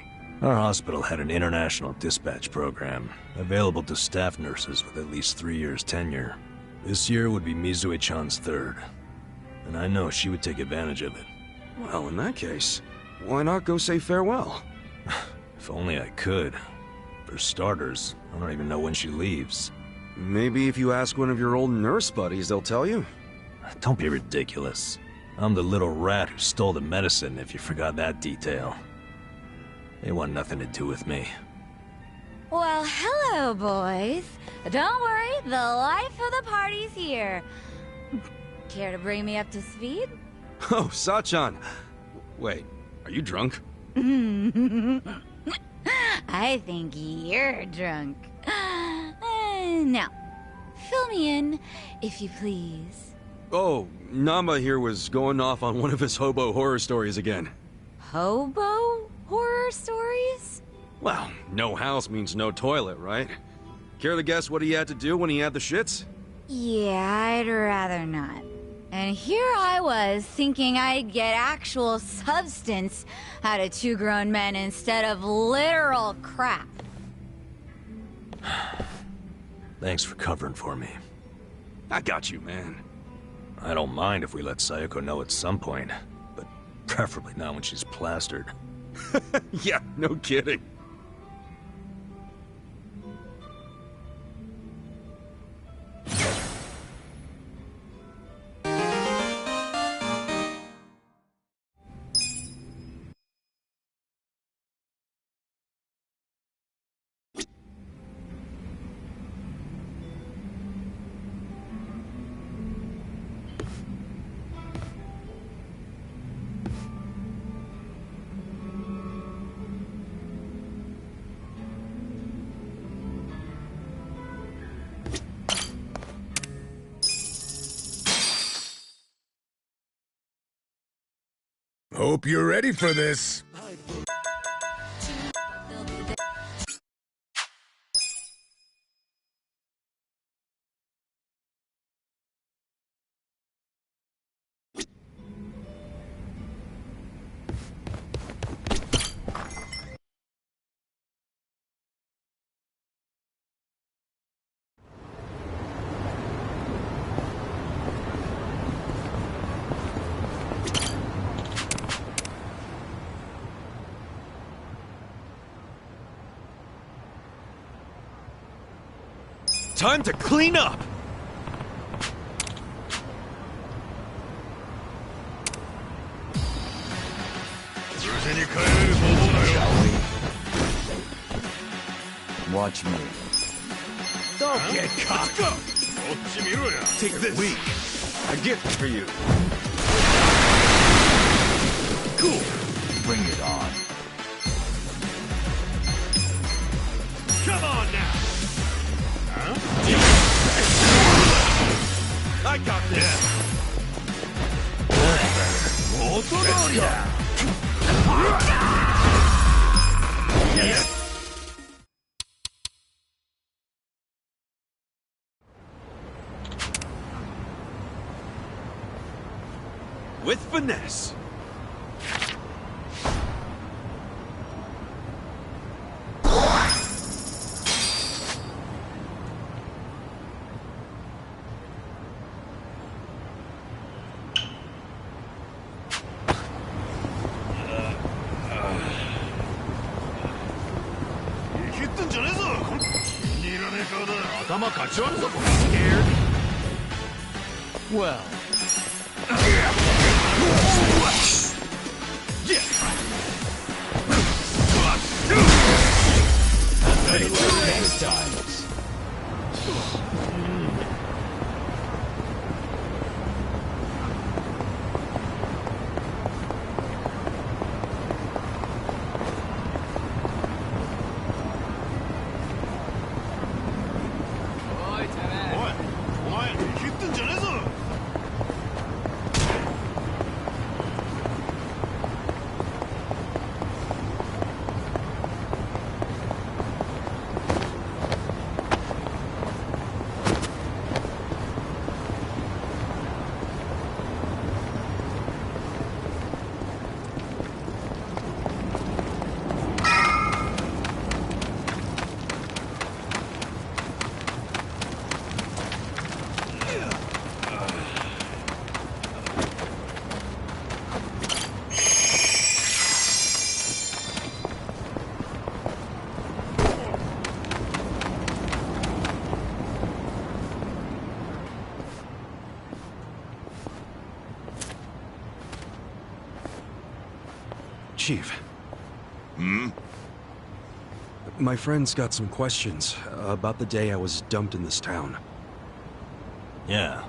Our hospital had an international dispatch program, available to staff nurses with at least 3 years tenure. This year would be Mizue-chan's third, and I know she would take advantage of it. Well, in that case, why not go say farewell? If only I could. For starters, I don't even know when she leaves. Maybe if you ask one of your old nurse buddies, they'll tell you. Don't be ridiculous. I'm the little rat who stole the medicine, if you forgot that detail. They want nothing to do with me. Well, hello, boys. Don't worry, the life of the party's here. Care to bring me up to speed? Oh, Sachan. Wait, are you drunk? I think you're drunk. Now, fill me in, if you please. Oh, Namba here was going off on one of his hobo horror stories again. Hobo horror stories? Well, no house means no toilet, right? Care to guess what he had to do when he had the shits? Yeah, I'd rather not. And here I was, thinking I'd get actual substance out of two grown men instead of literal crap. Thanks for covering for me. I got you, man. I don't mind if we let Sayoko know at some point, but preferably not when she's plastered. Yeah, no kidding. Hope you're ready for this. Time to clean up! Shall we? Watch me. Don't get cocked. Take this. Weak. A gift for you. Cool. Bring it on. Come on now. I got this. Let's go. With finesse. Scared? Well. Next time. Chief. Hmm? My friend's got some questions about the day I was dumped in this town. Yeah.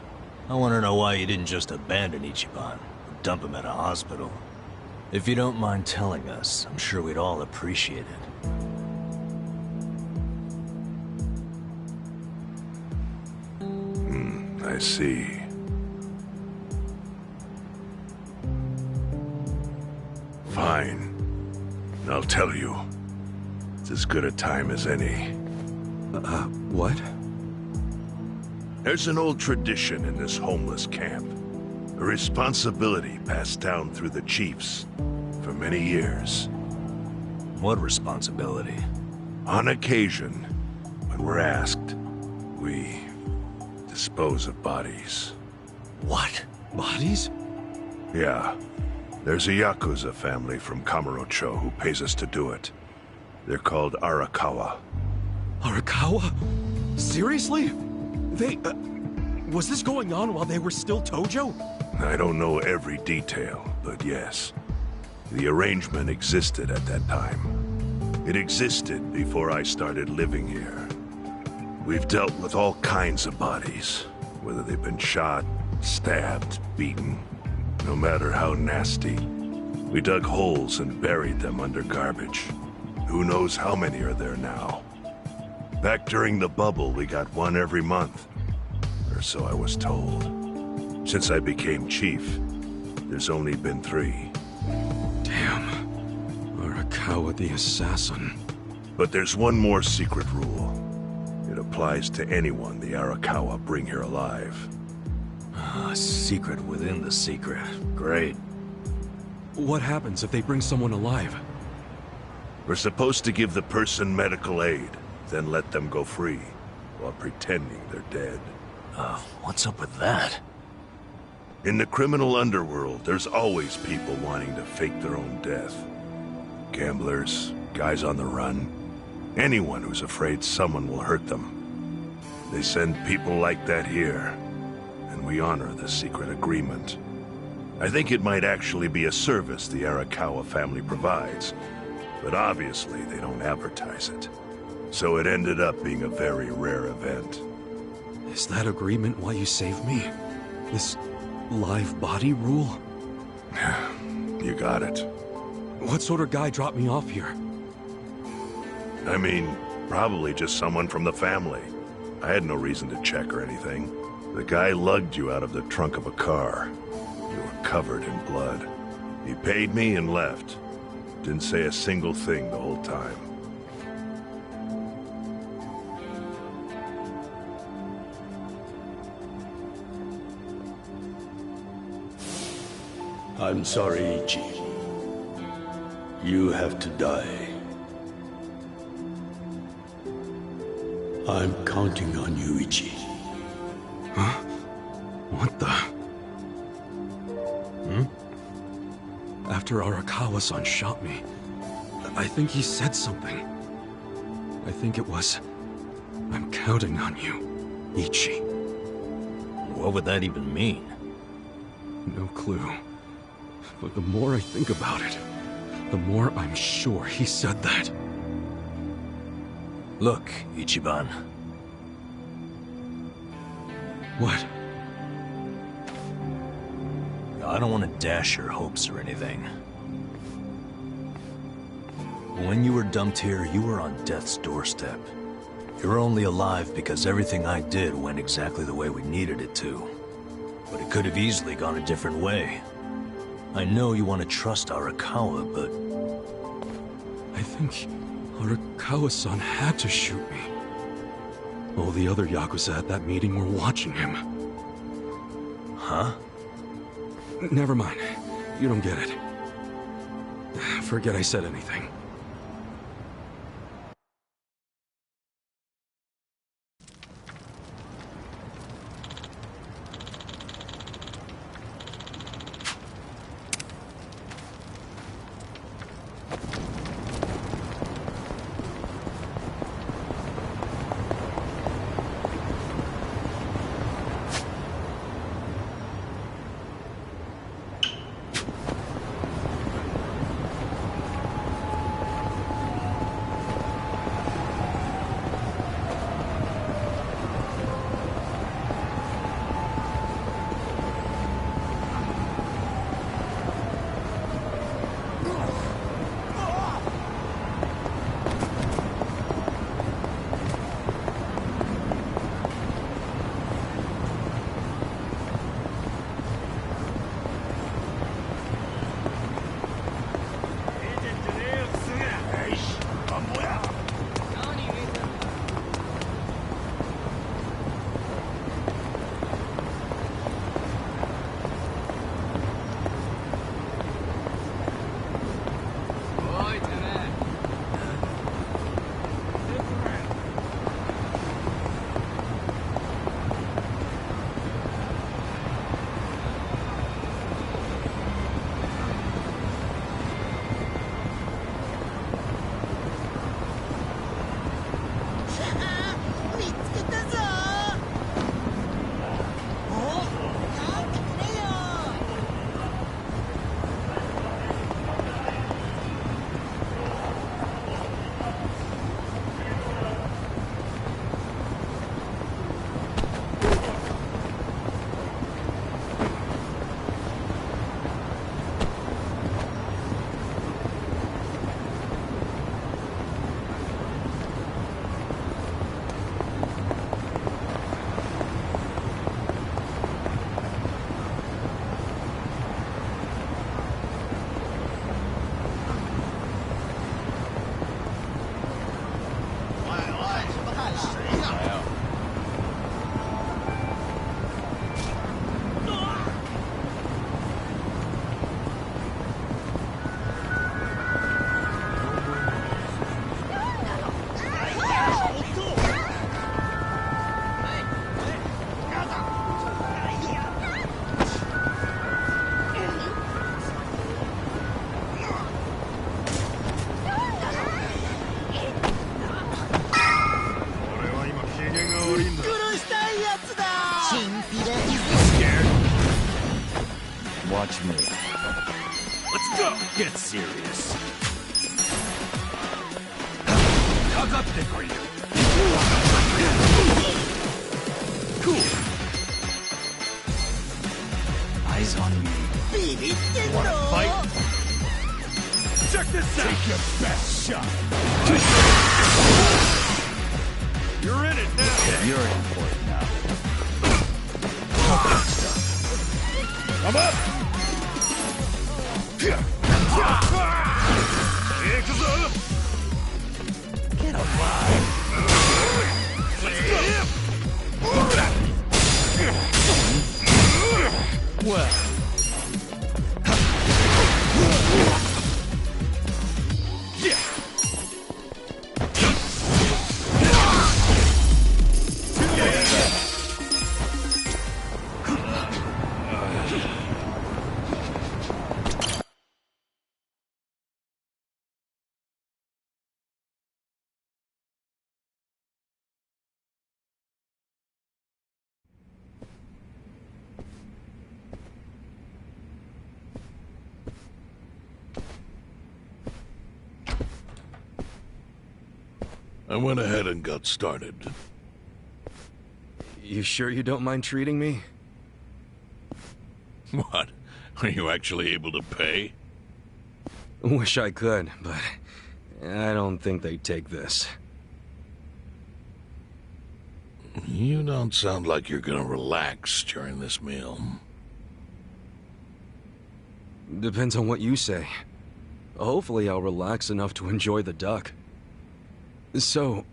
I want to know why you didn't just abandon Ichiban, or dump him at a hospital. If you don't mind telling us, I'm sure we'd all appreciate it. I see. Fine. I'll tell you. It's as good a time as any. What? There's an old tradition in this homeless camp. A responsibility passed down through the chiefs for many years. What responsibility? On occasion, when we're asked, we dispose of bodies. What? Bodies? Yeah. There's a Yakuza family from Kamurocho who pays us to do it. They're called Arakawa. Arakawa? Seriously? They... was this going on while they were still Tojo? I don't know every detail, but yes. The arrangement existed at that time. It existed before I started living here. We've dealt with all kinds of bodies, whether they've been shot, stabbed, beaten, no matter how nasty. We dug holes and buried them under garbage. Who knows how many are there now? Back during the bubble, we got one every month. Or so I was told. Since I became chief, there's only been 3. Damn. Arakawa the assassin. But there's one more secret rule. It applies to anyone the Arakawa bring here alive. A secret within the secret. Great. What happens if they bring someone alive? We're supposed to give the person medical aid, then let them go free, while pretending they're dead. What's up with that? In the criminal underworld, there's always people wanting to fake their own death. Gamblers, guys on the run, anyone who's afraid someone will hurt them. They send people like that here, and we honor the secret agreement. I think it might actually be a service the Arakawa family provides, but obviously they don't advertise it. So it ended up being a very rare event. Is that agreement why you saved me? This live body rule? You got it. What sort of guy dropped me off here? I mean, probably just someone from the family. I had no reason to check or anything. The guy lugged you out of the trunk of a car. You were covered in blood. He paid me and left. Didn't say a single thing the whole time. I'm sorry, Ichi. You have to die. I'm counting on you, Ichi. Huh? What the? After Arakawa-san shot me, I think he said something. I think it was, I'm counting on you, Ichi. What would that even mean? No clue. But the more I think about it, the more I'm sure he said that. Look, Ichiban. What? I don't want to dash your hopes or anything. When you were dumped here, you were on death's doorstep. You're only alive because everything I did went exactly the way we needed it to. But it could have easily gone a different way. I know you want to trust Arakawa, but... I think Arakawa-san had to shoot me. All the other Yakuza at that meeting were watching him. Huh? Never mind. You don't get it. Forget I said anything. Watch me. Let's go! Get serious. Cool. Eyes on me. Wanna fight? Check this out! Take your best shot. You're in it now! You're in for it now. I'm up! Yakuza! Get alive. Well. I went ahead and got started. You sure you don't mind treating me? What? Are you actually able to pay? Wish I could, but I don't think they'd take this. You don't sound like you're gonna relax during this meal. Depends on what you say. Hopefully I'll relax enough to enjoy the duck. So,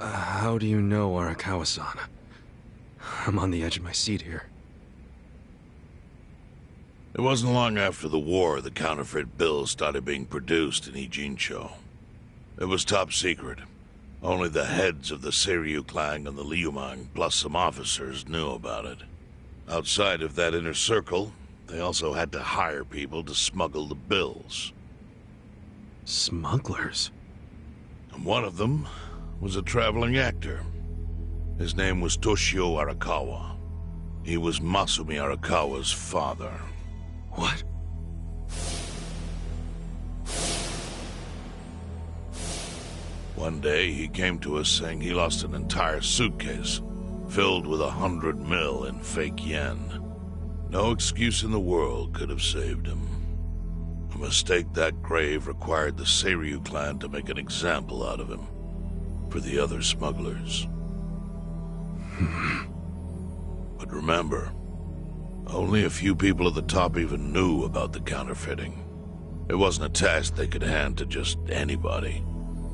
how do you know Arakawa-san? I'm on the edge of my seat here. It wasn't long after the war the counterfeit bills started being produced in Ijincho. It was top secret. Only the heads of the Seiryu clan and the Liumang, plus some officers, knew about it. Outside of that inner circle, they also had to hire people to smuggle the bills. Smugglers? And one of them was a traveling actor. His name was Toshio Arakawa. He was Masumi Arakawa's father. What? One day, he came to us saying he lost an entire suitcase filled with 100 mil in fake yen. No excuse in the world could have saved him. A mistake that grave required the Seiryu clan to make an example out of him for the other smugglers. But remember, only a few people at the top even knew about the counterfeiting. It wasn't a task they could hand to just anybody.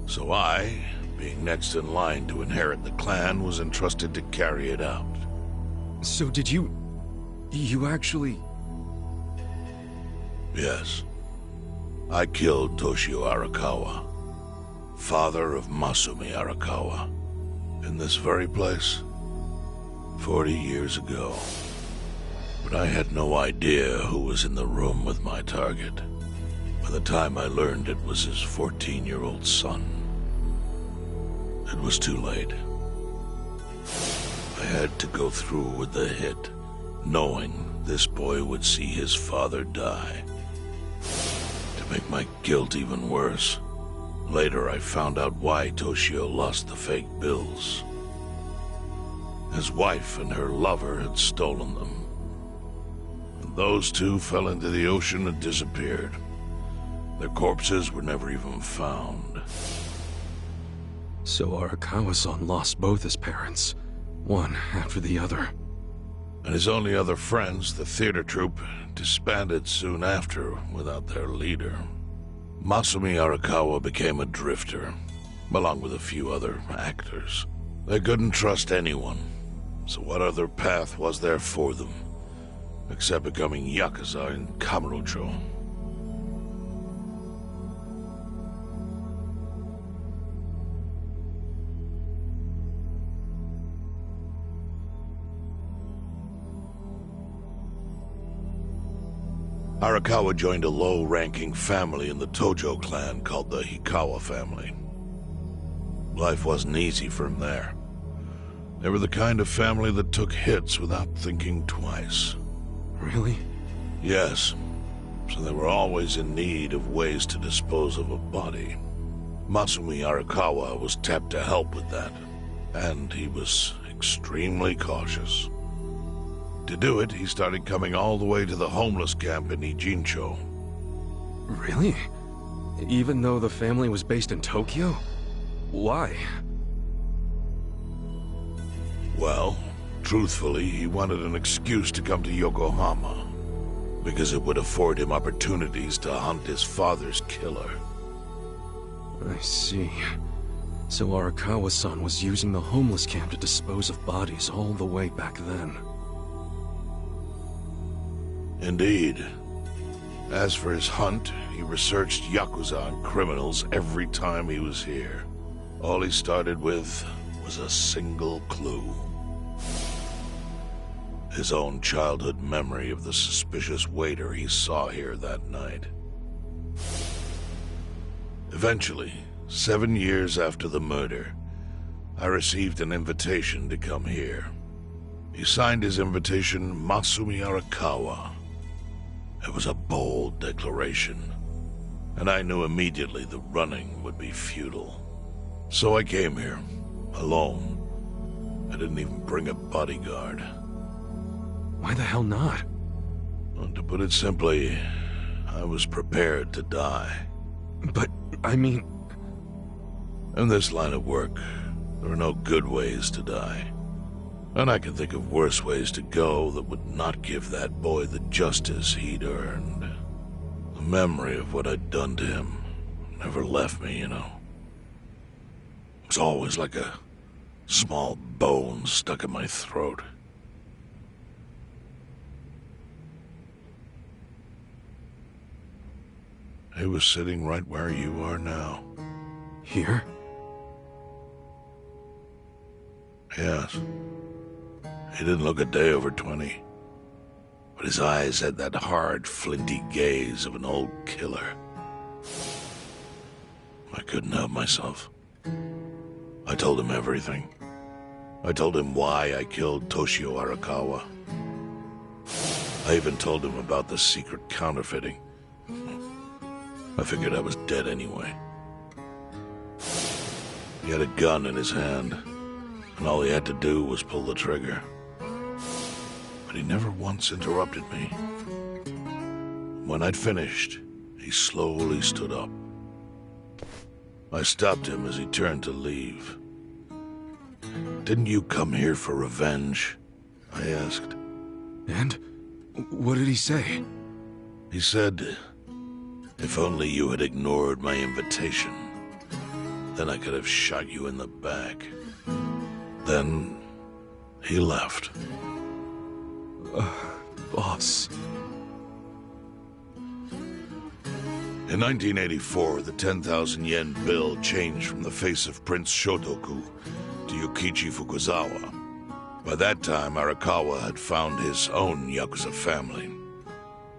So I, being next in line to inherit the clan, was entrusted to carry it out. So did you actually... Yes. I killed Toshio Arakawa, father of Masumi Arakawa, in this very place, 40 years ago. But I had no idea who was in the room with my target. By the time I learned it was his 14-year-old son, it was too late. I had to go through with the hit, knowing this boy would see his father die. To make my guilt even worse, later I found out why Toshio lost the fake bills. His wife and her lover had stolen them. And those two fell into the ocean and disappeared. Their corpses were never even found. So Arakawa-san lost both his parents, one after the other. And his only other friends, the theater troupe, disbanded soon after without their leader. Masumi Arakawa became a drifter, along with a few other actors. They couldn't trust anyone, so what other path was there for them, except becoming Yakuza in Kamurocho? Arakawa joined a low-ranking family in the Tojo clan called the Hikawa family. Life wasn't easy for him there. They were the kind of family that took hits without thinking twice. Really? Yes. So they were always in need of ways to dispose of a body. Masumi Arakawa was tapped to help with that, and he was extremely cautious. To do it, he started coming all the way to the homeless camp in Ijincho. Really? Even though the family was based in Tokyo? Why? Well, truthfully, he wanted an excuse to come to Yokohama, because it would afford him opportunities to hunt his father's killer. I see. So Arakawa-san was using the homeless camp to dispose of bodies all the way back then. Indeed. As for his hunt, he researched Yakuza and criminals every time he was here. All he started with was a single clue. His own childhood memory of the suspicious waiter he saw here that night. Eventually, 7 years after the murder, I received an invitation to come here. He signed his invitation Masumi Arakawa. It was a bold declaration, and I knew immediately the running would be futile. So I came here, alone. I didn't even bring a bodyguard. Why the hell not? Well, to put it simply, I was prepared to die. But, I mean... In this line of work, there are no good ways to die. And I can think of worse ways to go that would not give that boy the justice he'd earned. The memory of what I'd done to him never left me, you know. It was always like a small bone stuck in my throat. He was sitting right where you are now. Here? Yes. He didn't look a day over 20. But his eyes had that hard, flinty gaze of an old killer. I couldn't help myself. I told him everything. I told him why I killed Toshio Arakawa. I even told him about the secret counterfeiting. I figured I was dead anyway. He had a gun in his hand, and all he had to do was pull the trigger. But he never once interrupted me. When I'd finished, he slowly stood up. I stopped him as he turned to leave. "Didn't you come here for revenge?" I asked. And? What did he say? He said, "If only you had ignored my invitation, then I could have shot you in the back." Then he left. Boss. In 1984, the 10,000 yen bill changed from the face of Prince Shotoku to Yukichi Fukuzawa. By that time, Arakawa had found his own Yakuza family,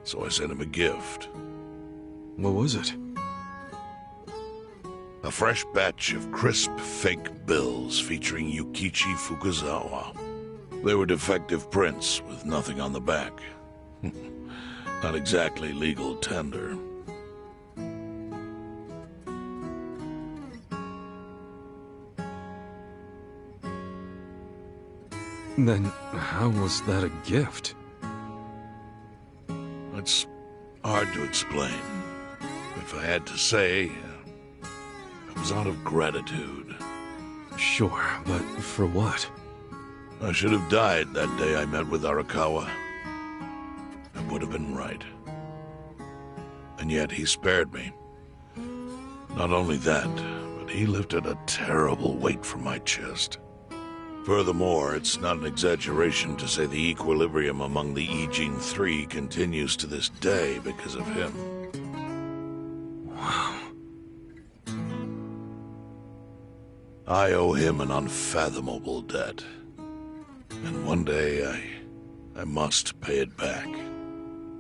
so I sent him a gift. What was it? A fresh batch of crisp, fake bills featuring Yukichi Fukuzawa. They were defective prints with nothing on the back. Not exactly legal tender. Then how was that a gift? It's hard to explain. If I had to say, it was out of gratitude. Sure, but for what? I should have died that day I met with Arakawa. It would have been right. And yet he spared me. Not only that, but he lifted a terrible weight from my chest. Furthermore, it's not an exaggeration to say the equilibrium among the Ijin 3 continues to this day because of him. Wow. I owe him an unfathomable debt. And one day, I must pay it back.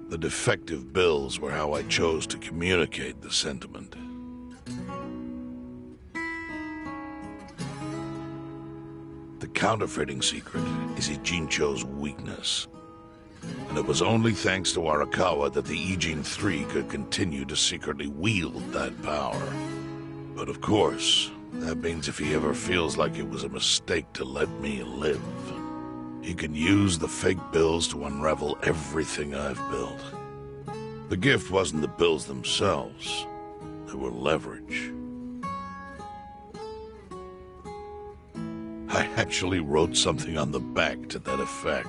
The defective bills were how I chose to communicate the sentiment. The counterfeiting secret is Ijincho's weakness. And it was only thanks to Arakawa that the Ijin 3 could continue to secretly wield that power. But of course, that means if he ever feels like it was a mistake to let me live, he can use the fake bills to unravel everything I've built. The gift wasn't the bills themselves. They were leverage. I actually wrote something on the back to that effect.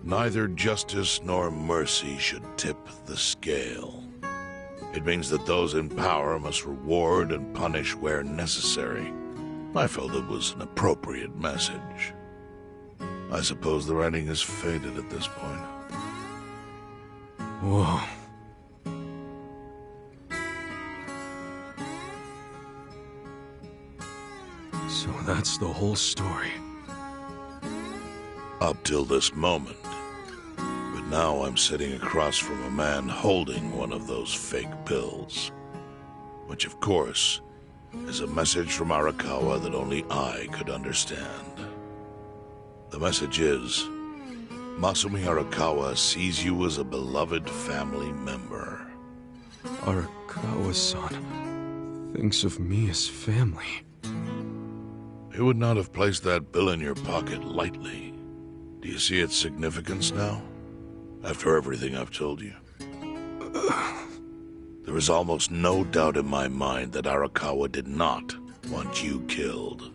Neither justice nor mercy should tip the scale. It means that those in power must reward and punish where necessary. I felt it was an appropriate message. I suppose the writing is faded at this point. Whoa. So that's the whole story. Up till this moment. But now I'm sitting across from a man holding one of those fake bills. Which, of course, is a message from Arakawa that only I could understand. The message is, Masumi Arakawa sees you as a beloved family member. Arakawa-san thinks of me as family. He would not have placed that bill in your pocket lightly. Do you see its significance now? After everything I've told you? There is almost no doubt in my mind that Arakawa did not want you killed.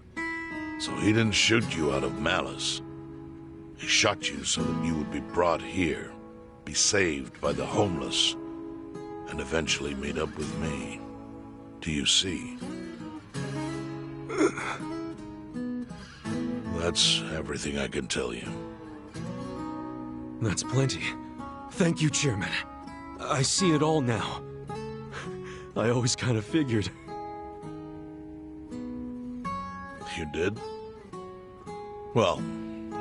So he didn't shoot you out of malice. He shot you so that you would be brought here, be saved by the homeless, and eventually meet up with me. Do you see? That's everything I can tell you. That's plenty. Thank you, Chairman. I see it all now. I always kind of figured. You did? Well,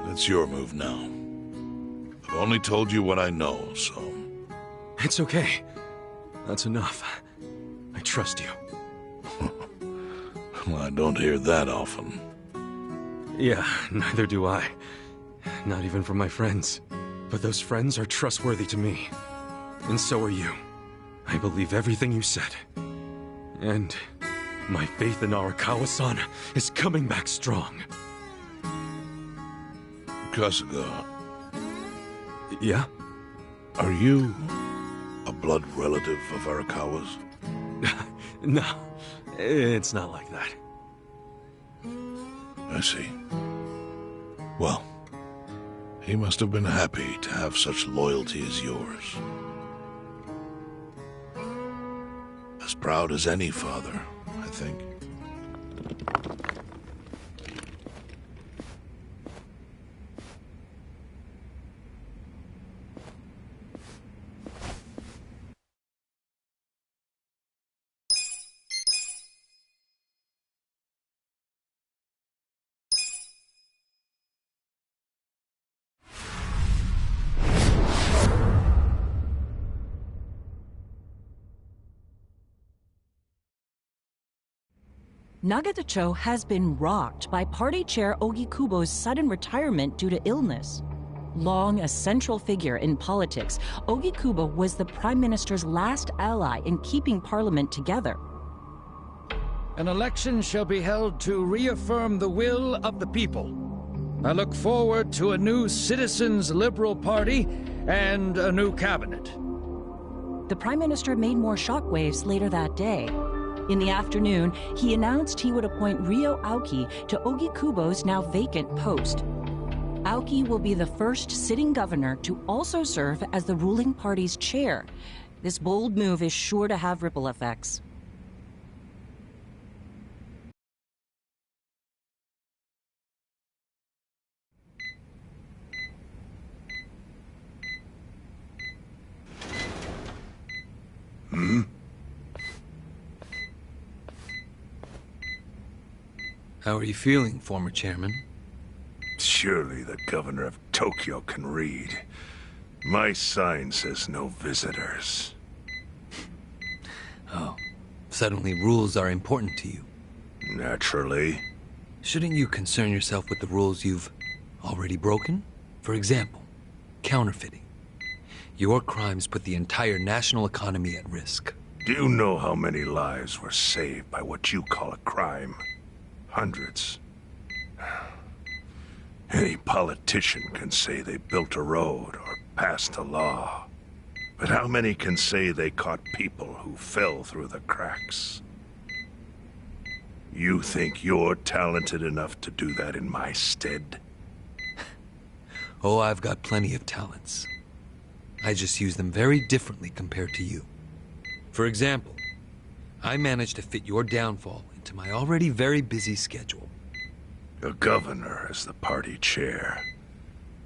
it's your move now. I've only told you what I know, so... It's okay. That's enough. I trust you. Well, I don't hear that often. Yeah, neither do I. Not even from my friends. But those friends are trustworthy to me. And so are you. I believe everything you said. And my faith in Arakawa-san is coming back strong. Kasuga. Yeah? Are you a blood relative of Arakawa's? No, it's not like that. I see. Well, he must have been happy to have such loyalty as yours. As proud as any father, I think. Nagatacho has been rocked by Party Chair Ogikubo's sudden retirement due to illness. Long a central figure in politics, Ogikubo was the Prime Minister's last ally in keeping Parliament together. An election shall be held to reaffirm the will of the people. I look forward to a new Citizens' Liberal Party and a new cabinet. The Prime Minister made more shockwaves later that day. In the afternoon, he announced he would appoint Ryo Aoki to Ogikubo's now vacant post. Aoki will be the first sitting governor to also serve as the ruling party's chair. This bold move is sure to have ripple effects. How are you feeling, former chairman? Surely the governor of Tokyo can read. My sign says no visitors. Oh, suddenly rules are important to you. Naturally. Shouldn't you concern yourself with the rules you've already broken? For example, counterfeiting. Your crimes put the entire national economy at risk. Do you know how many lives were saved by what you call a crime? Hundreds. Any politician can say they built a road or passed a law. But how many can say they caught people who fell through the cracks? You think you're talented enough to do that in my stead? Oh, I've got plenty of talents. I just use them very differently compared to you. For example, I managed to fit your downfall into my already very busy schedule. A governor as the party chair.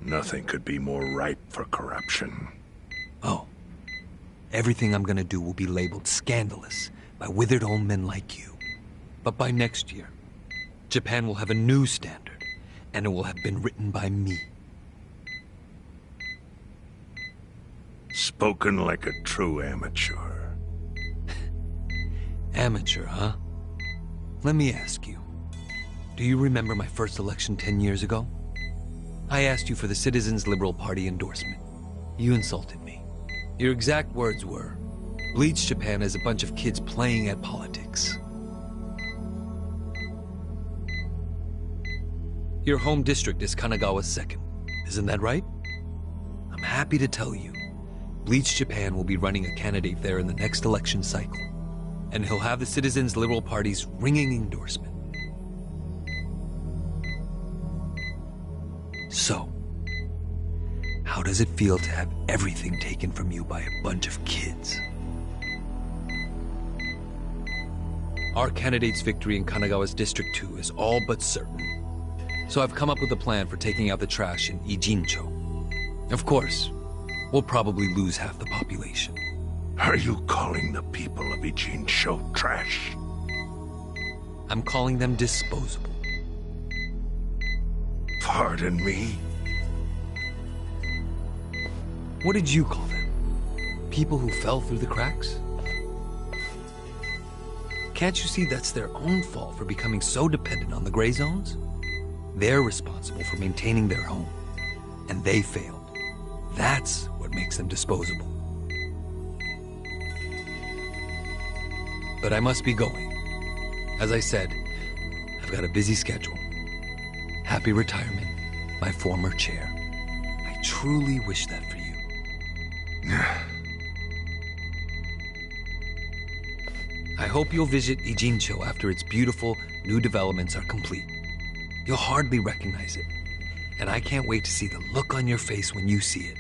Nothing could be more ripe for corruption. Oh. Everything I'm gonna do will be labeled scandalous by withered old men like you. But by next year, Japan will have a new standard, and it will have been written by me. Spoken like a true amateur. Amateur, huh? Let me ask you. Do you remember my first election 10 years ago? I asked you for the Citizens Liberal Party endorsement. You insulted me. Your exact words were, Bleach Japan is a bunch of kids playing at politics. Your home district is Kanagawa's second. Isn't that right? I'm happy to tell you, Bleach Japan will be running a candidate there in the next election cycle. And he'll have the Citizens Liberal Party's ringing endorsement. So, how does it feel to have everything taken from you by a bunch of kids? Our candidate's victory in Kanagawa's District 2 is all but certain. So I've come up with a plan for taking out the trash in Ijincho. Of course, we'll probably lose half the population. Are you calling the people of Ijincho trash? I'm calling them disposable. Pardon me? What did you call them? People who fell through the cracks? Can't you see that's their own fault for becoming so dependent on the gray zones? They're responsible for maintaining their home, and they failed. That's what makes them disposable. But I must be going. As I said, I've got a busy schedule. Happy retirement, my former chair. I truly wish that for you. I hope you'll visit Ijincho after its beautiful new developments are complete. You'll hardly recognize it, and I can't wait to see the look on your face when you see it.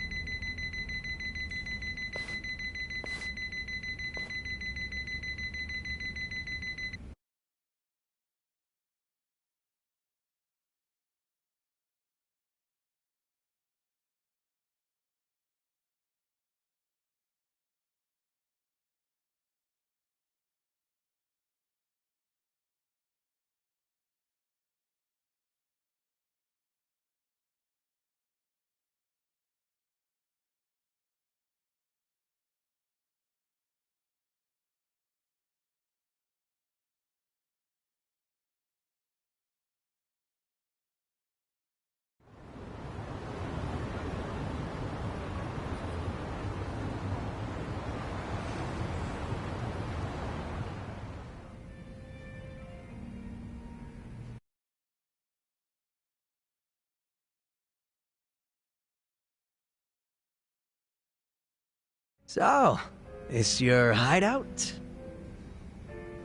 So, this your hideout?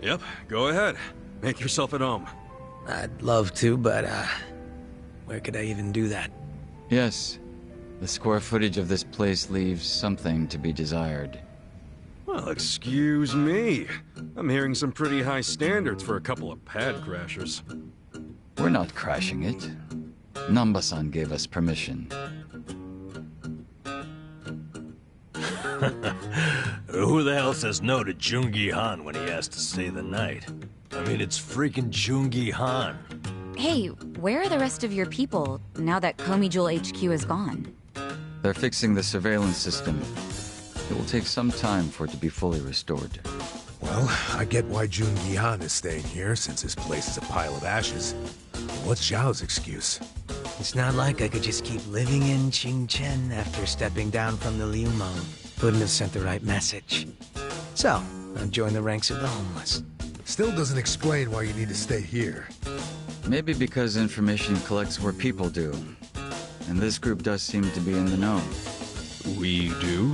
Yep, go ahead. Make yourself at home. I'd love to, but, where could I even do that? Yes. The square footage of this place leaves something to be desired. Well, excuse me. I'm hearing some pretty high standards for a couple of pad crashers. We're not crashing it. Namba-san gave us permission. Who the hell says no to Jungi Han when he has to stay the night? I mean, it's freaking Jungi Han. Hey, where are the rest of your people now that Komi Jewel HQ is gone? They're fixing the surveillance system. It will take some time for it to be fully restored. Well, I get why Jungi Han is staying here, since his place is a pile of ashes. What's Zhao's excuse? It's not like I could just keep living in Qingchen after stepping down from the Liumeng. Wouldn't have sent the right message. So, I've joined the ranks of the homeless. Still doesn't explain why you need to stay here. Maybe because information collects where people do. And this group does seem to be in the know. We do?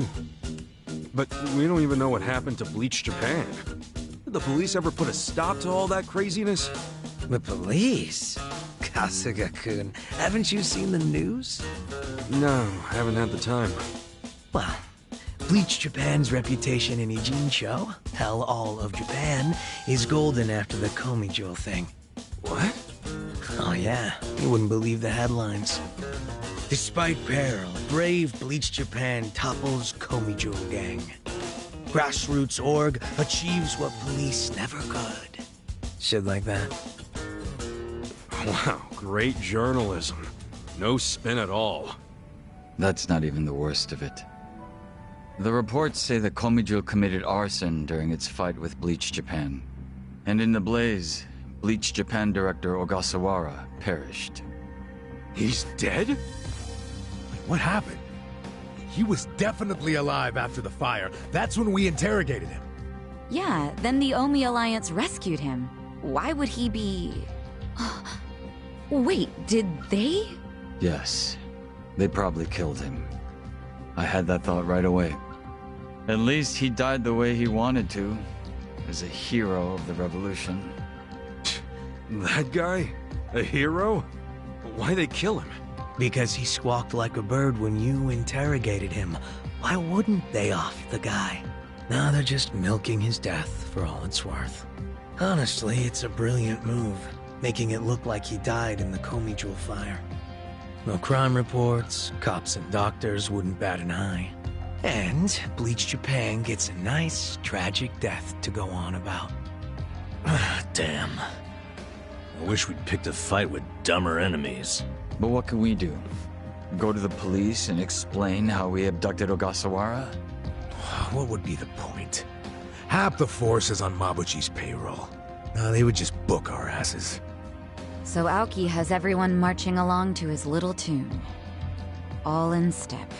But we don't even know what happened to Bleach Japan. Did the police ever put a stop to all that craziness? The police? Kasuga-kun, haven't you seen the news? No, haven't had the time. Well, Bleach Japan's reputation in Ijincho, hell all of Japan, is golden after the Komi Jewel thing. What? Oh yeah, you wouldn't believe the headlines. Despite peril, brave Bleach Japan topples Komi Jewel gang. Grassroots org achieves what police never could. Shit like that. Wow, great journalism. No spin at all. That's not even the worst of it. The reports say that Komijul committed arson during its fight with Bleach Japan. And in the blaze, Bleach Japan director Ogasawara perished. He's dead? What happened? He was definitely alive after the fire. That's when we interrogated him. Yeah, then the Omi Alliance rescued him. Why would he be... Wait, did they? Yes, they probably killed him. I had that thought right away. At least he died the way he wanted to, as a hero of the revolution. That guy? A hero? Why'd they kill him? Because he squawked like a bird when you interrogated him. Why wouldn't they off the guy? Now they're just milking his death for all it's worth. Honestly, it's a brilliant move, making it look like he died in the Komi Jewel fire. No crime reports, cops and doctors wouldn't bat an eye. And Bleach Japan gets a nice, tragic death to go on about. Damn. I wish we'd picked a fight with dumber enemies. But what can we do? Go to the police and explain how we abducted Ogasawara? What would be the point? Half the force is on Mabuchi's payroll. Now they would just book our asses. So Aoki has everyone marching along to his little tune. All in step.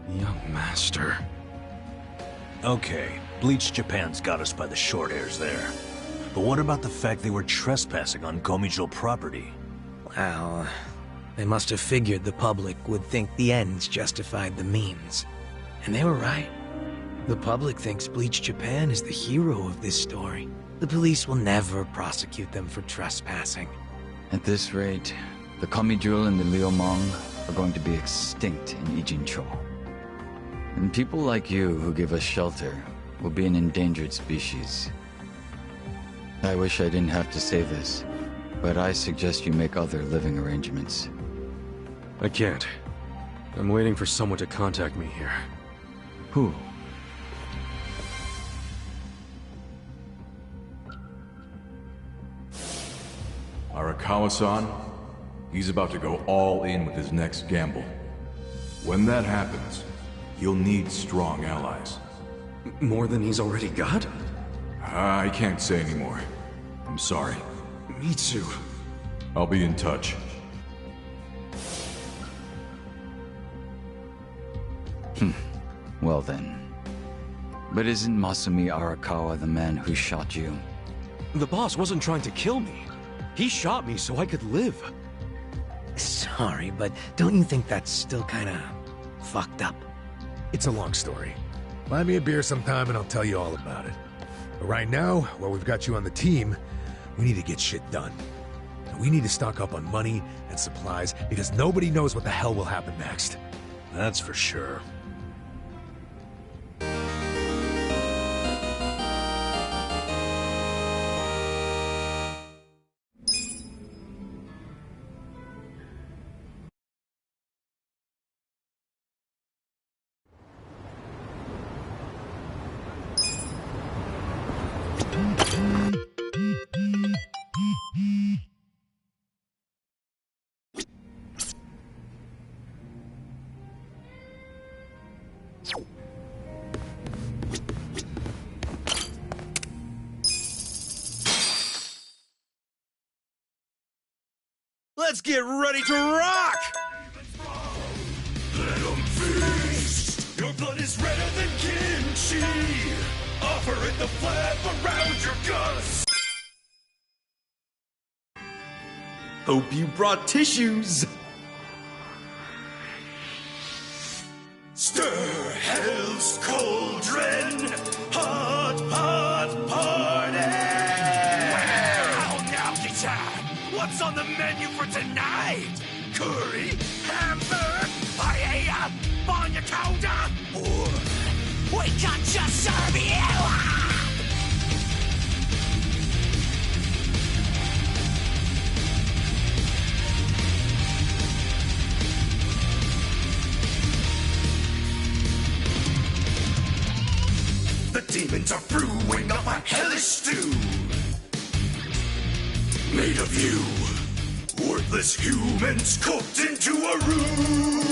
Young master. Okay, Bleach Japan's got us by the short hairs there. But what about the fact they were trespassing on Komijul property? Well, they must have figured the public would think the ends justified the means. And they were right. The public thinks Bleach Japan is the hero of this story. The police will never prosecute them for trespassing. At this rate, the Komijul and the Liumeng are going to be extinct in Ijincho. And people like you who give us shelter will be an endangered species. I wish I didn't have to say this, but I suggest you make other living arrangements. I can't. I'm waiting for someone to contact me here. Who? Arakawa-san, he's about to go all in with his next gamble. When that happens, he'll need strong allies. More than he's already got? I can't say anymore. I'm sorry. Me too. I'll be in touch. Well then. But isn't Masumi Arakawa the man who shot you? The boss wasn't trying to kill me. He shot me so I could live. Sorry, but don't you think that's still kinda fucked up? It's a long story. Buy me a beer sometime and I'll tell you all about it. But right now, while we've got you on the team, we need to get shit done. And we need to stock up on money and supplies because nobody knows what the hell will happen next. That's for sure. Let's get ready to rock! Let 'em feast. Your blood is redder than kimchi. Offer it the flap around your guts. Hope you brought tissues. Stir hell's cauldron. Hot, hot party. Well, now's the time. What's on the menu for tonight? Curry, hamburger, paella, banya chowder, or we can just serve you. The demons are brewing up a hellish stew, made of you. Worthless humans cooked into a roux.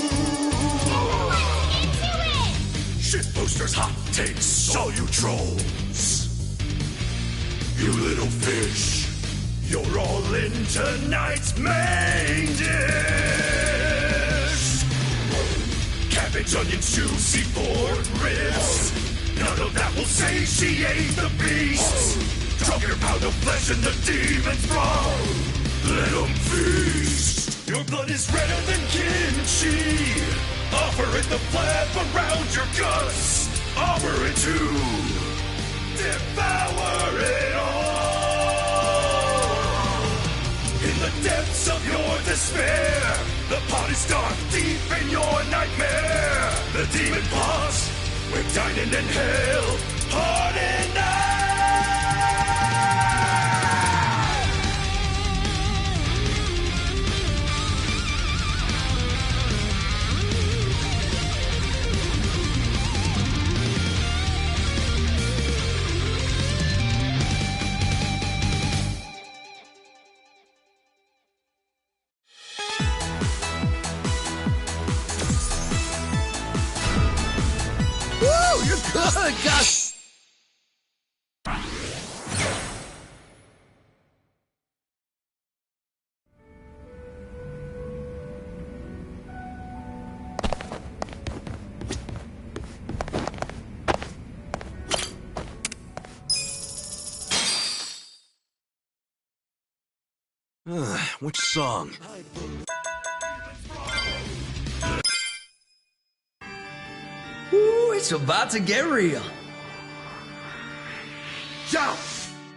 Shitposters, hot takes, all you trolls. You little fish, you're all in tonight's main dish. Cabbage, onions, juicy pork ribs. None of that will satiate the beasts. Drop your pound of flesh in the demon's brawl. Let 'em feast. Your blood is redder than kimchi. Offer it the flap around your guts. Offer it to devour it all. In the depths of your despair, the pot is dark deep in your nightmare. The demon pause. We're dining in hell. Hard enough. Good, gosh! Which song? Ooh, it's about to get real. Jump!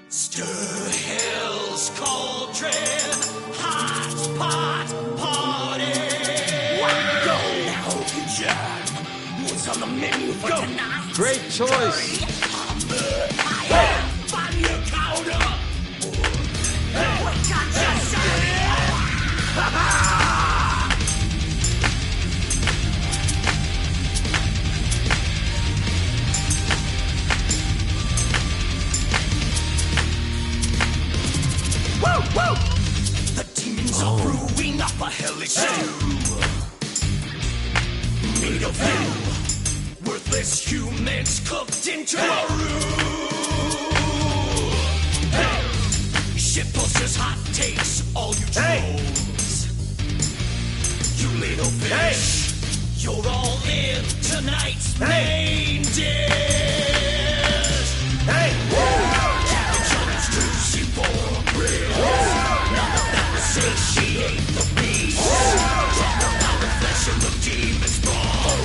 Stir hell's cauldron. Hot pot party. Go now, John. What's on the menu for tonight? Great choice. The demons are brewing up a hellish stew, made of you. Worthless humans cooked into a roux. Shitposters, hot takes, all you trolls. You little fish, you're all in tonight's main dish. Cabbage, onions, juicy pork ribs. None of that will satiate the beast. Talk about the flesh and the demon's brawl.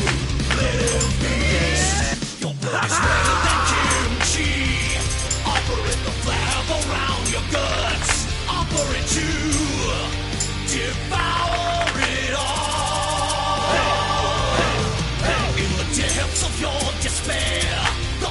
Little beast, your blood is redder than kimchi. Offer it the flab around your guts. Offer it to devour it all. In the depths of your despair, the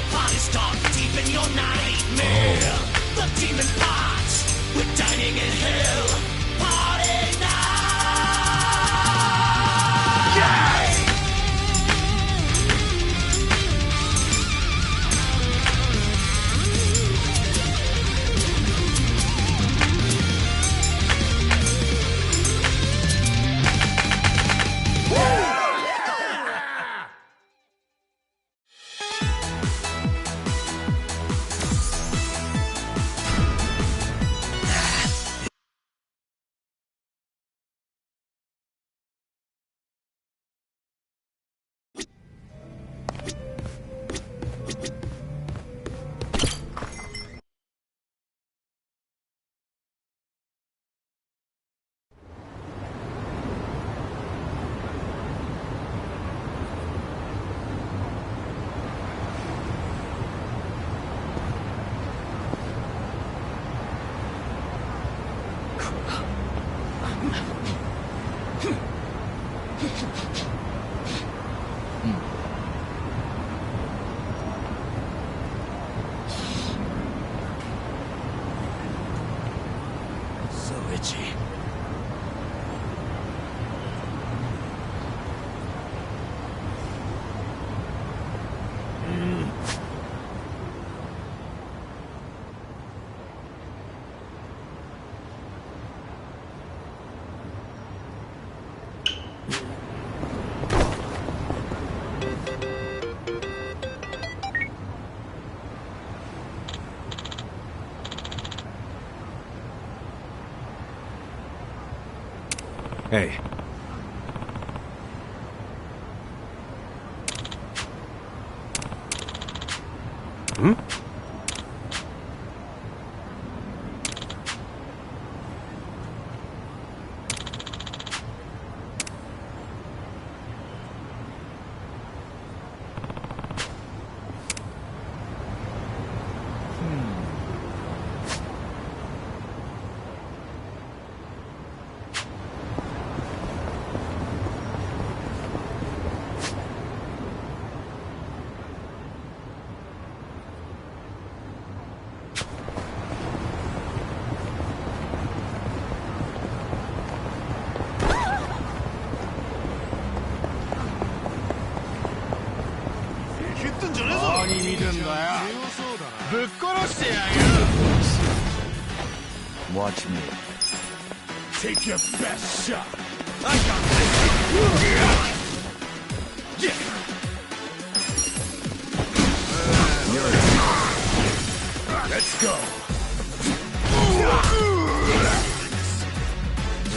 Hey. Hmm? Watch me. Take your best shot. I got this. Let's go.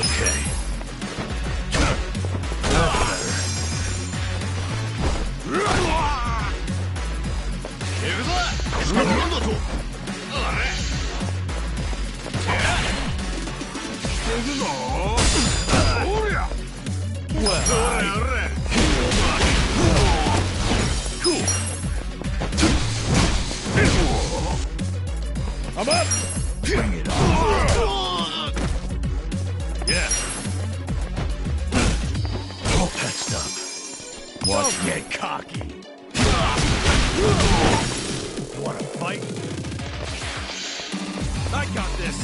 Okay. I'm up! Bring it on. Yeah. All patched up. Watch Don't get cocky. You wanna fight? I got this.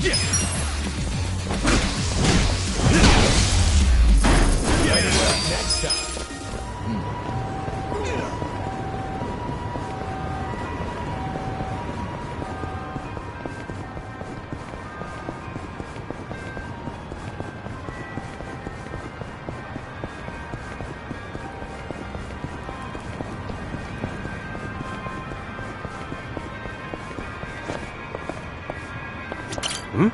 Yeah. Next time. Hmm?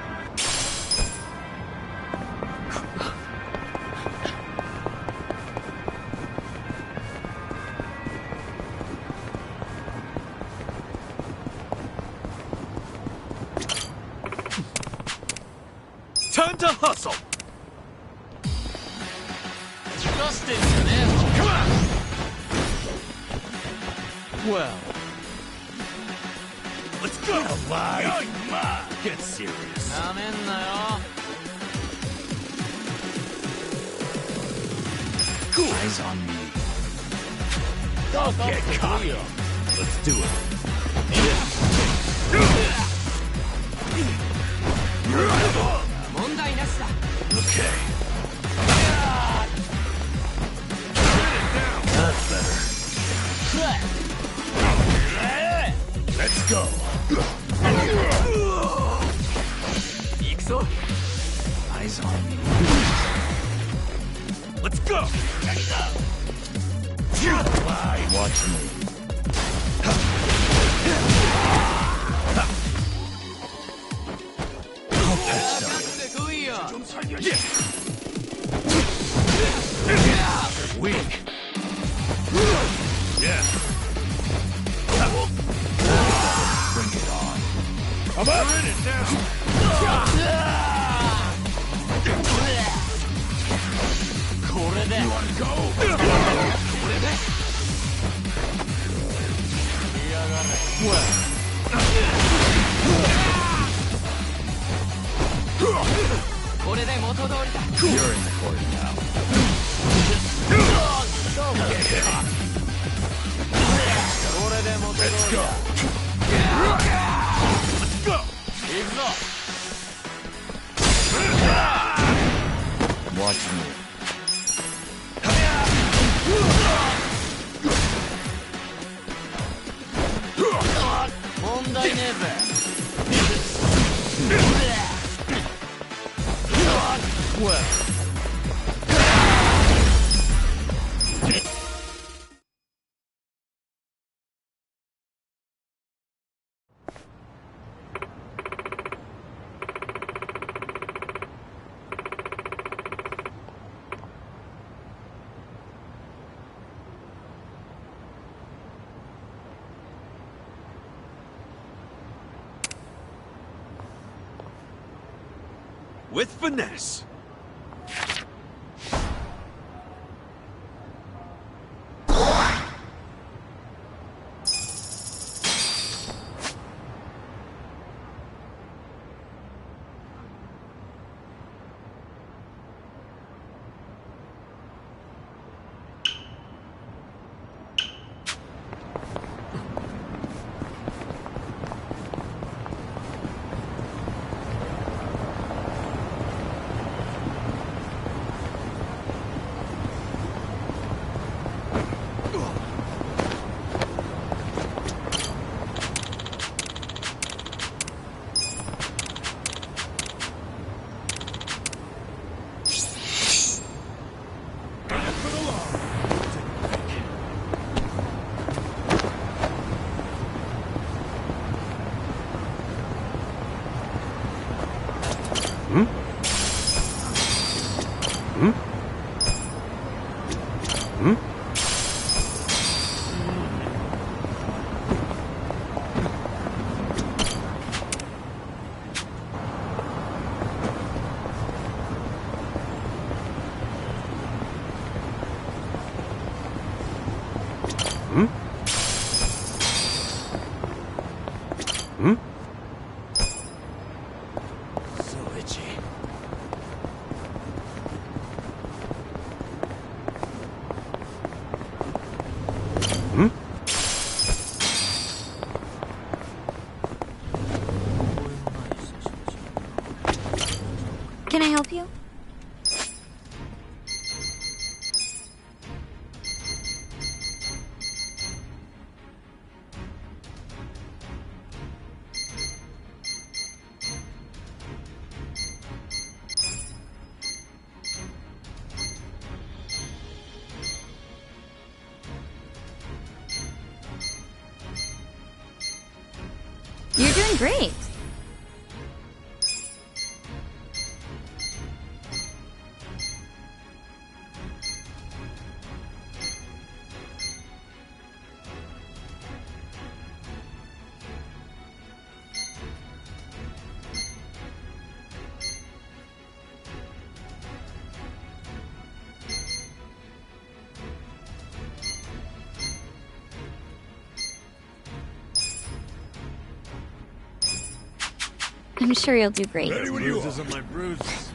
Time to hustle! Come on! Well. Let's go! Alive! Get serious. Eyes on me. Don't get cocky. Let's do it. Okay. That's better. Let's go. Eyes on me. Let's go. Watch me. All patched up. Weak. Yeah. Bring it on. I'm up! We're in it now! You wanna go? You're in court now. Let's go. Let's go. Watch me. Well. with finesse. Can I help you? You're doing great. I'm sure you'll do great. Ready when you are. Bruises on my bruises.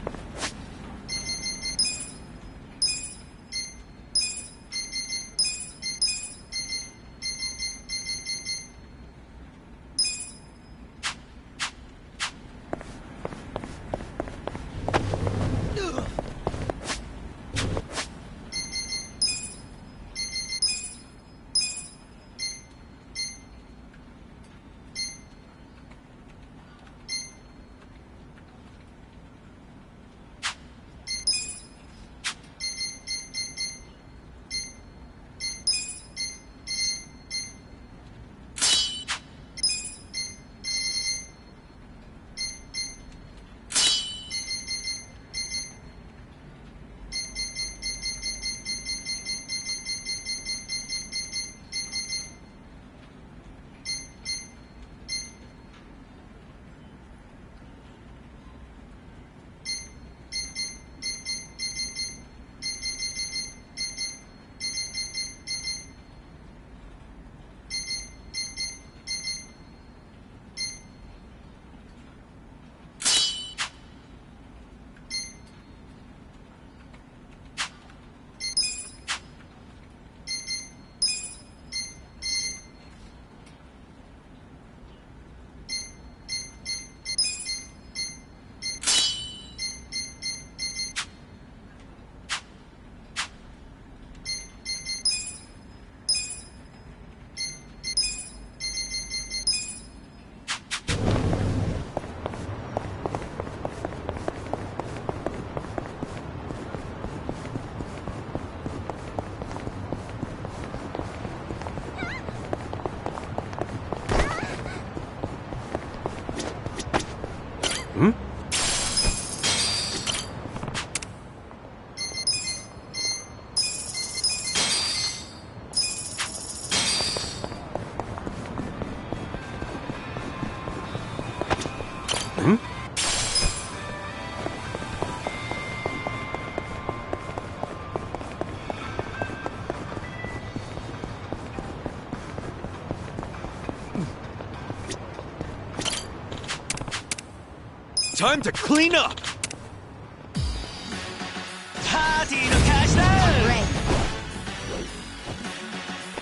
Time to clean up!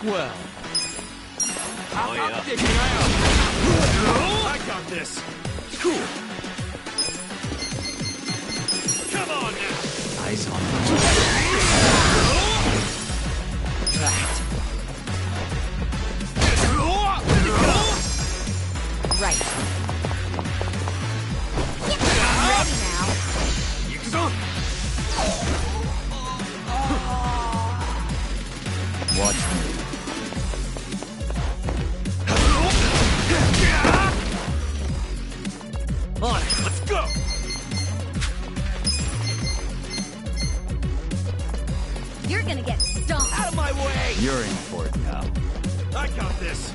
Well. Oh, yeah. I got this. Cool. Come on now. Eyes on Right. I'm ready now. Yakuza! Watch me. On it, let's go! You're gonna get stomped. Out of my way! You're in for it now. I got this.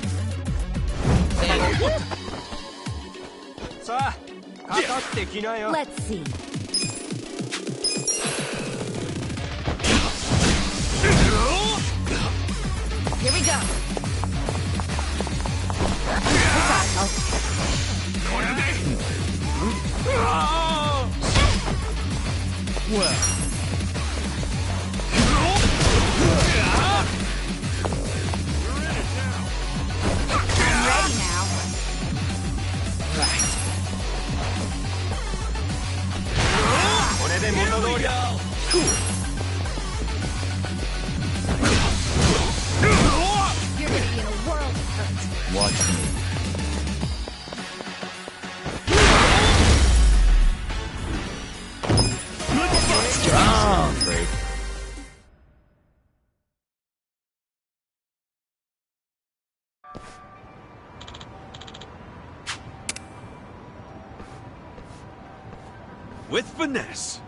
Let's see. Here we go. Well. I'm ready now. You're gonna be in a world of hurt. Watch me. Strong, Frank. With finesse.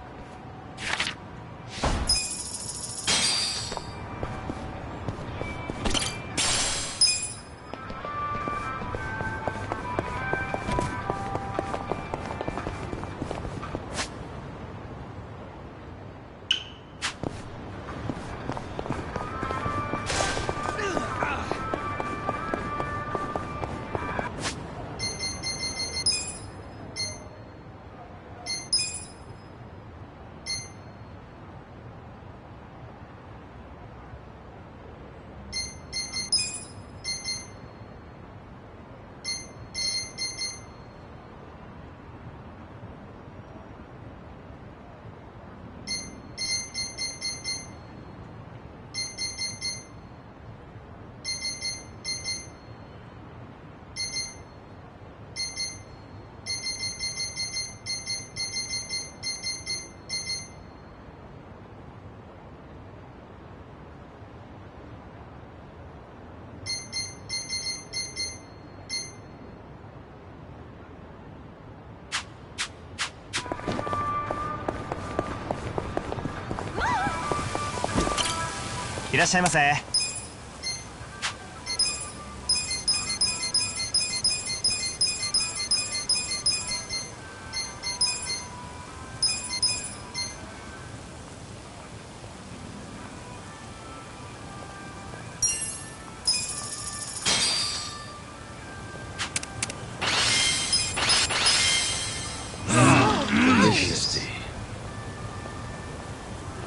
いらっしゃいませ。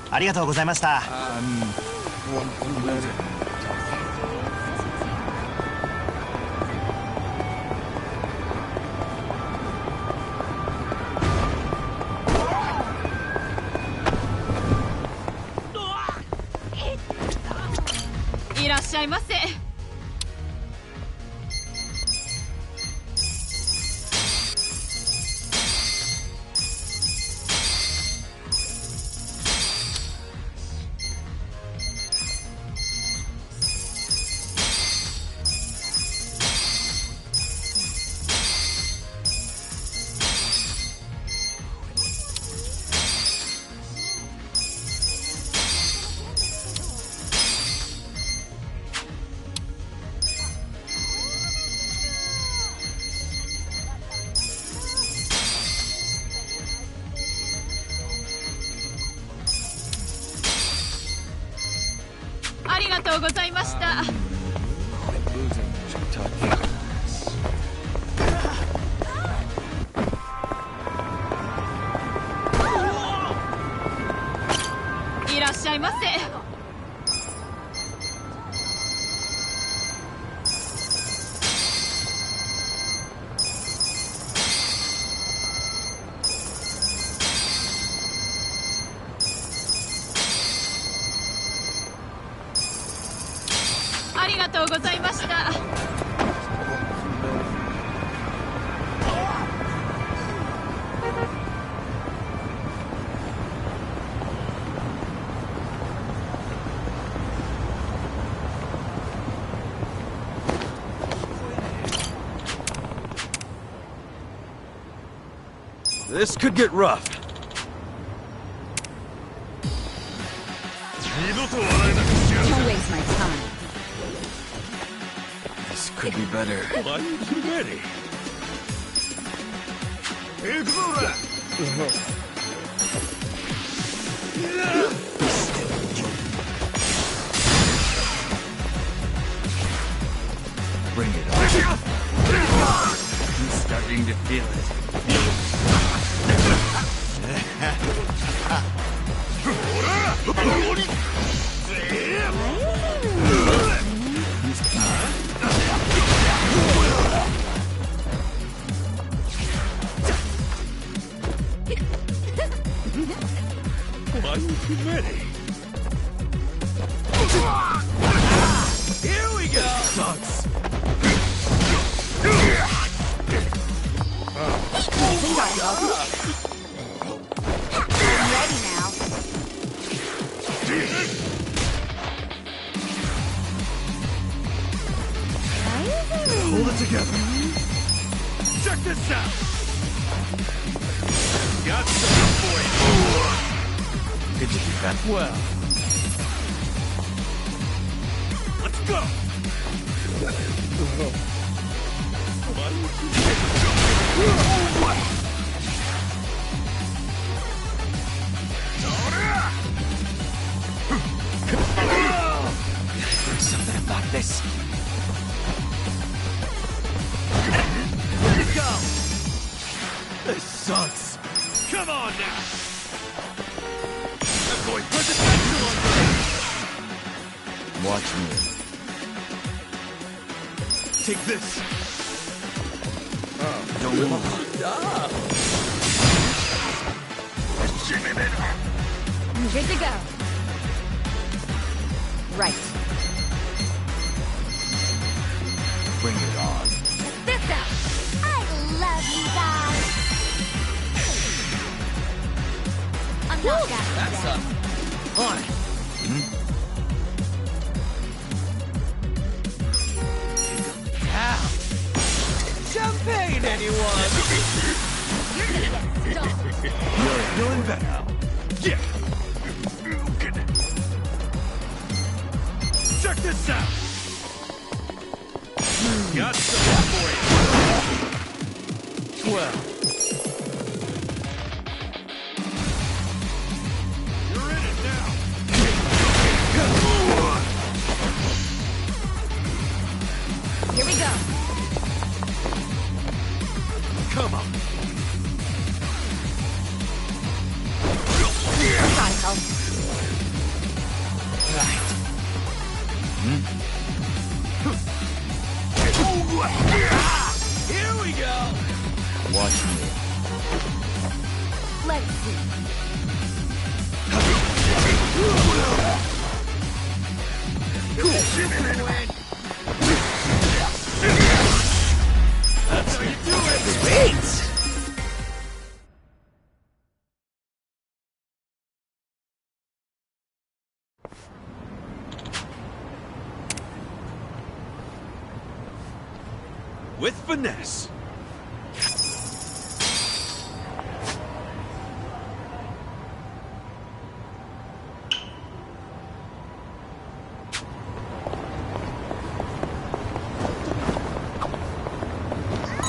ありがとうございました。いらっしゃいませ。ありがとうございました。いませ。ありがとうございました。This could get rough. Don't waste my time. This could be better. Are you ready? Bring it on. I'm starting to feel it. Are you ready? Here we go! Sucks. I'm ready now. Hold it together. Check this out! Got something for you! Could you do that? Well... Let's go! There's something about this. Let's go! This sucks. Come on now! I'm going presidential on this! Watch me. Take this! Don't move. Good to go. Right. Bring it on. This out! I love you guys! I'm not that bad. On it. Ow. Champagne, anyone? You're gonna get stomped. You're feeling better. Yeah! Check this out! Got something for you! Well, You're in it now! Here we go. Come on! Gotta help. right. Here we go! Watch me. Let's see. That's how you do it! Wait! With finesse.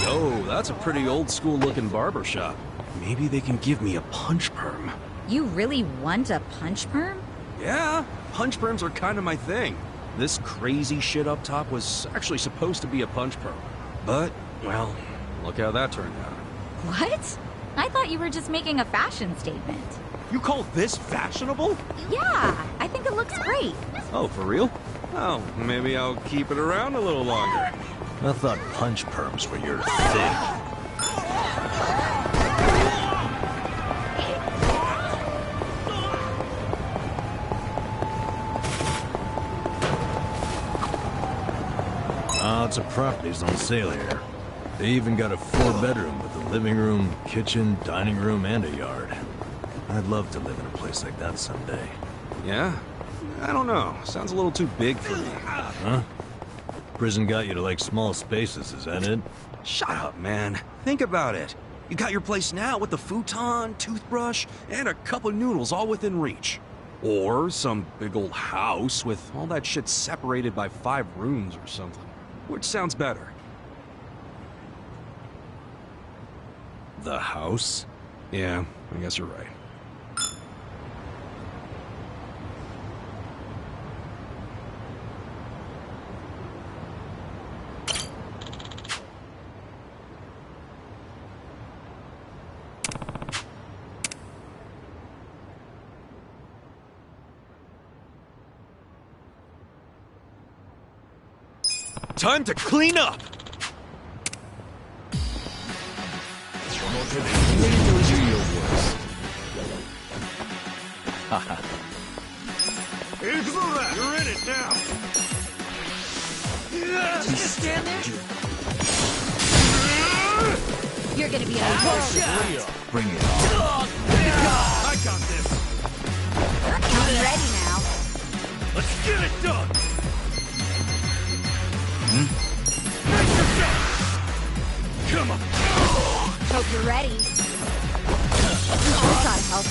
Yo, that's a pretty old school looking barber shop. Maybe they can give me a punch perm. You really want a punch perm? Yeah, punch perms are kind of my thing. This crazy shit up top was actually supposed to be a punch perm. But, well, look how that turned out. What? I thought you were just making a fashion statement. You call this fashionable? Yeah, I think it looks great. Oh, for real? Oh, maybe I'll keep it around a little longer. I thought punch perms were your thing. Lots of properties on sale here. They even got a 4-bedroom with a living room, kitchen, dining room, and a yard. I'd love to live in a place like that someday. Yeah? I don't know. Sounds a little too big for me. Huh? Prison got you to like small spaces, is that it? Shut up, man. Think about it. You got your place now with the futon, toothbrush, and a cup of noodles all within reach. Or some big old house with all that shit separated by 5 rooms or something. Which sounds better? The house? Yeah, I guess you're right. Time to clean up! You're in it now! Just stand there. You're gonna be a shot. Bring it on. I got this! I'm ready now. Let's get it done! Come on! Hope you're ready. This ought to help.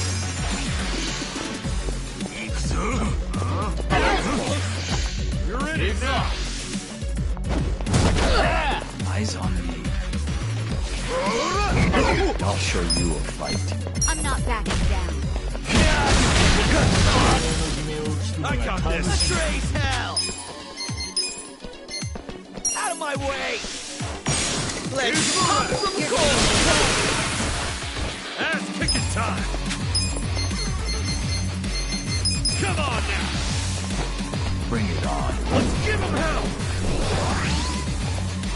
You're in it now! Eyes on me. I'll show you a fight. I'm not backing down. I got this! Trace hell! Out of my way! Let's pop some cold! Ass kicking time! Come on now! Bring it on. Let's give him hell!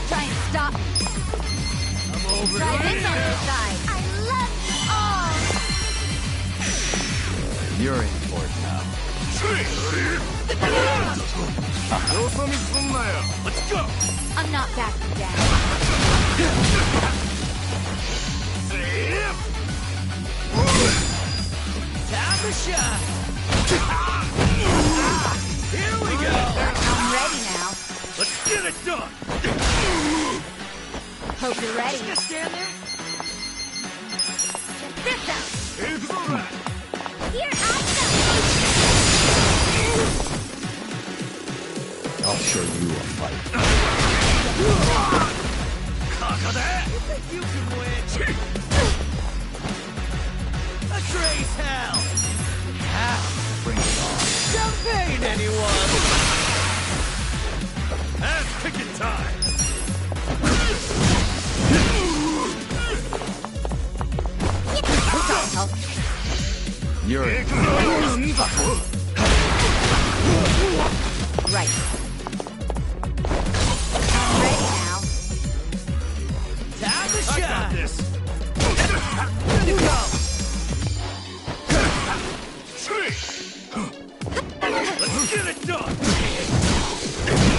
Try and stop me. I'm over Try here! this on your side. I love you all. You're in for it now. Let's go! I'm not backing down. Time to shine! Here we go! I'm ready now. Let's get it done! Hope you're ready. Just stand there. Check this out. Here's the rat! Here I I'll show you a fight. You think you can win? A trace hell! Bring it on. Champagne, anyone? Ass kicking time! This ought to help. You're in. Right. Ready now. Time to I got shine! this! Ready to go! Let's get it done!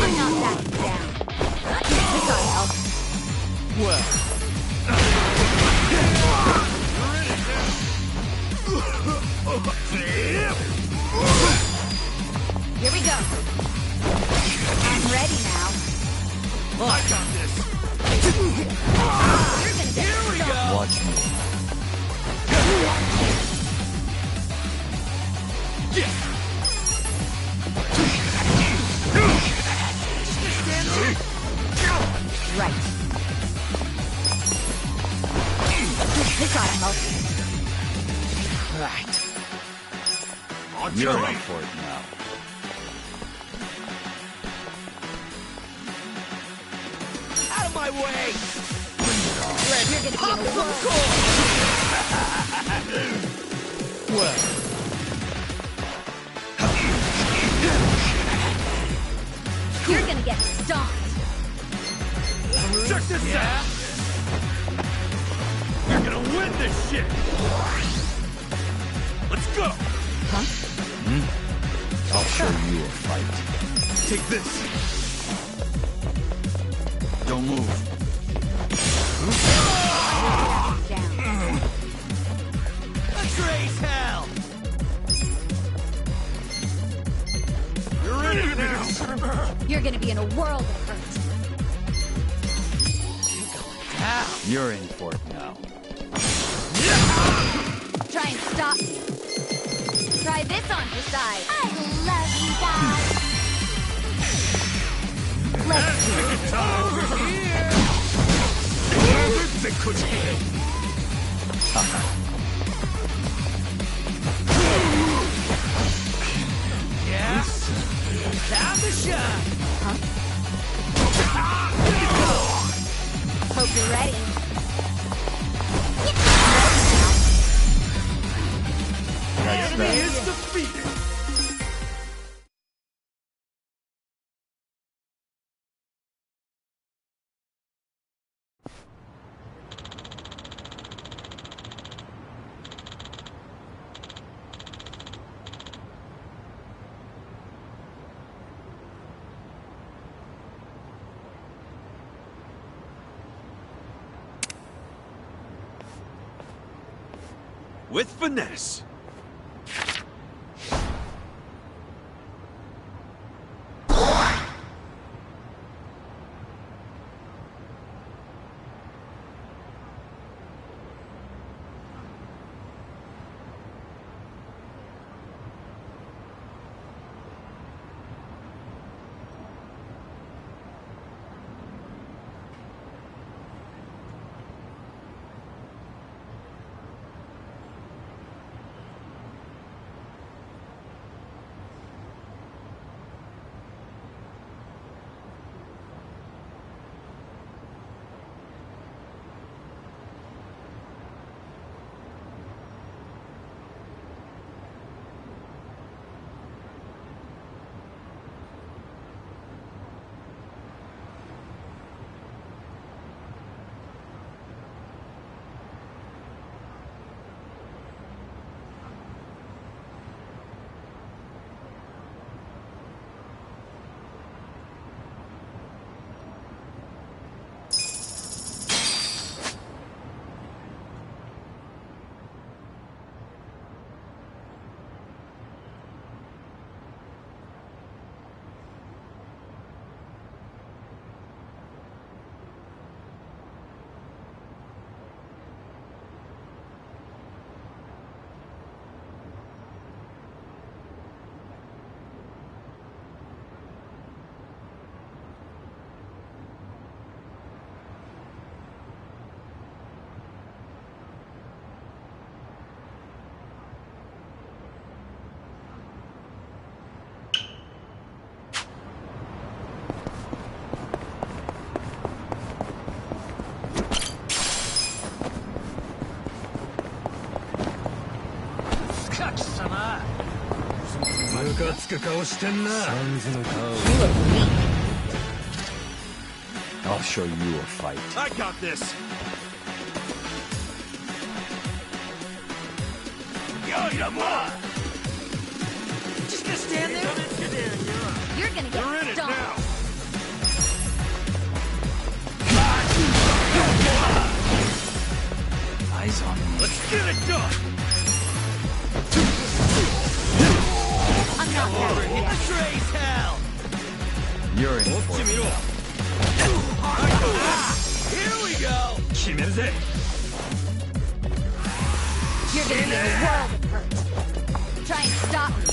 I'm not backing down. This ought to help. Well, Here we go. I'm ready now. I got this! You're gonna get here we go! Watch me. right. This ought to help. Right. You're in for it now. Out of my way! Bring it on. Let's You're gonna pop be in a some whirl. corn! Well. You're gonna get stomped. Check this out! You're gonna win this shit! Let's go! Huh? I'll show you a fight. Take this! Don't move. X-rays hell! You're in it now! You're gonna be in a world of hurt. You're in for it now. Try and stop me. Try this on your side. I love you guys. Let's do it. Over here! Yes? Time to shine! Huh? Hope you're ready. Enemy is defeated! With finesse. I'll show you a fight. I got this! Just gonna stand there? You're gonna get You're in it stomped. now! Eyes on me. Let's get it done! I'm not Over that here! yet. X-rays hell! You're in for it now. Here we go! You're gonna be in a world of hurt. Try and stop me.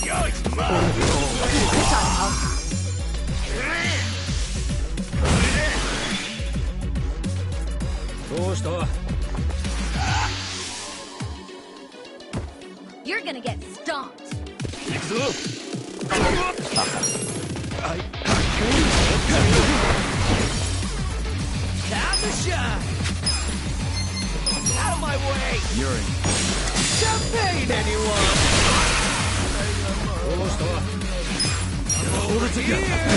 You're gonna get stomped. Time to shine! Out of my way! You're in. champagne, anyone? Hold it together.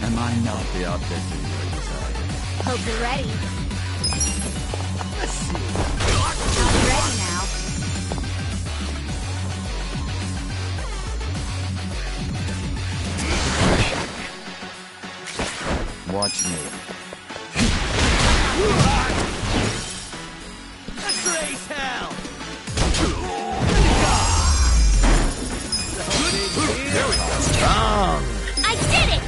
Am I not the object of your desire? Hope you're ready. Let's see. I'm ready now. Watch me. Let's raise hell. There we go. Strong. I did it!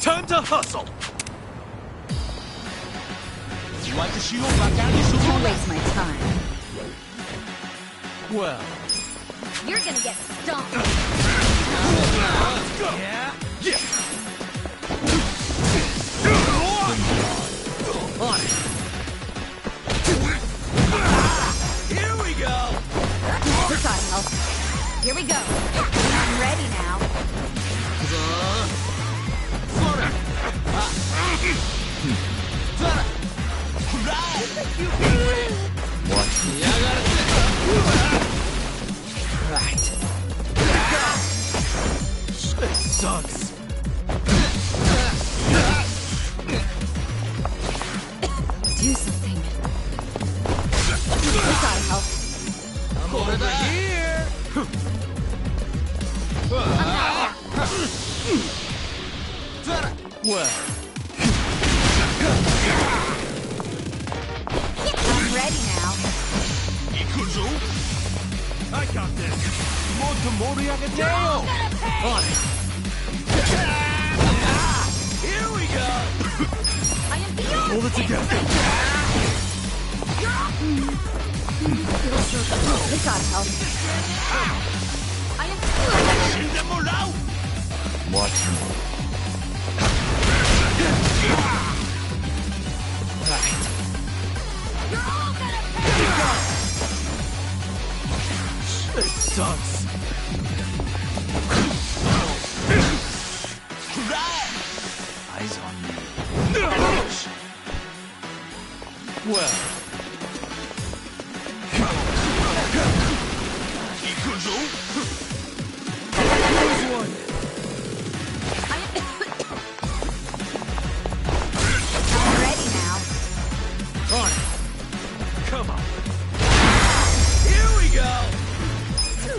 Time to hustle! Don't waste my time. Well, You're gonna get stomped. yeah? On it. Here we go. This ought to help. Here we go. I'm ready now. Watch me. Right. It sucks. Do something. This ought to help. I'm over here. Well, I'm ready now. I got this. On it. Here we go. I am beyond. Hold it together. This ought to help. I am. Watch me. It sucks. Eyes on me. Well. There's one. I'm ready now. On it. Come on. Here we go.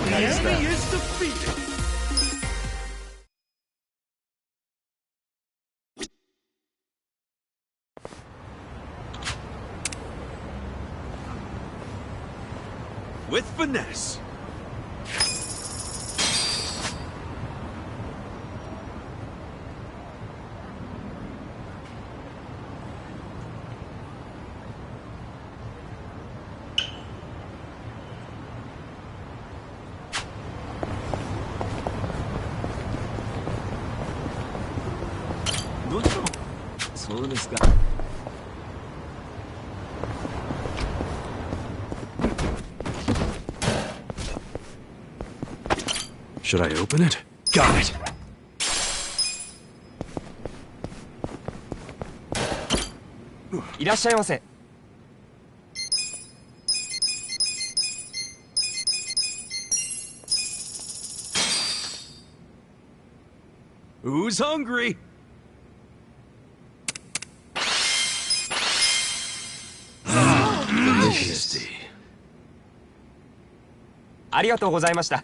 The enemy is defeated. with finesse. Should I open it? Got it! Who's hungry? Delicious. ありがとうございました。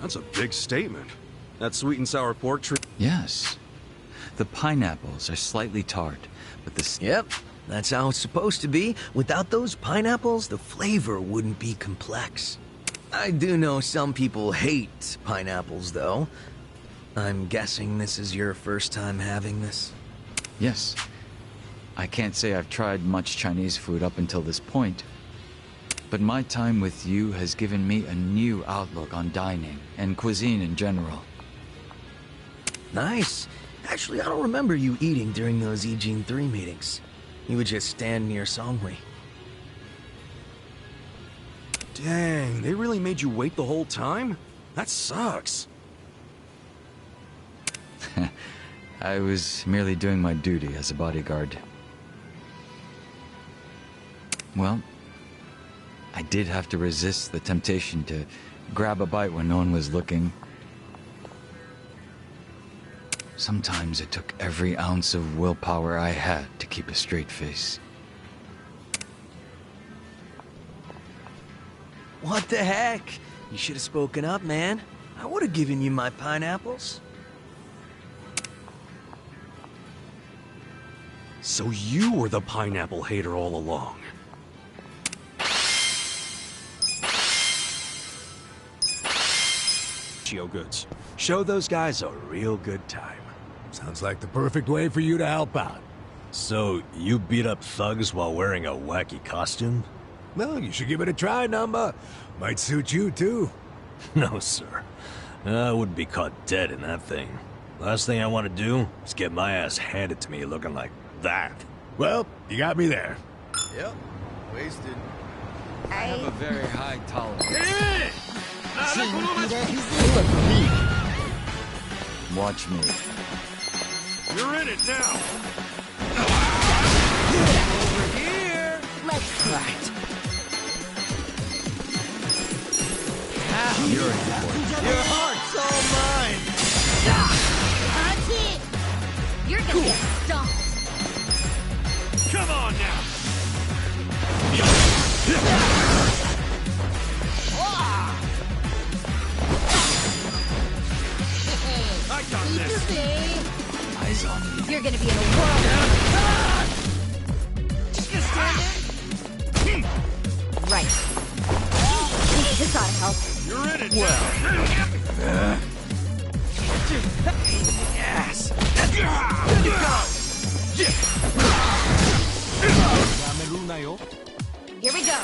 That's a big statement. That sweet and sour pork tree. Yes. The pineapples are slightly tart, but the... Yep, that's how it's supposed to be. Without those pineapples, the flavor wouldn't be complex. I do know some people hate pineapples, though. I'm guessing this is your first time having this? Yes. I can't say I've tried much Chinese food up until this point. But my time with you has given me a new outlook on dining and cuisine in general. Nice. Actually, I don't remember you eating during those Ijin 3 meetings. You would just stand near Songhui. Dang, they really made you wait the whole time? That sucks. I was merely doing my duty as a bodyguard. Well, I did have to resist the temptation to grab a bite when no one was looking. Sometimes it took every ounce of willpower I had to keep a straight face. What the heck? You should have spoken up, man. I would have given you my pineapples. So you were the pineapple hater all along. Goods. Show those guys a real good time. Sounds like the perfect way for you to help out. So, you beat up thugs while wearing a wacky costume? Well, you should give it a try, Numba. Might suit you, too. No, sir. I wouldn't be caught dead in that thing. Last thing I want to do is get my ass handed to me looking like that. Well, you got me there. Yep. Wasted. I have a very high tolerance. Watch me. You're in it now. Over here. Let's fight. You're important. Your heart's all mine. That's it! You're gonna get stomped. Come on now. I got this. Eyes on me. You're gonna be in a world of... Just gonna stand there? Right. This ought to help. You're in it now. Yes. Here we go.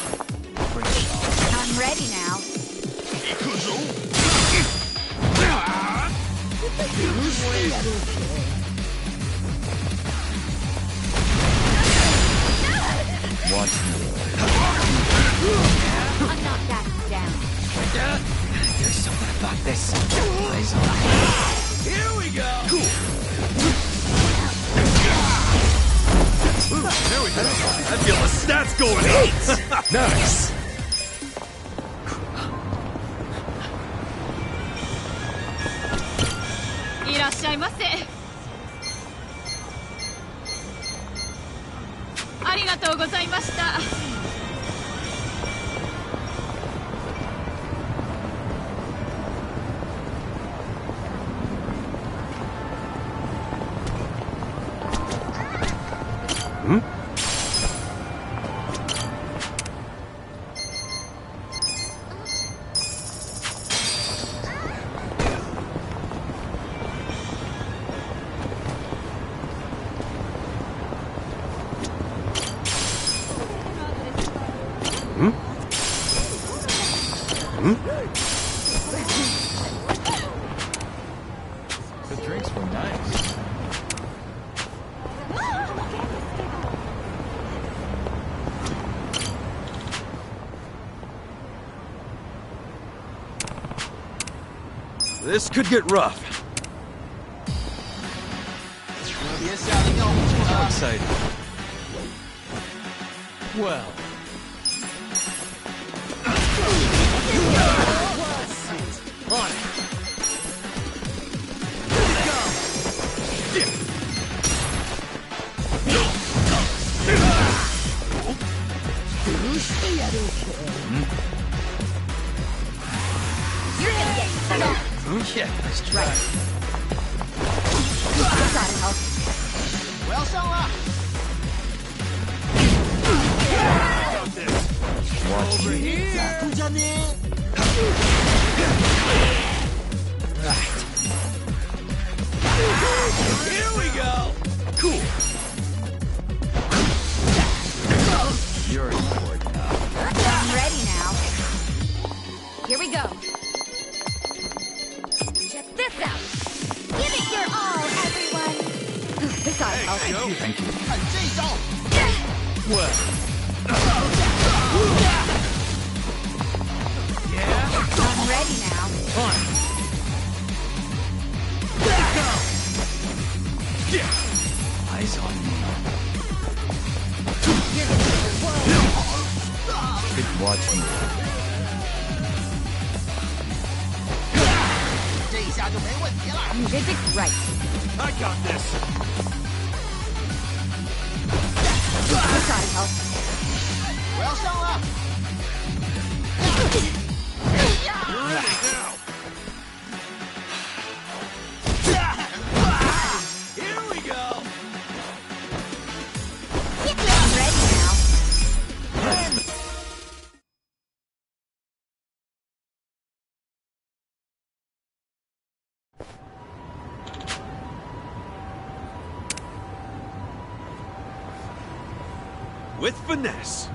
I'm ready now. Watch me. I'm not backing down. There's something about this. Eyes on me. Here we go. Cool. There we go. I feel the stats going up. Nice. The drinks were nice. This could get rough. How exciting. Well. On it. You're gonna get stomped. Yeah, nice try. This ought to help. Well, so Watch me. Here we go. Cool. You're important now. I'm ready now. Here we go. Check this out. Give it your all, everyone. This ought to help. Thank you. Well. I'm ready now. On it. Eyes on me. You're gonna be the world. Good watch me. Music's right. I got this. This ought to help. Well, so You're in it now. Here we go. I'm ready now. With finesse.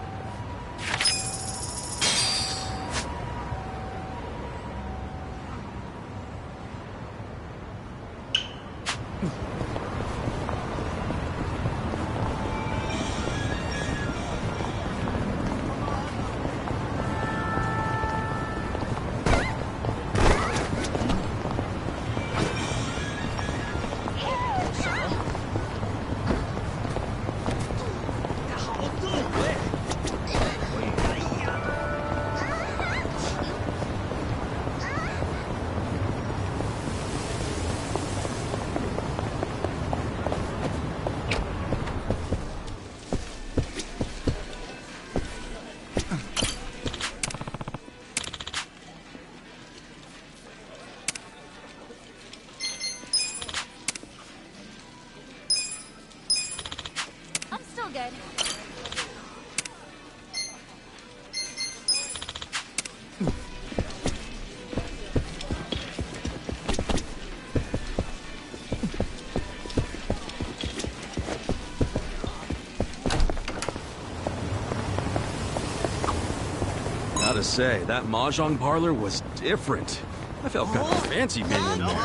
Gotta say, that mahjong parlor was different. I felt kind of fancy being in there.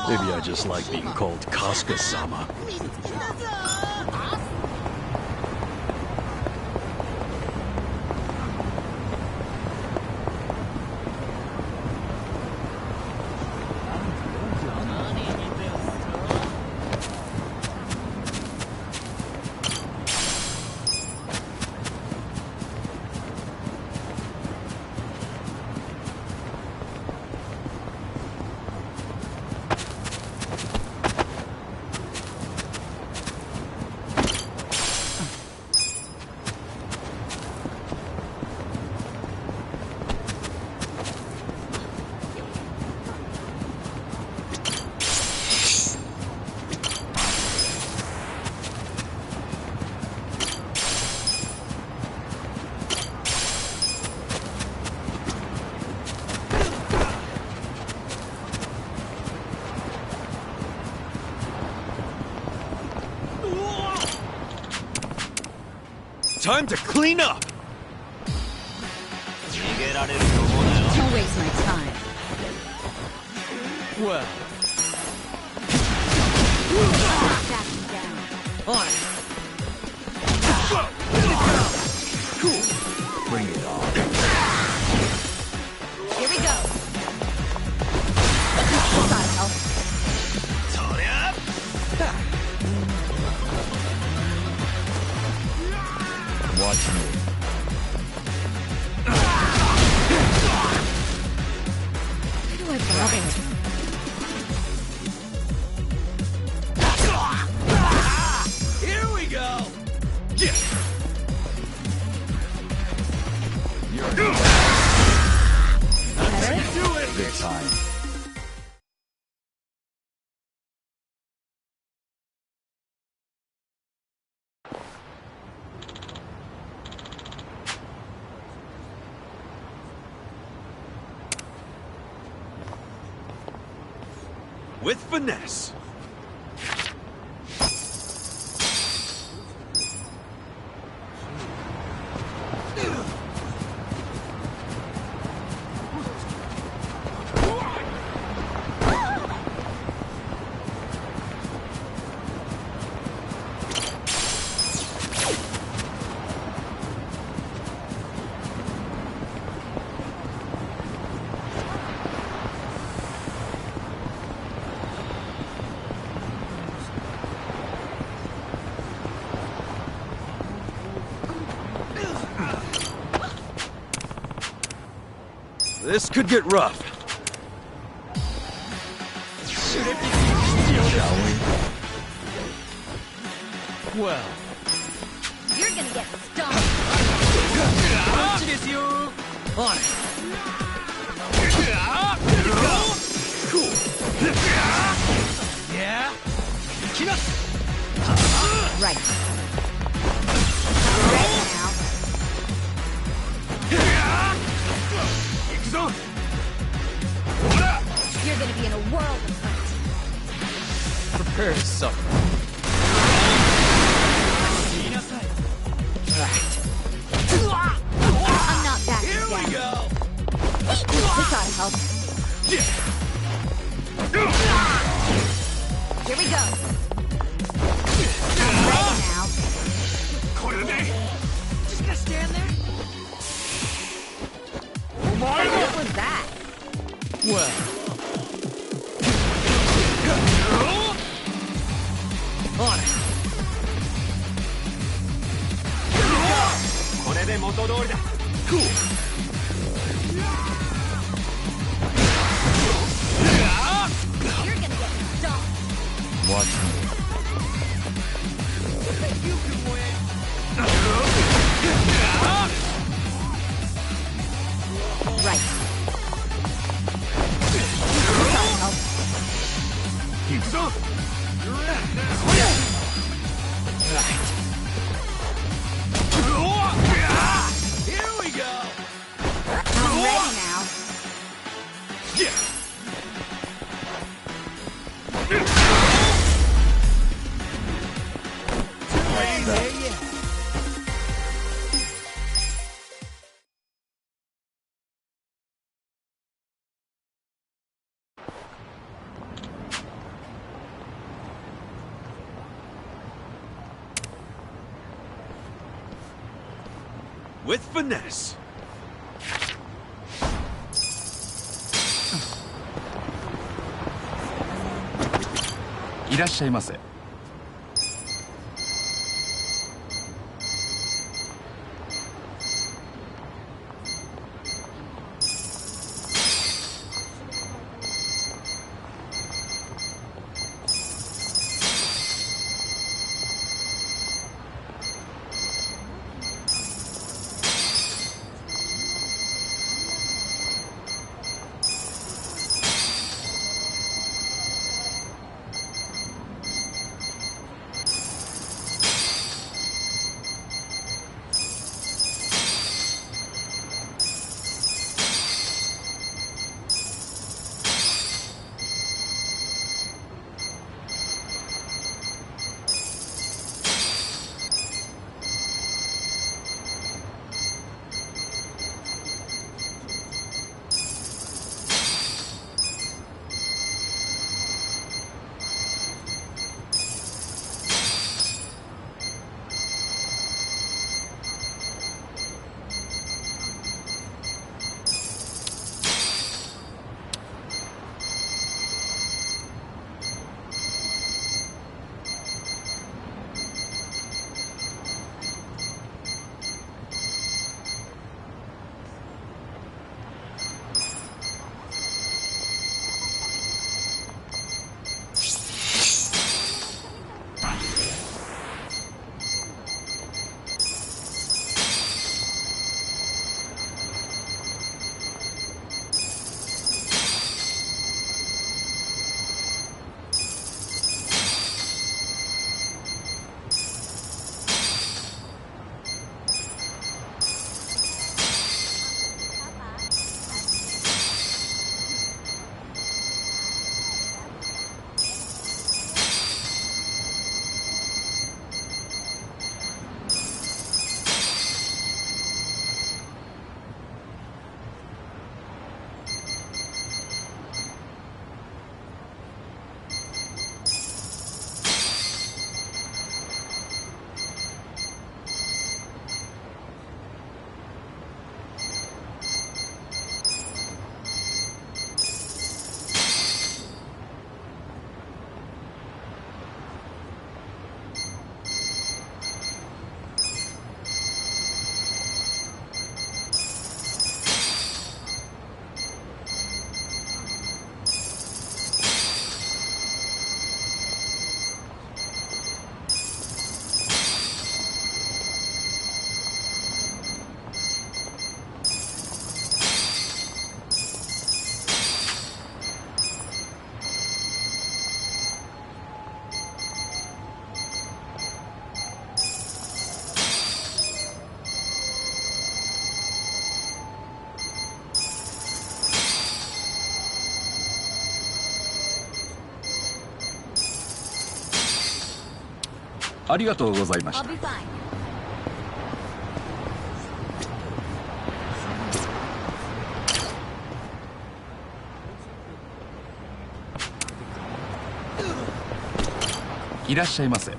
Maybe I just like being called Kasuga-sama. Time to clean up! Don't waste my time. Well... Backing down. On it! Cool. Bring it on. Here we go. Gotta help. Watch me. Why do I bother? Here we go! Yeah. Let's do it! Good time. With finesse. This could get rough. Shall we? Well... You're gonna get stomped. On it! Cool! Yeah? Right. Ready now. You're gonna be in a world of hurt. Prepare to suffer. I'm not backing Here down. we go! This ought to help. Here we go. Ready now. Just gonna stand there? What was that? Well... On it! Cool! You're gonna get stomped. Watch me. You can win! Right. Keep up! You're in now! Right. Here we go! with finesse. いらっしゃいませ。ありがとうございました。いらっしゃいませ。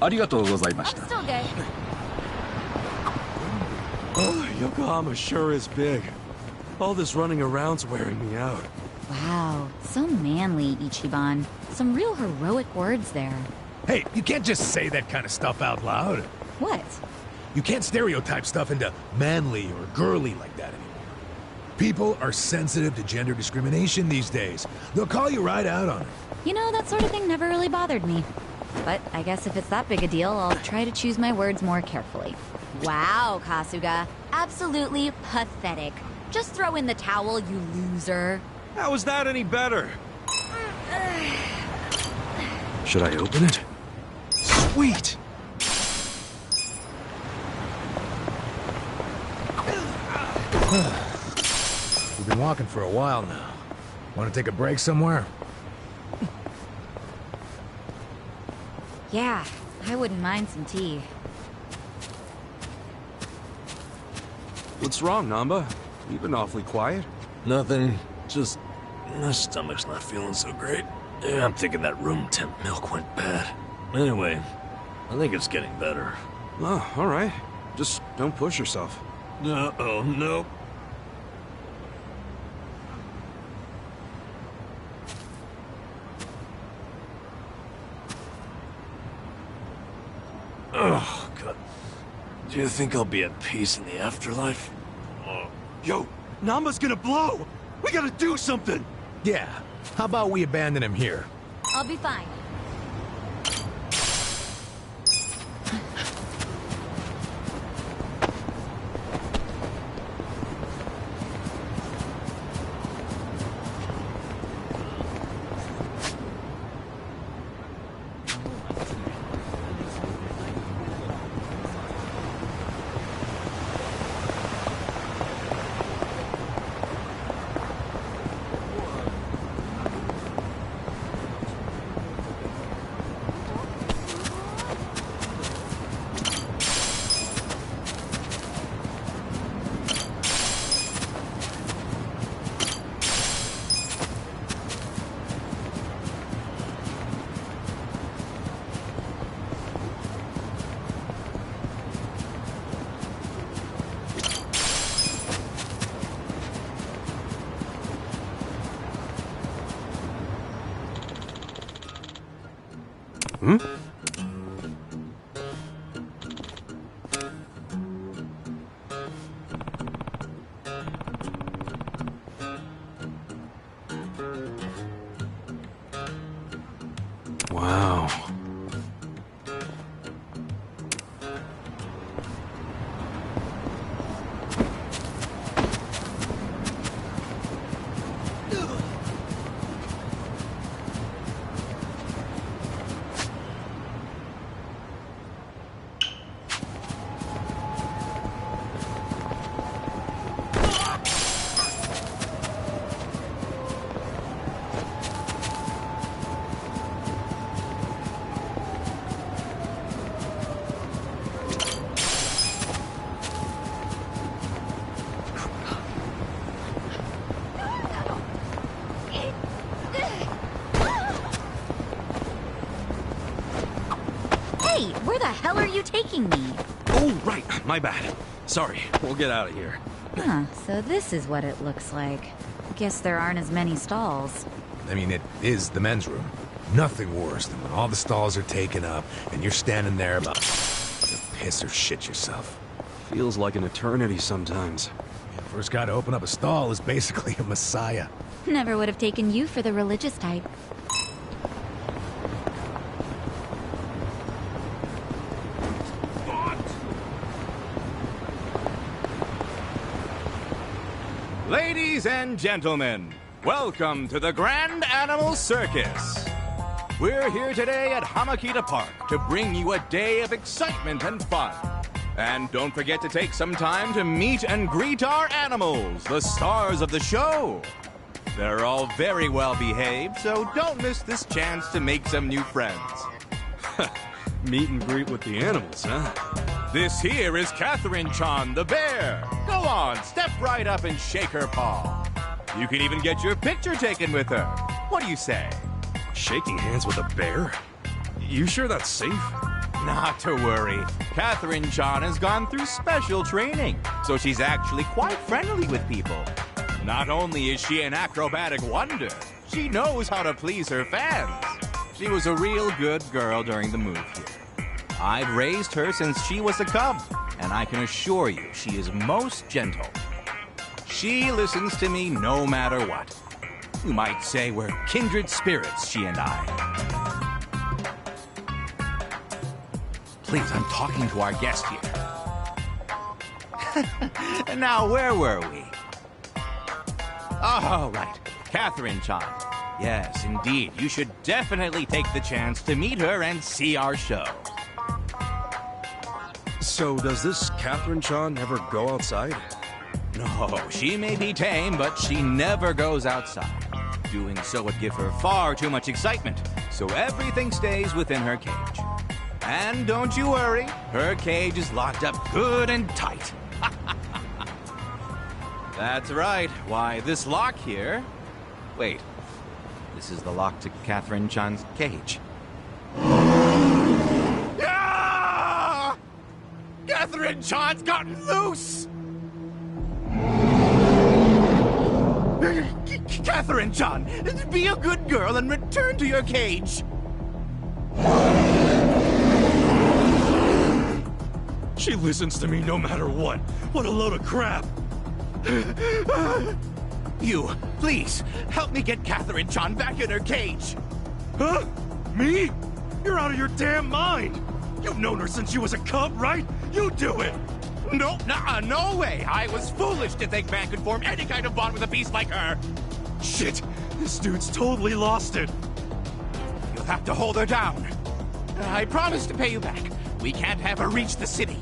ありがとうございました。Oh, Yokohama sure is big. All this running around's wearing me out. Wow, so manly, Ichiban. Some real heroic words there. Hey, you can't just say that kind of stuff out loud. What? You can't stereotype stuff into manly or girly like that anymore. People are sensitive to gender discrimination these days. They'll call you right out on it. You know, that sort of thing never really bothered me. But I guess if it's that big a deal, I'll try to choose my words more carefully. Wow, Kasuga. Absolutely pathetic. Just throw in the towel, you loser. How is that any better? Should I open it? Sweet! We've been walking for a while now. Want to take a break somewhere? Yeah, I wouldn't mind some tea. What's wrong, Namba? You've been awfully quiet. Nothing. Just my stomach's not feeling so great. Yeah, I'm thinking that room temp milk went bad. Anyway, I think it's getting better. Oh, all right. Just don't push yourself. Uh-oh, nope. Oh, God. Do you think I'll be at peace in the afterlife? Oh. Yo, Namba's gonna blow! We gotta do something! Yeah. How about we abandon him here? I'll be fine. Hmm? Wow. Hey, where the hell are you taking me? Oh, right. My bad. Sorry. We'll get out of here. Huh, so this is what it looks like. Guess there aren't as many stalls. I mean, it is the men's room. Nothing worse than when all the stalls are taken up and you're standing there about to piss or shit yourself. Feels like an eternity sometimes. Yeah, first guy to open up a stall is basically a messiah. Never would have taken you for the religious type. Ladies and gentlemen, welcome to the Grand Animal Circus. We're here today at Hamakita Park to bring you a day of excitement and fun. And don't forget to take some time to meet and greet our animals, the stars of the show. They're all very well behaved, so don't miss this chance to make some new friends. Meet and greet with the animals, huh? This here is Catherine-chan the bear. Go on, step right up and shake her paw. You can even get your picture taken with her. What do you say? Shaking hands with a bear? You sure that's safe? Not to worry. Catherine-chan has gone through special training, so she's actually quite friendly with people. Not only is she an acrobatic wonder, she knows how to please her fans. She was a real good girl during the move here. I've raised her since she was a cub, and I can assure you she is most gentle. She listens to me no matter what. You might say we're kindred spirits, she and I. Please, I'm talking to our guest here. Now, where were we? Oh, right. Catherine-chan. Yes, indeed. You should definitely take the chance to meet her and see our show. So does this Catherine-chan ever go outside? No, she may be tame, but she never goes outside. Doing so would give her far too much excitement, so everything stays within her cage. And don't you worry, her cage is locked up good and tight. That's right. Why, this lock here... Wait, this is the lock to Catherine-chan's cage. Ah! Catherine-chan's gotten loose! Catherine-chan, be a good girl and return to your cage. She listens to me no matter what. What a load of crap. You, please, help me get Catherine-chan back in her cage. Huh? Me? You're out of your damn mind. You've known her since she was a cub, right? You do it. No, no way. I was foolish to think man could form any kind of bond with a beast like her. Shit, this dude's totally lost it. You'll have to hold her down. I promise to pay you back. We can't have her reach the city.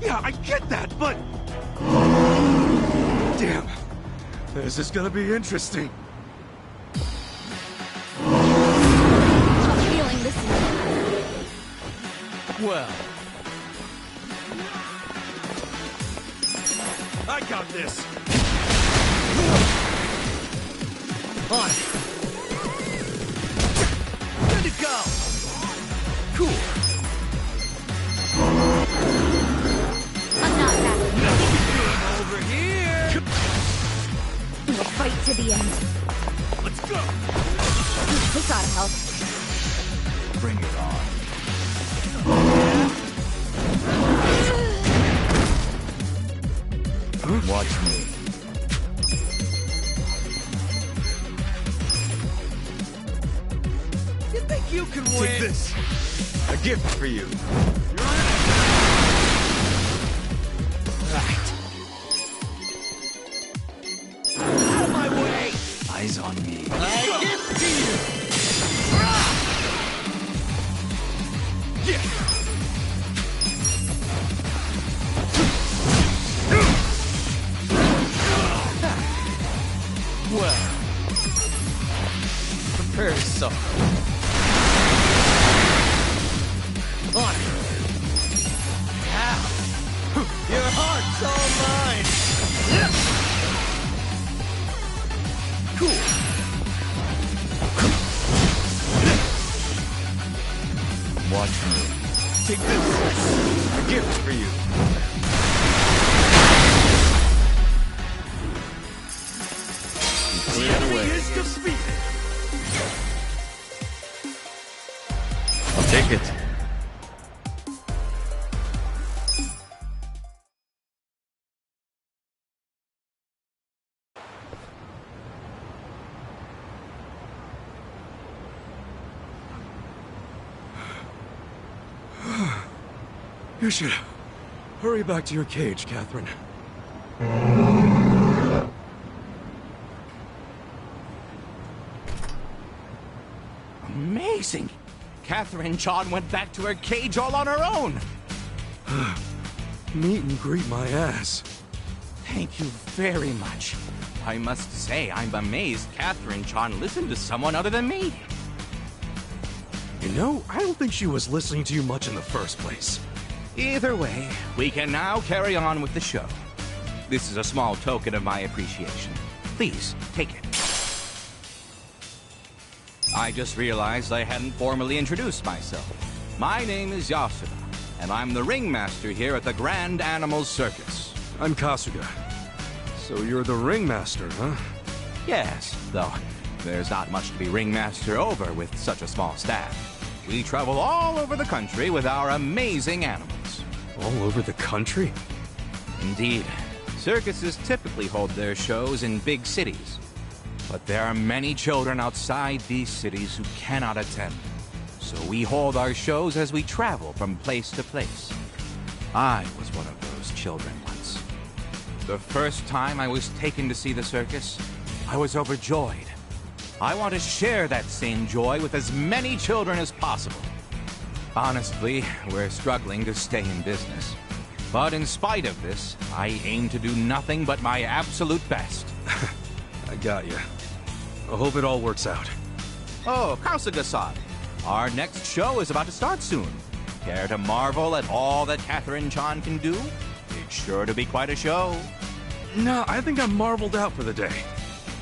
Yeah, I get that, but... Damn. This is gonna be interesting. I'm feeling this one. Well... I got this. On. Good to go. Cool. I'm not that. Over here. We'll fight to the end. Let's go. This ought to help. Bring it on. Watch me. You think you can win? Take this. A gift for you. Right. Out of my way! Eyes on me. I give to you. Yeah. Well, prepare yourself. On. Ow. Your heart's all mine. Cool. Watch me. Take this. A gift for you. Clear the way. Is defeated. I'll take it. You should hurry back to your cage, Catherine. Amazing! Catherine-chan went back to her cage all on her own. Meet and greet my ass. Thank you very much. I must say, I'm amazed Catherine-chan listened to someone other than me. You know, I don't think she was listening to you much in the first place. Either way, we can now carry on with the show. This is a small token of my appreciation. Please, take it. I just realized I hadn't formally introduced myself. My name is Yakuza, and I'm the ringmaster here at the Grand Animal Circus. I'm Kasuga. So you're the ringmaster, huh? Yes, though there's not much to be ringmaster over with such a small staff. We travel all over the country with our amazing animals. All over the country? Indeed. Circuses typically hold their shows in big cities, but there are many children outside these cities who cannot attend. So we hold our shows as we travel from place to place. I was one of those children once. The first time I was taken to see the circus, I was overjoyed. I want to share that same joy with as many children as possible. Honestly, we're struggling to stay in business. But in spite of this, I aim to do nothing but my absolute best. I got you. I hope it all works out. Oh, Kasuga-san, our next show is about to start soon. Care to marvel at all that Catherine-chan can do? It's sure to be quite a show. No, I think I'm marveled out for the day.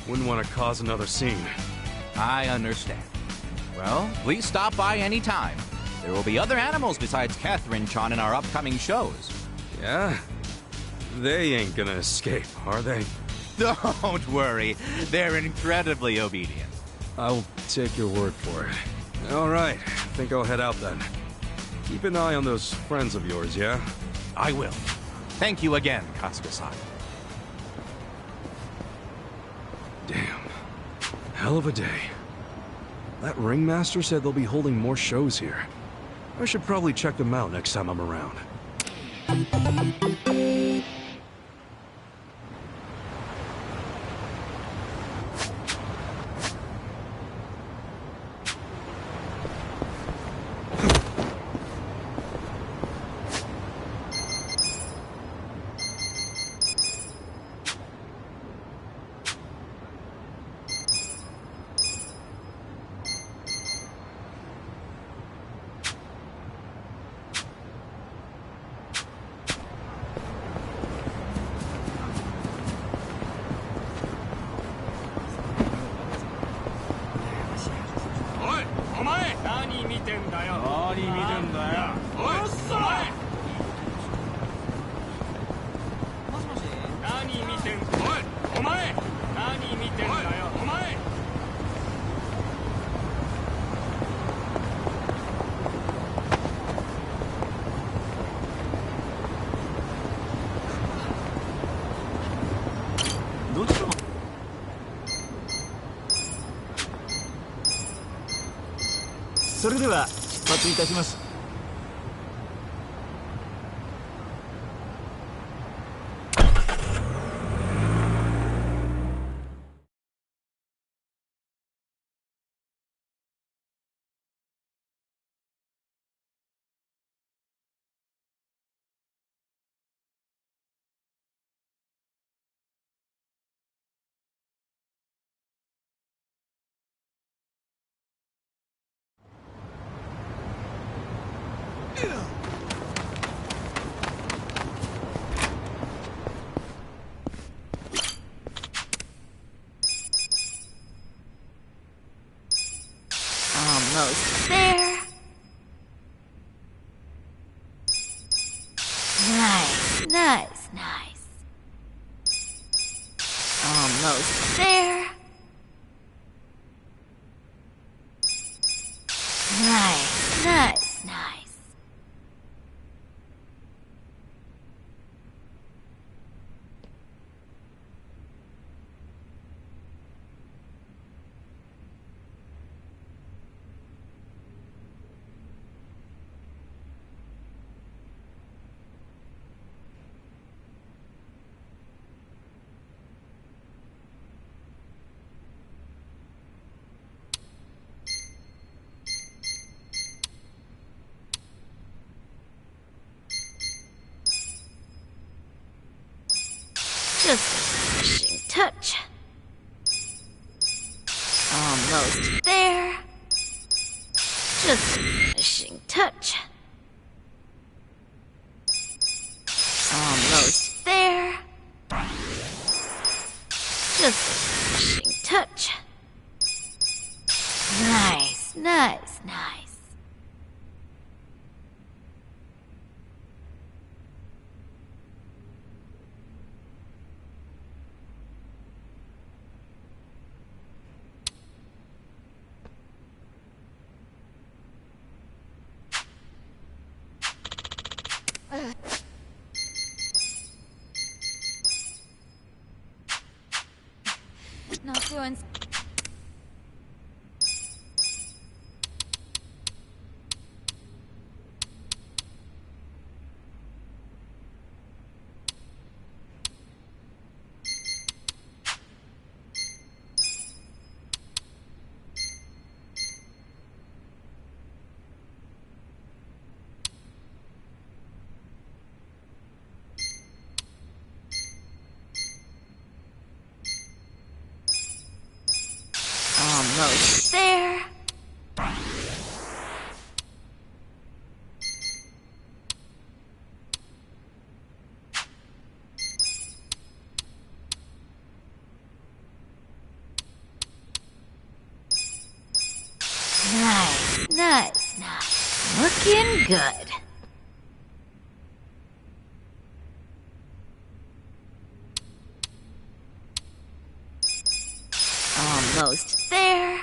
Wouldn't want to cause another scene. I understand. Well, please stop by any time. There will be other animals besides Catherine-chan in our upcoming shows. Yeah? They ain't gonna escape, are they? Don't worry. They're incredibly obedient. I'll take your word for it. All right. Think I'll head out then. Keep an eye on those friends of yours, yeah? I will. Thank you again, Kasuga-san. Damn. Hell of a day. That ringmaster said they'll be holding more shows here. I should probably check them out next time I'm around.それでは出発いたします。Almost there. Nice, nice, nice. Almost there. Nice, nice, nice. Just a finishing touch. Almost there. Just a finishing touch. Almost there. Just a finishing touch. Nice, nice, nice. doing... Almost there. Nice, nice, nice. Looking good. Almost there.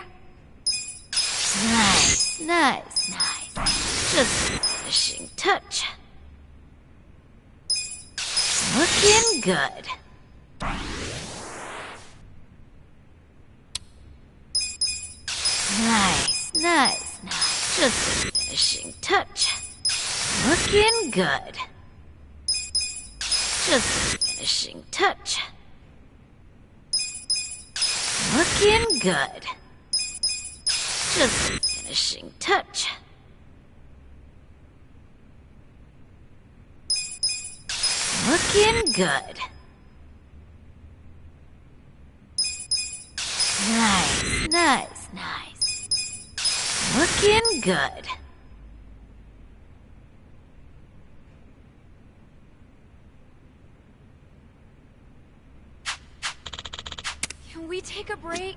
Nice, nice, nice. Just a finishing touch. Looking good. Nice, nice, nice. Just a finishing touch. Looking good. Just a finishing touch. Looking good. Just a finishing touch. Looking good. Nice, nice, nice. Looking good. Can we take a break?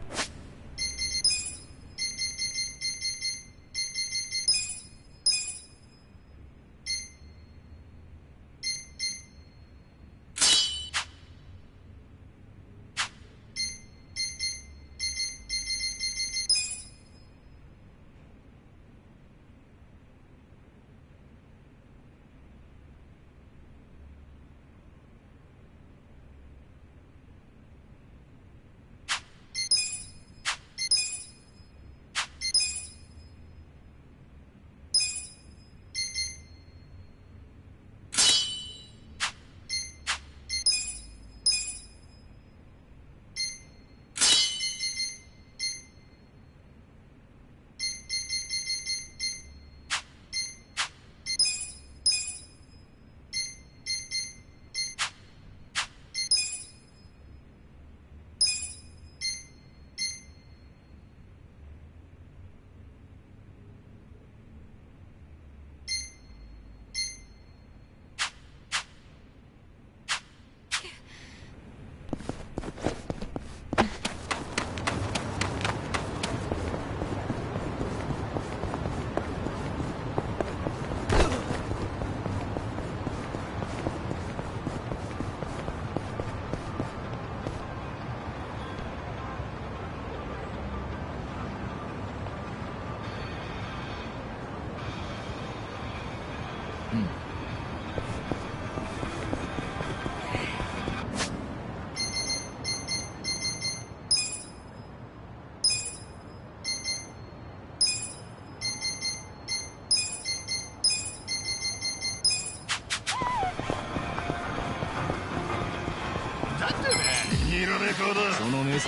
This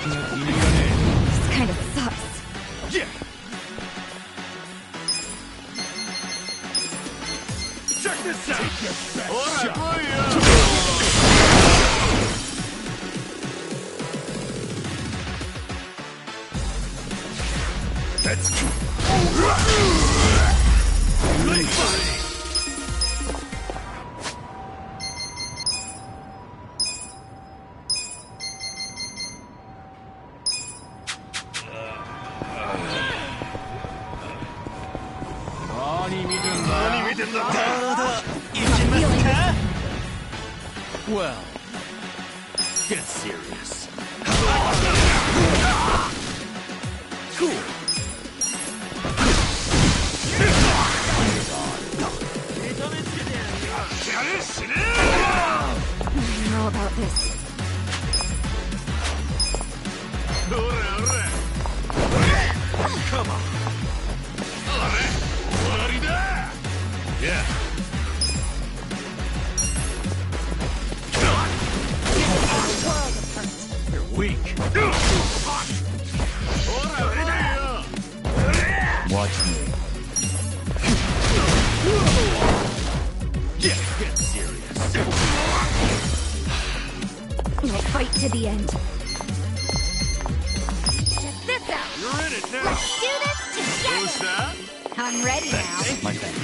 kind of sucks. Yeah. Check this out. Let's go. Well, get serious. Cool. I don't know about this. Come on. Yeah. You're weak. Watch me. Get serious. We'll fight to the end. Check this out. You're in it now. Let's do this together. Who's that? I'm ready now. My thanks.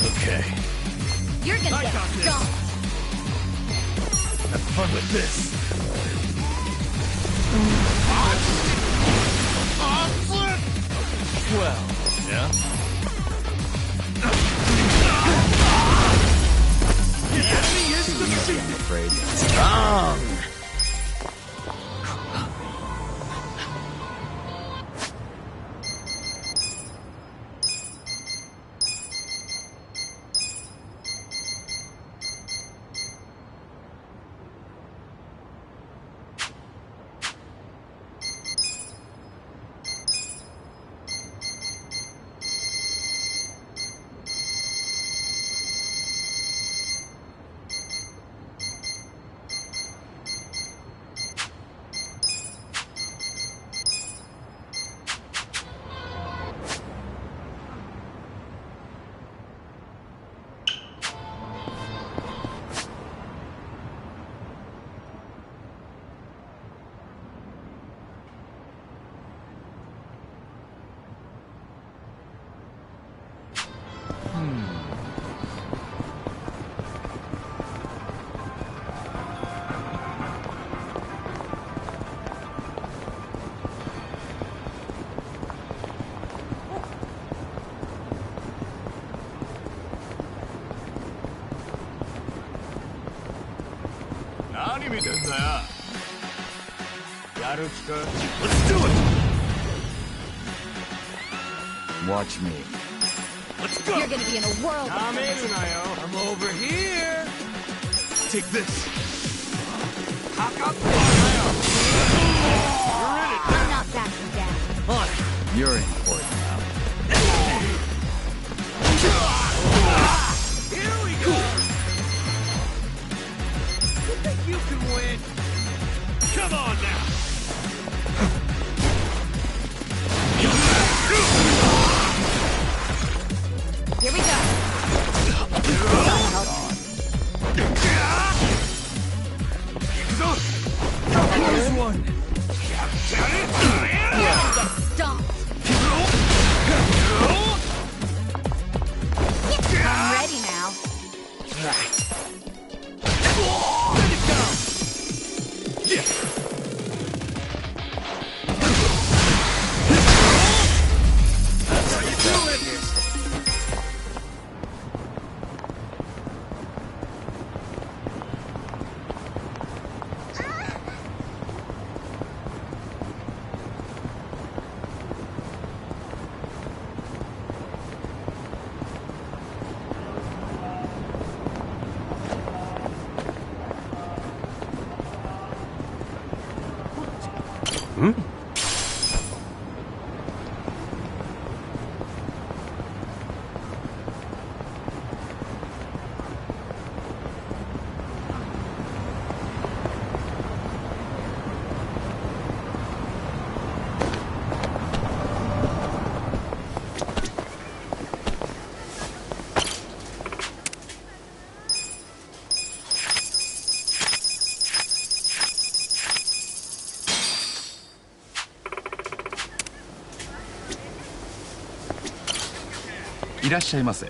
Okay. You're gonna get stomped. Have fun with this. Well, yeah? The enemy is defeated. I'm afraid. Strong. Let's do it! Watch me. Let's go! You're gonna be in a world of hurt. I'm over here! Take this! I'm not backing down. On it! You're in for it now. Here we go! You think you can win? Come on now! Here we go. Here's one. You're gonna get stomped. I'm ready now. Right. Let it go. Yeah. That's how you do it.いらっしゃいませ。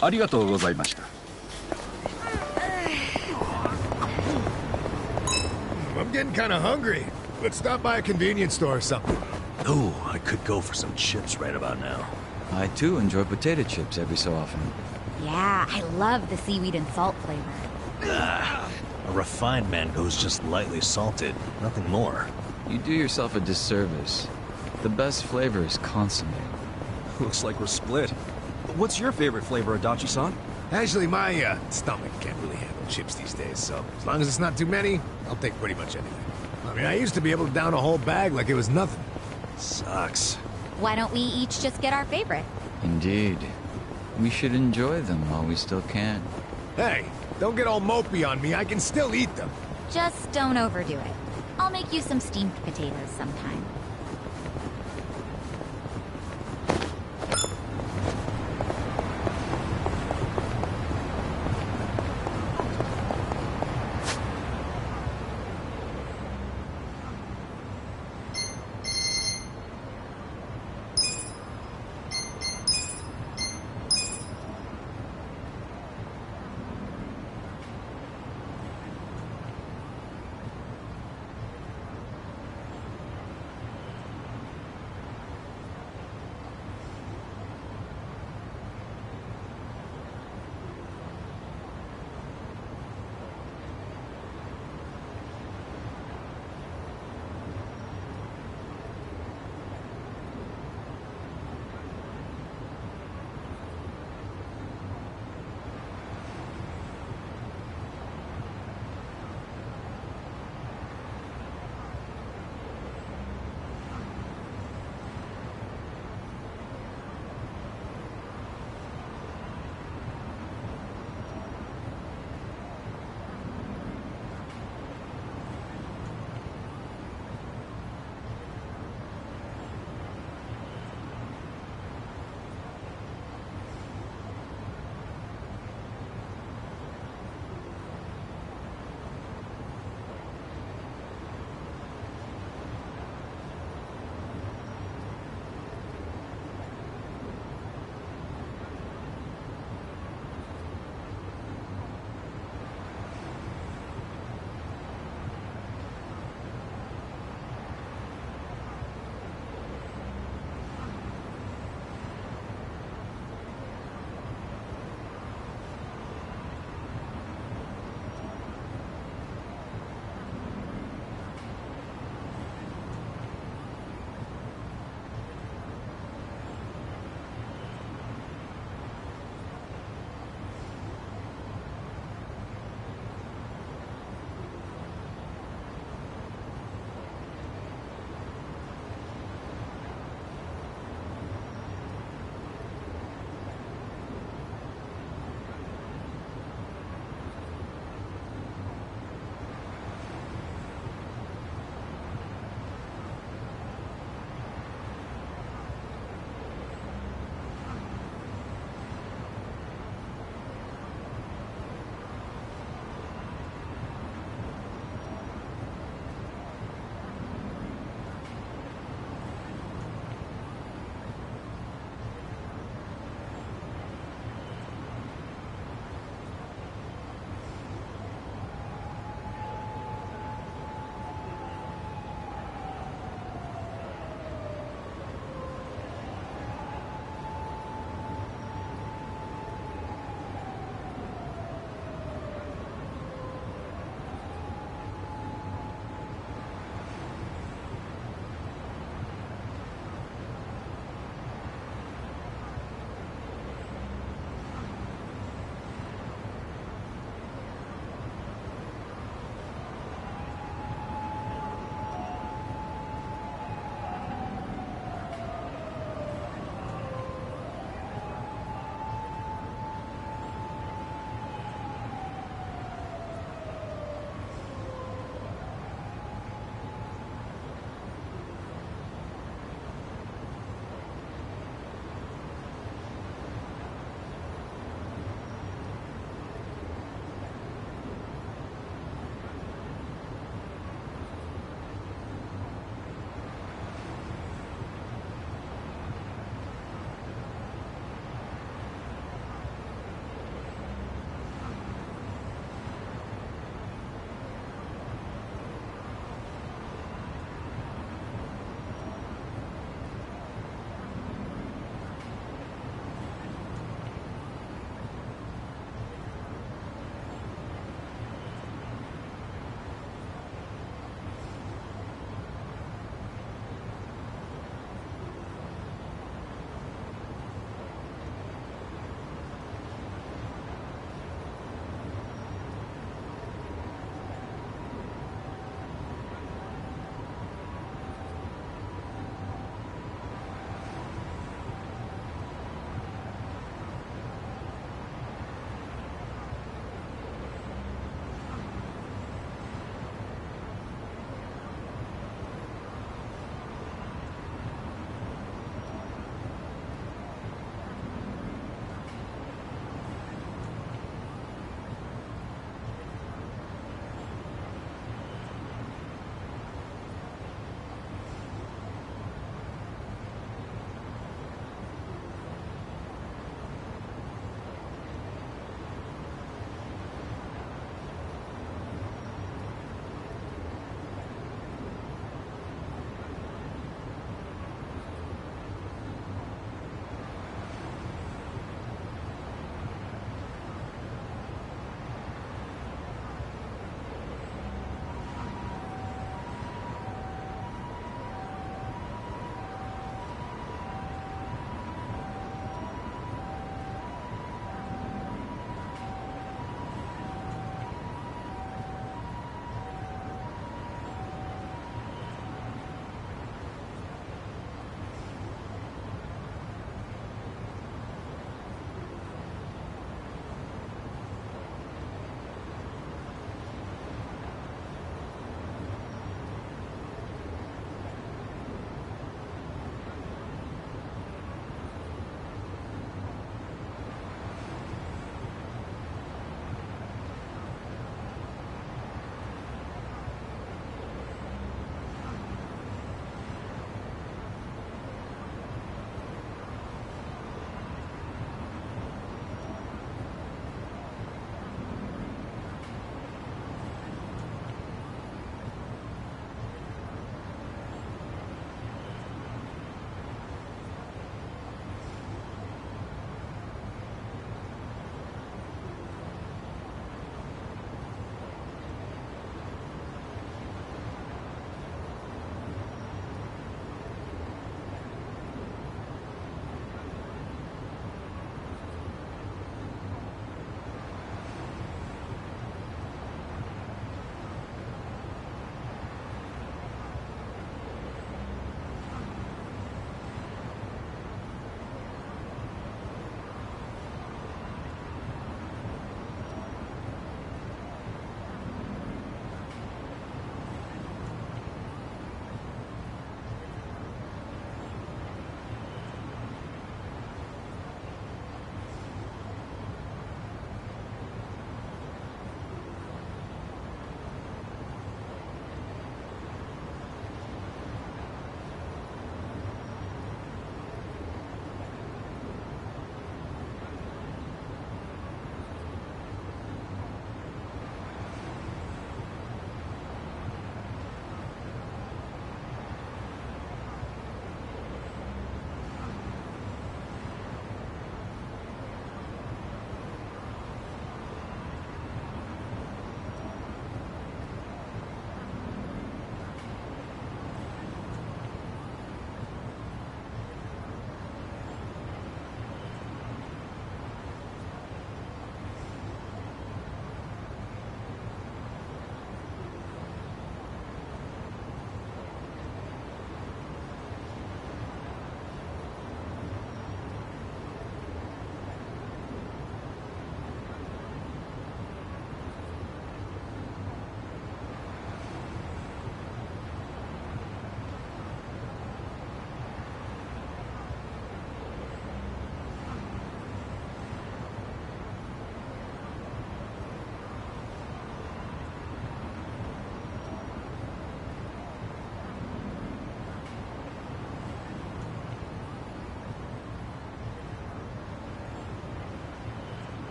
ありがとうございました。I'm getting kind of hungry. Let's stop by a convenience store or something. Ooh, I could go for some chips right about now. I too enjoy potato chips every so often. Yeah, I love the seaweed and salt flavor. A refined mango's just lightly salted, nothing more. You do yourself a disservice. The best flavor is consomme. Looks like we're split. What's your favorite flavor, Adachi-san? Actually, my stomach can't really handle chips these days, so as long as it's not too many, I'll take pretty much anything. I mean, I used to be able to down a whole bag like it was nothing. Sucks. Why don't we each just get our favorite? Indeed. We should enjoy them while we still can. Hey, don't get all mopey on me. I can still eat them. Just don't overdo it. I'll make you some steamed potatoes sometime.